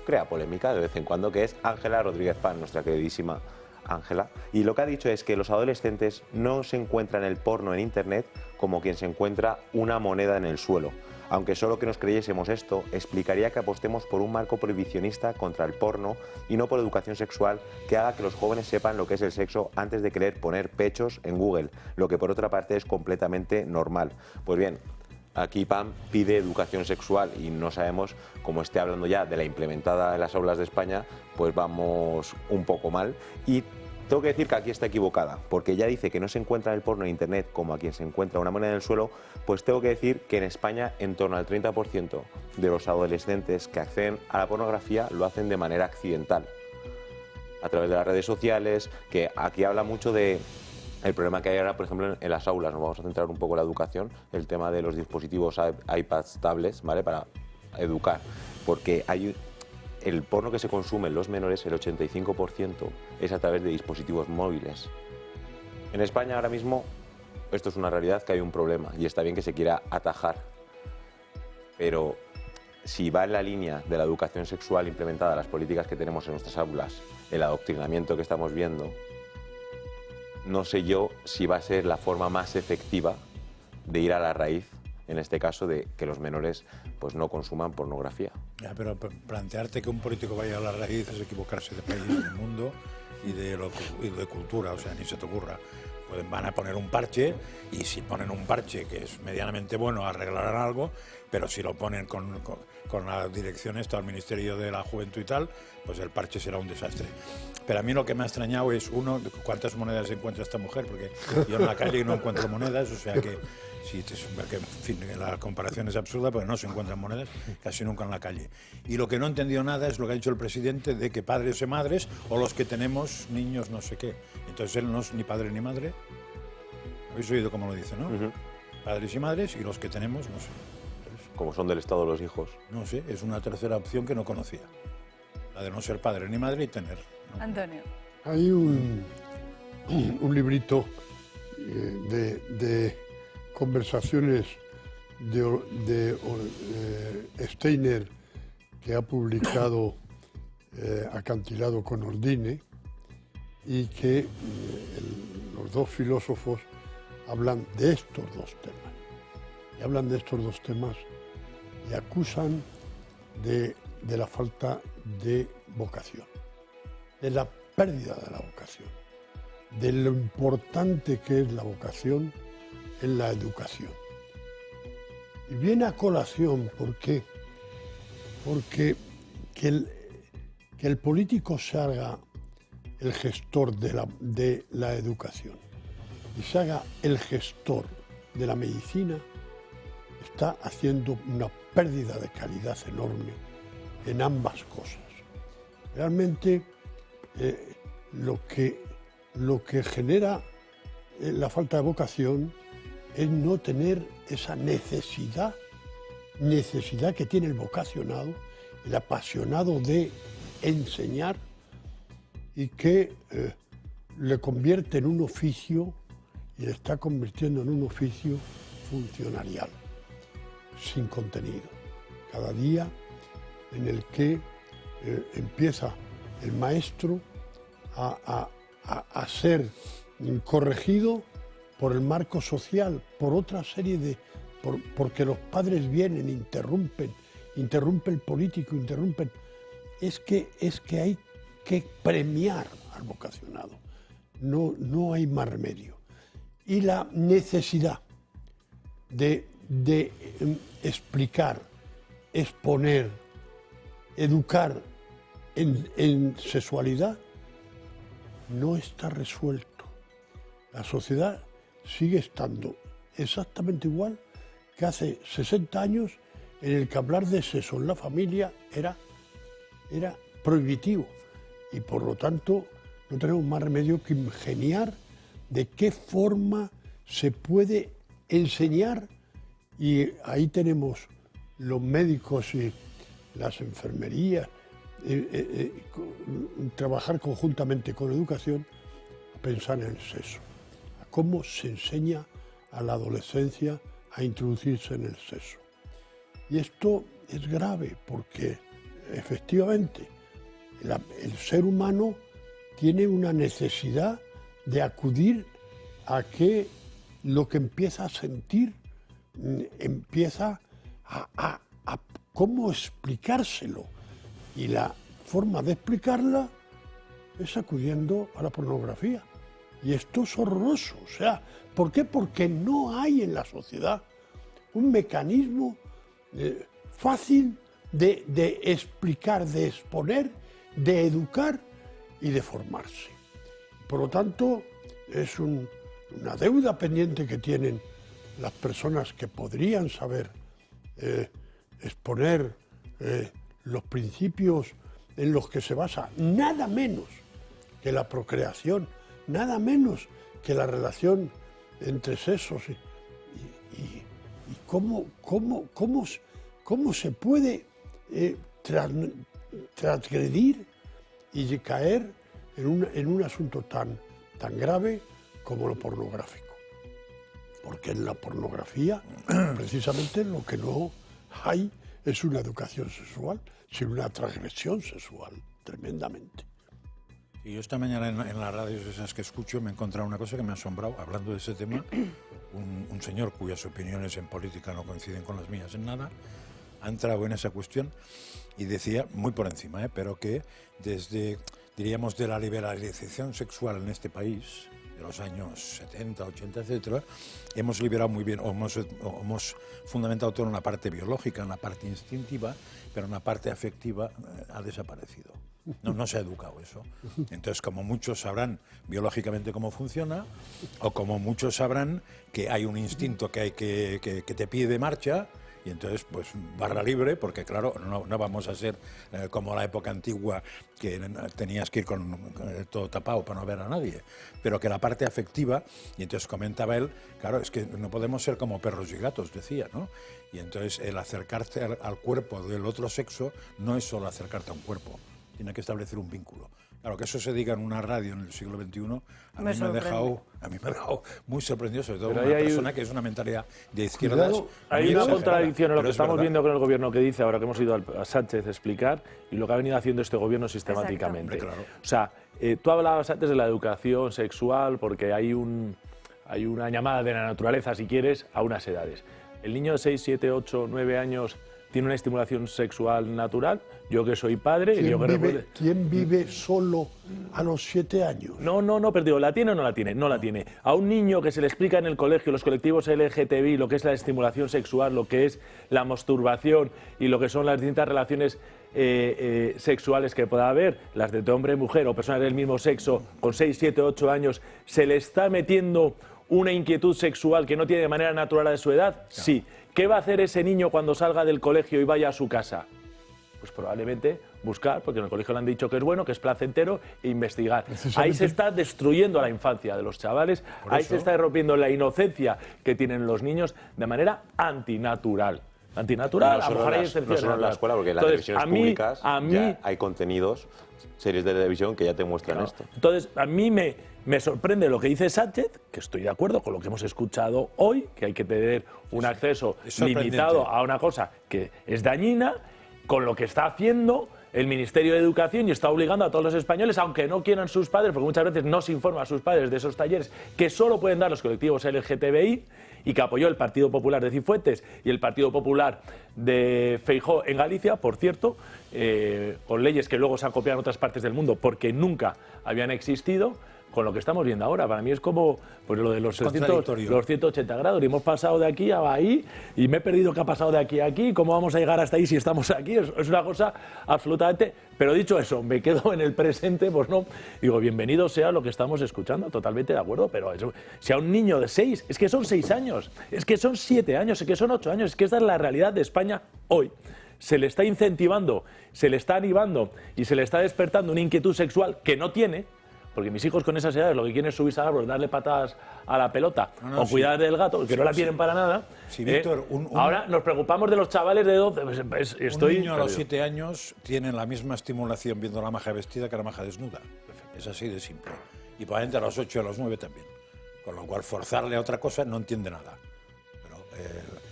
crea polémica de vez en cuando, que es Ángela Rodríguez Pan, nuestra queridísima Ángela, y lo que ha dicho es que los adolescentes no se encuentran el porno en Internet como quien se encuentra una moneda en el suelo. Aunque solo que nos creyésemos esto, explicaría que apostemos por un marco prohibicionista contra el porno y no por educación sexual que haga que los jóvenes sepan lo que es el sexo antes de querer poner pechos en Google, lo que por otra parte es completamente normal. Pues bien, aquí PAM pide educación sexual y no sabemos, como esté hablando ya de la implementada en las aulas de España, pues vamos un poco mal. Y tengo que decir que aquí está equivocada, porque ya dice que no se encuentra el porno en Internet como a quien se encuentra una moneda en el suelo, pues tengo que decir que en España en torno al 30% de los adolescentes que acceden a la pornografía lo hacen de manera accidental, a través de las redes sociales, que aquí habla mucho de el problema que hay ahora, por ejemplo, en las aulas. Nos vamos a centrar un poco en la educación, el tema de los dispositivos iPads, tablets, ¿vale?, para educar, porque hay el porno que se consume en los menores, el 85%, es a través de dispositivos móviles. En España ahora mismo esto es una realidad, que hay un problema y está bien que se quiera atajar, pero si va en la línea de la educación sexual implementada, las políticas que tenemos en nuestras aulas, el adoctrinamiento que estamos viendo, no sé yo si va a ser la forma más efectiva de ir a la raíz, en este caso, de que los menores pues no consuman pornografía. Ya, pero plantearte que un político vaya a la raíz es equivocarse de país, de mundo y de cultura, o sea, ni se te ocurra. Van a poner un parche, y si ponen un parche que es medianamente bueno, arreglarán algo, pero si lo ponen con la dirección esta, al Ministerio de la Juventud y tal, pues el parche será un desastre. Pero a mí lo que me ha extrañado es, uno, cuántas monedas encuentra esta mujer, porque yo en la calle no encuentro monedas, o sea que, sí, en fin, la comparación es absurda, pero no se encuentran monedas casi nunca en la calle. Y lo que no he entendido nada es lo que ha dicho el presidente de que padres y madres, o los que tenemos niños no sé qué. Entonces él no es ni padre ni madre. Habéis oído cómo lo dice, ¿no? Padres y madres, y los que tenemos, no sé. Entonces, como son del Estado los hijos. No sé, es una tercera opción que no conocía. La de no ser padre ni madre y tener. ¿no? Antonio. Hay un librito de conversaciones de Steiner que ha publicado Acantilado con Ordine, y que los dos filósofos hablan de estos dos temas. Y hablan de estos dos temas y acusan de la falta de vocación, de la pérdida de la vocación, de lo importante que es la vocación en la educación. Y viene a colación, ¿por qué? Porque que el político se haga el gestor de la educación y se haga el gestor de la medicina, está haciendo una pérdida de calidad enorme en ambas cosas. Realmente lo que genera la falta de vocación es no tener esa necesidad que tiene el vocacionado, el apasionado de enseñar, y que le convierte en un oficio, y le está convirtiendo en un oficio funcionarial, sin contenido. Cada día en el que empieza el maestro a ser corregido por el marco social, por otra serie de... porque los padres vienen, interrumpe el político, interrumpen. Es que hay que premiar al vocacionado. No hay más remedio. Y la necesidad de explicar, exponer, educar en sexualidad no está resuelto. La sociedad sigue estando exactamente igual que hace 60 años, en el que hablar de sexo en la familia era prohibitivo, y por lo tanto no tenemos más remedio que ingeniar de qué forma se puede enseñar, y ahí tenemos los médicos y las enfermerías, trabajar conjuntamente con educación, a pensar en el sexo, a cómo se enseña a la adolescencia a introducirse en el sexo. Y esto es grave porque efectivamente el ser humano tiene una necesidad de acudir a que lo que empieza a sentir empieza a cómo explicárselo. Y la forma de explicarla es acudiendo a la pornografía. Y esto es horroroso. O sea, ¿por qué? Porque no hay en la sociedad un mecanismo fácil de explicar, de exponer, de educar y de formarse. Por lo tanto, es una deuda pendiente que tienen las personas que podrían saber exponer los principios en los que se basa nada menos que la procreación, nada menos que la relación entre sexos y cómo se puede transgredir y caer en un asunto tan grave como lo pornográfico. Porque en la pornografía, precisamente, lo que no hay es una educación sexual, sino una transgresión sexual, tremendamente. Y yo esta mañana en las radios esas que escucho me he encontrado una cosa que me ha asombrado, hablando de ese tema, un señor cuyas opiniones en política no coinciden con las mías en nada, ha entrado en esa cuestión y decía, muy por encima, pero que desde, diríamos, de la liberalización sexual en este país, de los años 70, 80, etcétera, hemos liberado muy bien, o hemos fundamentado todo en la parte biológica, en la parte instintiva, pero en la parte afectiva ha desaparecido. No se ha educado eso. Entonces, como muchos sabrán biológicamente cómo funciona, o como muchos sabrán que hay un instinto que te pide marcha, y entonces, pues, barra libre, porque claro, no vamos a ser como la época antigua, que tenías que ir con todo tapado para no ver a nadie, pero que la parte afectiva, y entonces comentaba él, claro, es que no podemos ser como perros y gatos, decía, ¿no? Y entonces el acercarte al cuerpo del otro sexo no es solo acercarte a un cuerpo, tiene que establecer un vínculo. Claro, que eso se diga en una radio en el siglo XXI, a mí me ha dejado muy sorprendido, sobre todo una persona que es una mentalidad de izquierdas. Hay una contradicción en lo que estamos viendo con el gobierno que dice ahora que hemos ido a Sánchez a explicar y lo que ha venido haciendo este gobierno sistemáticamente. Claro. O sea, tú hablabas antes de la educación sexual porque hay una llamada de la naturaleza, si quieres, a unas edades. El niño de 6, 7, 8, 9 años tiene una estimulación sexual natural. Yo que soy padre... ¿Quién vive solo a los 7 años? No, perdido. ¿La tiene o no la tiene? No la tiene. A un niño que se le explica en el colegio, los colectivos LGTBI, lo que es la estimulación sexual, lo que es la masturbación y lo que son las distintas relaciones sexuales que pueda haber, las de hombre y mujer o personas del mismo sexo, con 6, 7, 8 años, se le está metiendo una inquietud sexual que no tiene de manera natural a su edad. Claro. Sí. ¿Qué va a hacer ese niño cuando salga del colegio y vaya a su casa? Pues probablemente buscar, porque en el colegio le han dicho que es bueno, que es placentero, e investigar. Ahí se está destruyendo la infancia de los chavales, ahí se está rompiendo la inocencia que tienen los niños de manera antinatural. Antinatural, a lo mejor hay excepciones. No solo en la escuela, porque en las televisiones públicas ya hay contenidos, series de televisión que ya te muestran esto. Entonces, a mí me sorprende lo que dice Sánchez, que estoy de acuerdo con lo que hemos escuchado hoy, que hay que tener un acceso limitado a una cosa que es dañina, con lo que está haciendo el Ministerio de Educación y está obligando a todos los españoles, aunque no quieran sus padres, porque muchas veces no se informa a sus padres de esos talleres que solo pueden dar los colectivos LGTBI y que apoyó el Partido Popular de Cifuentes y el Partido Popular de Feijóo en Galicia, por cierto, con leyes que luego se han copiado en otras partes del mundo porque nunca habían existido. Con lo que estamos viendo ahora, para mí es como pues lo de los 180 grados. Y hemos pasado de aquí a ahí y me he perdido qué ha pasado de aquí a aquí. ¿Cómo vamos a llegar hasta ahí si estamos aquí? Es una cosa absolutamente... Pero dicho eso, me quedo en el presente, pues no. Digo, bienvenido sea lo que estamos escuchando, totalmente de acuerdo. Pero eso, si a un niño de 6, es que son 6 años, es que son 7 años, es que son 8 años, es que esta es la realidad de España hoy. Se le está incentivando, se le está animando y se le está despertando una inquietud sexual que no tiene. Porque mis hijos con esas edades lo que quieren es subirse al árbol, darle patadas a la pelota o cuidar del gato, que no la tienen para nada. Sí, Víctor, ahora nos preocupamos de los chavales de 12. Un niño a los 7 años tiene la misma estimulación viendo a la maja vestida que a la maja desnuda. Es así de simple. Y probablemente a los 8 y a los 9 también. Con lo cual, forzarle a otra cosa no entiende nada.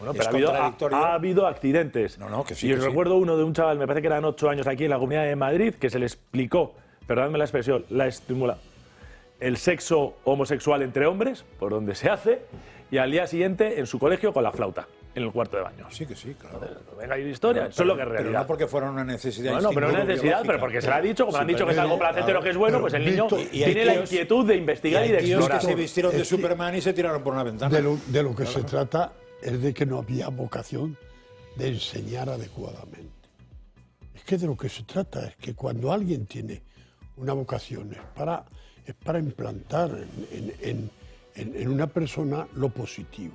Pero ha habido accidentes. Y recuerdo uno de un chaval, me parece que eran 8 años aquí en la Comunidad de Madrid, que se le explicó, perdóname la expresión, el sexo homosexual entre hombres, por donde se hace, y al día siguiente en su colegio con la flauta. en el cuarto de baño. Sí que sí, claro. Venga, hay historia, eso es lo que es realidad. Pero no porque fuera una necesidad. Bueno, pero una necesidad, pero porque se le ha dicho, como han dicho que es algo placentero que es bueno, pues el niño tiene la inquietud de investigar y de explorar. Que se vistieron de Superman y se tiraron por una ventana. De lo que se trata es de que no había vocación de enseñar adecuadamente. Es que de lo que se trata es que cuando alguien tiene una vocación es para implantar en una persona lo positivo.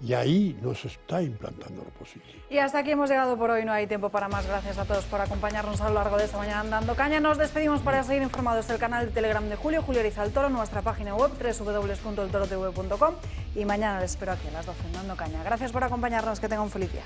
Y ahí no se está implantando lo positivo. Y hasta aquí hemos llegado por hoy, no hay tiempo para más. Gracias a todos por acompañarnos a lo largo de esta mañana en Dando Caña. Nos despedimos para seguir informados del canal de Telegram de Julio Ariza el Toro, nuestra página web www.eltorotv.com y mañana les espero aquí a las 12 en Dando Caña. Gracias por acompañarnos, que tengan un feliz día.